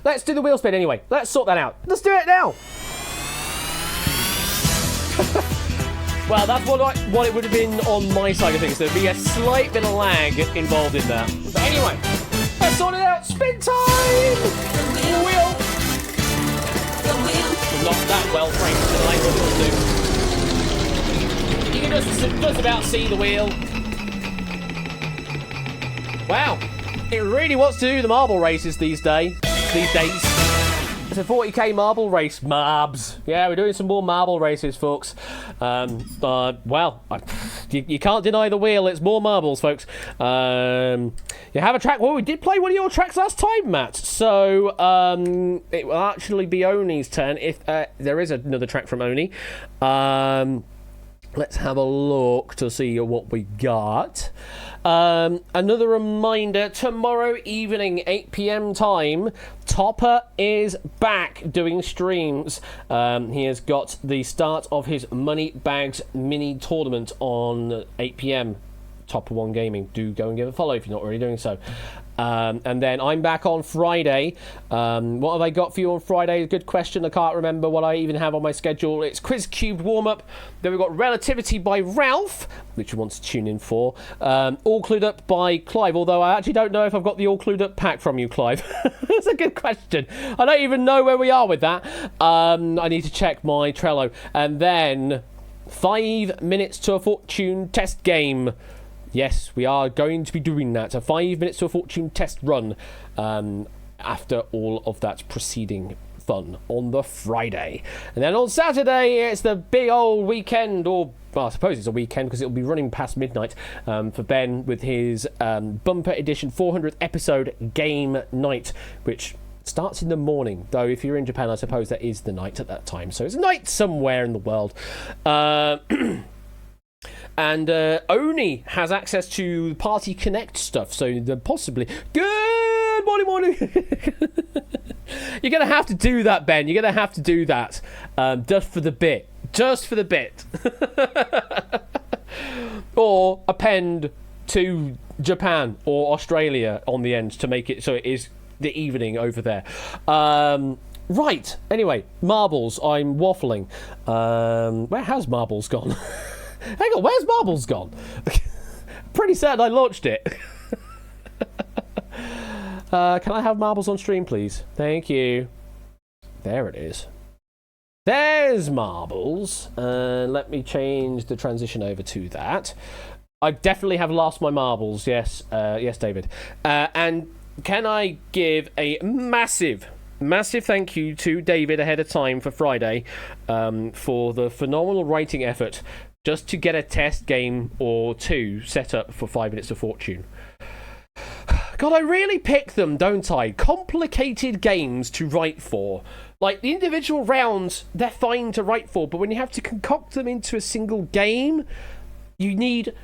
Let's do the wheel spin anyway. Let's sort that out. Let's do it now. Well, that's what it would have been on my side of things. There'd be a slight bit of lag involved in that. But anyway, let's sort it out. Spin time! The wheel! Not that well framed tonight, but it'll do. You can just about see the wheel. Wow, it really wants to do the marble races these days. It's a 40k marble race, marbs. Yeah, we're doing some more marble races, folks. Well, you can't deny the wheel. It's more marbles, folks. You have a track. Well, we did play one of your tracks last time, Matt. So it will actually be Oni's turn if there is another track from Oni. Let's have a look to see what we got. Another reminder, tomorrow evening, 8 p.m. time, Topper is back doing streams. He has got the start of his Money Bags mini tournament on 8 p.m. Topper One Gaming. Do go and give a follow if you're not already doing so. And then I'm back on Friday. What have I got for you on Friday? Good question. I can't remember what I even have on my schedule. It's Quiz Cubed warm-up. Then we've got Relativity by Ralph, which you want to tune in for. All Clued Up by Clive, although I actually don't know if I've got the All Clued Up pack from you, Clive. That's a good question. I don't even know where we are with that. I need to check my Trello. And then 5 minutes to a fortune test game. Yes, we are going to be doing that. A 5 minutes to a fortune test run after all of that preceding fun on the Friday. And then on Saturday, it's the big old weekend, or well, I suppose it's a weekend because it'll be running past midnight for Ben with his bumper edition 400th episode game night, which starts in the morning. Though if you're in Japan, I suppose that is the night at that time. So it's night somewhere in the world. And Oni has access to Party Connect stuff, so possibly... Good morning! You're going to have to do that, Ben. You're going to have to do that. Just for the bit. Just for the bit. Or append to Japan or Australia on the end to make it so it is the evening over there. Right. Anyway, Marbles. I'm waffling. Where has Marbles gone? Hang on, where's Marbles gone? Pretty certain I launched it. Can I have Marbles on stream, please? Thank you. There it is. There's Marbles. Let me change the transition over to that. I definitely have lost my marbles. Yes, yes, David. And can I give a massive thank you to David ahead of time for Friday for the phenomenal writing effort just to get a test game or two set up for 5 Minutes of Fortune. God, I really pick them, don't I? Complicated games to write for. Like, the individual rounds, they're fine to write for, but when you have to concoct them into a single game, you need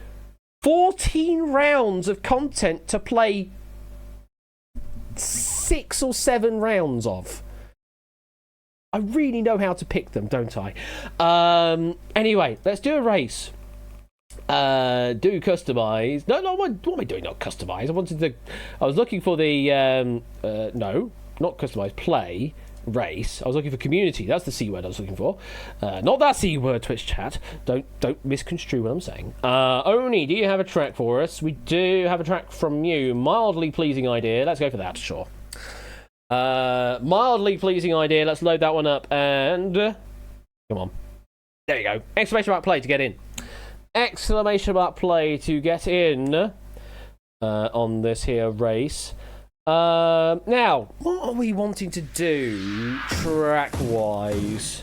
14 rounds of content to play 6 or 7 rounds of. I really know how to pick them, don't I? Anyway, let's do a race. Do customize. No, what am I doing? Not customize. I was looking for the no, not customize. Play race. I was looking for community. That's the C word I was looking for. Not that C word. Twitch chat. Don't misconstrue what I'm saying. Oni, do you have a track for us? We do have a track from you. Mildly pleasing idea. Let's go for that. Sure. Mildly pleasing idea. Let's load that one up and come on. There you go. Exclamation mark play to get in. Exclamation mark play to get in on this here race. Now, what are we wanting to do track-wise?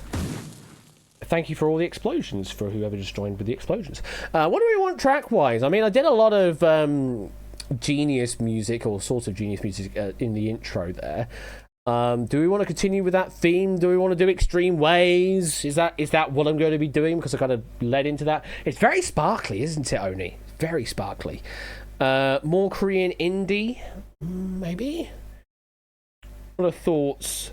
Thank you for all the explosions, for whoever just joined with the explosions. What do we want track-wise? I mean, I did a lot of Genius music, or sort of Genius music in the intro there. Do we want to continue with that theme? Do we want to do Extreme Ways? Is that what I'm going to be doing? Because I kind of led into that. It's very sparkly, isn't it, Oni? Very sparkly. More Korean indie? Maybe? What are thoughts?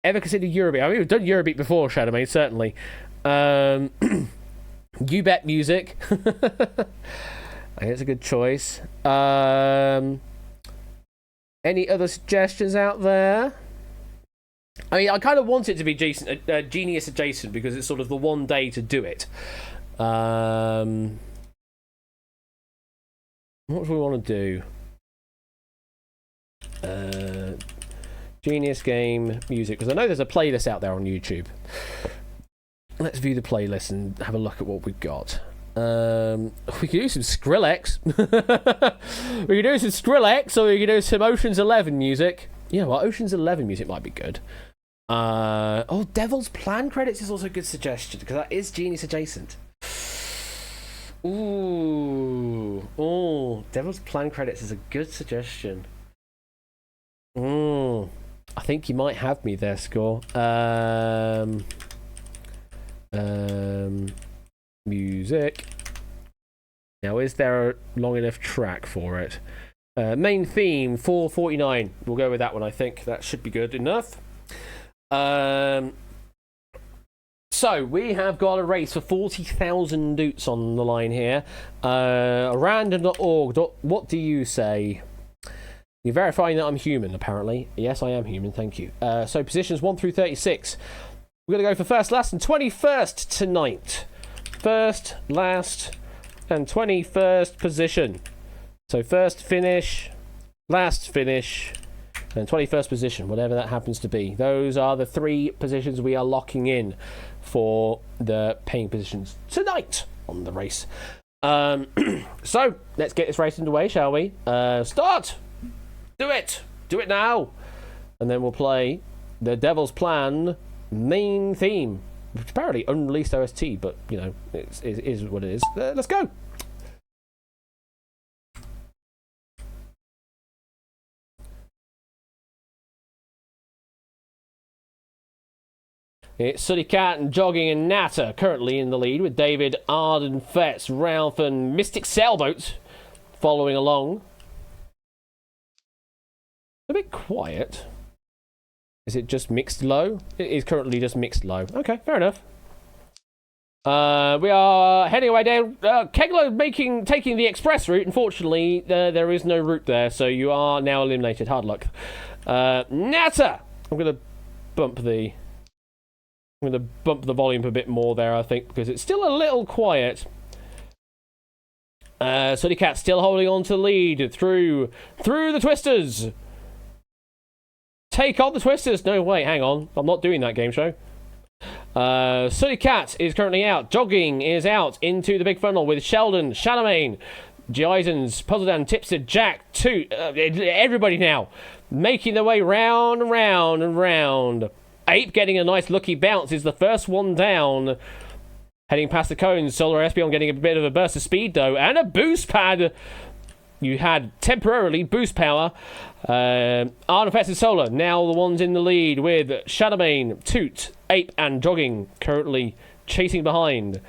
Ever considered Eurobeat? I mean, we've done Eurobeat before, Shadowmane, certainly. You Bet music. I think it's a good choice. Any other suggestions out there? I mean, I kind of want it to be Genius adjacent because it's sort of the one day to do it. What do we want to do? Genius game music, because I know there's a playlist out there on YouTube. Let's view the playlist and have a look at what we've got. We could do some Skrillex. We could do some Skrillex, or we could do some Ocean's 11 music. You know what? Ocean's 11 music might be good. Devil's Plan credits is also a good suggestion, because that is Genius adjacent. Ooh, Devil's Plan credits is a good suggestion. I think you might have me there, Score. Music. Now, is there a long enough track for it? Main theme 449. We'll go with that one. I think that should be good enough. So we have got a race for 40,000 doots on the line here. Random.org. What do you say? You're verifying that I'm human, apparently. Yes, I am human. Thank you. So positions 1 through 36. We're going to go for first, last, and 21st tonight. First, last, and 21st position. So first finish, last finish, and 21st position, whatever that happens to be. Those are the 3 positions we are locking in for the paying positions tonight on the race. So let's get this race underway, shall we? Start! Do it! Do it now! And then we'll play the Devil's Plan main theme, which apparently unreleased OST, but you know, it is what it is. Let's go. It's Sooty Cat and Jogging and Natter currently in the lead, with David, Arden, Fetz, Ralph and Mystic Sailboat following along. A bit quiet. Is it just mixed low? It is currently just mixed low. Okay, fair enough. We are heading away down. Kegler taking the express route. Unfortunately, there is no route there, so you are now eliminated. Hard luck. Natter! I'm going to bump the volume a bit more there, I think, because it's still a little quiet. Sooty Cat still holding on to the lead through the Twisters. Take on the Twisters. No, wait, hang on. I'm not doing that game show. Sooty Cat is currently out. Jogging is out into the big funnel with Sheldon, Charlemagne, Geisens, Puzzledan, Tipster, Jack, Toot. Everybody now making their way round and round and round. Ape getting a nice lucky bounce is the first one down. Heading past the cones, Solar Espion getting a bit of a burst of speed though, and a boost pad. You had temporarily boost power. Arden, Fetz and Solar now the ones in the lead with Shadowbane, Toot, Ape and Jogging currently chasing behind.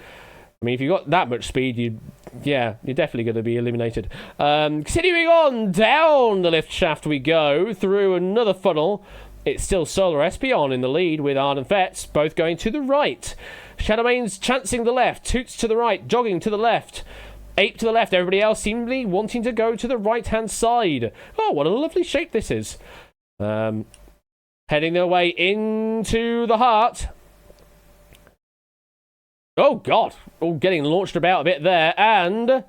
I mean, if you've got that much speed, you're definitely going to be eliminated. Continuing on down the lift shaft we go through another funnel. It's still Solar Espion in the lead with Arden, Fetz, both going to the right. Shadowbane's chancing the left, Toots to the right, Jogging to the left, Ape to the left, everybody else seemingly wanting to go to the right-hand side. Oh, what a lovely shape this is. Heading their way into the heart. Oh, God. Oh, getting launched about a bit there, and...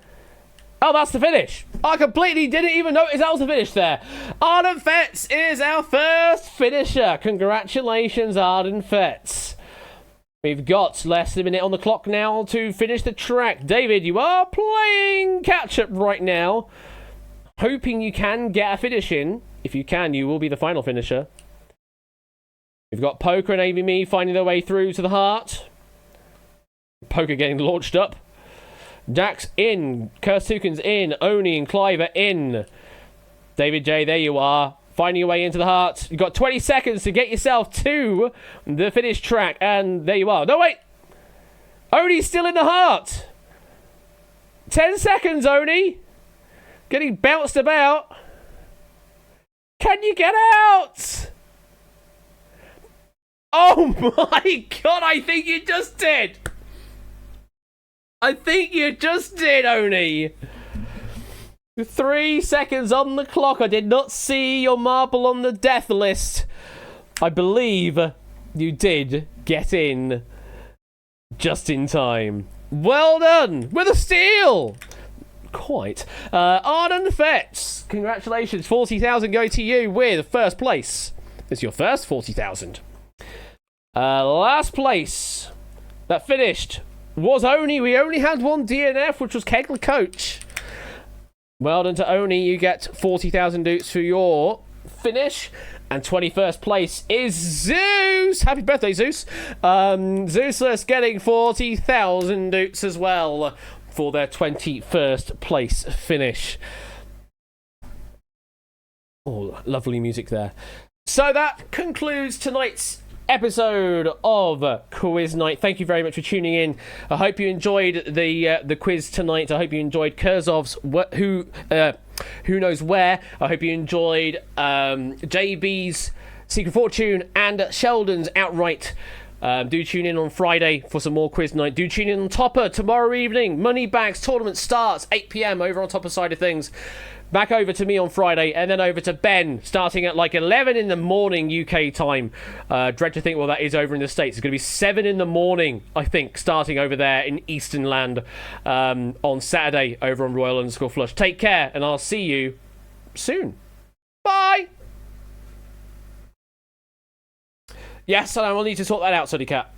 Oh, that's the finish. I completely didn't even notice that was the finish there. Arden Fetz is our first finisher. Congratulations, Arden Fetz. We've got less than a minute on the clock now to finish the track. David, you are playing catch-up right now. Hoping you can get a finish in. If you can, you will be the final finisher. We've got Poker and AVMe finding their way through to the heart. Poker getting launched up. Dax in, Kurstuken's in, Oni and Clive are in. David J, there you are, finding your way into the heart. You've got 20 seconds to get yourself to the finish track, and there you are. No, wait! Oni's still in the heart! 10 seconds, Oni! Getting bounced about. Can you get out? Oh my god, I think you just did! I think you just did, Oni. 3 seconds on the clock. I did not see your marble on the death list. I believe you did get in just in time. Well done with a steal. Quite. Arden Fetz, congratulations. 40,000 go to you with first place. It's your first 40,000. Last place that finished was Oni. We only had one DNF, which was Kegler Coach. Well done to Oni. You get 40,000 doots for your finish. And 21st place is Zeus. Happy birthday, Zeus. Zeusless getting 40,000 doots as well for their 21st place finish. Oh, lovely music there. So that concludes tonight's episode of Quiz Night. Thank you very much for tuning in. I hope you enjoyed the quiz tonight. I hope you enjoyed Kurzov's Who Knows Where. I hope you enjoyed JB's Secret Fortune and Sheldon's Outright. Do tune in on Friday for some more Quiz Night. Do tune in on Topper tomorrow evening. Moneybags tournament starts 8 p.m. over on Topper side of things. Back over to me on Friday, and then over to Ben, starting at like 11 in the morning UK time. Dread to think, well, that is over in the States. It's going to be 7 in the morning, I think, starting over there in Eastern Land on Saturday over on Royal_Flush. Take care, and I'll see you soon. Bye! Yes, and I will need to sort that out, Sooty Cat.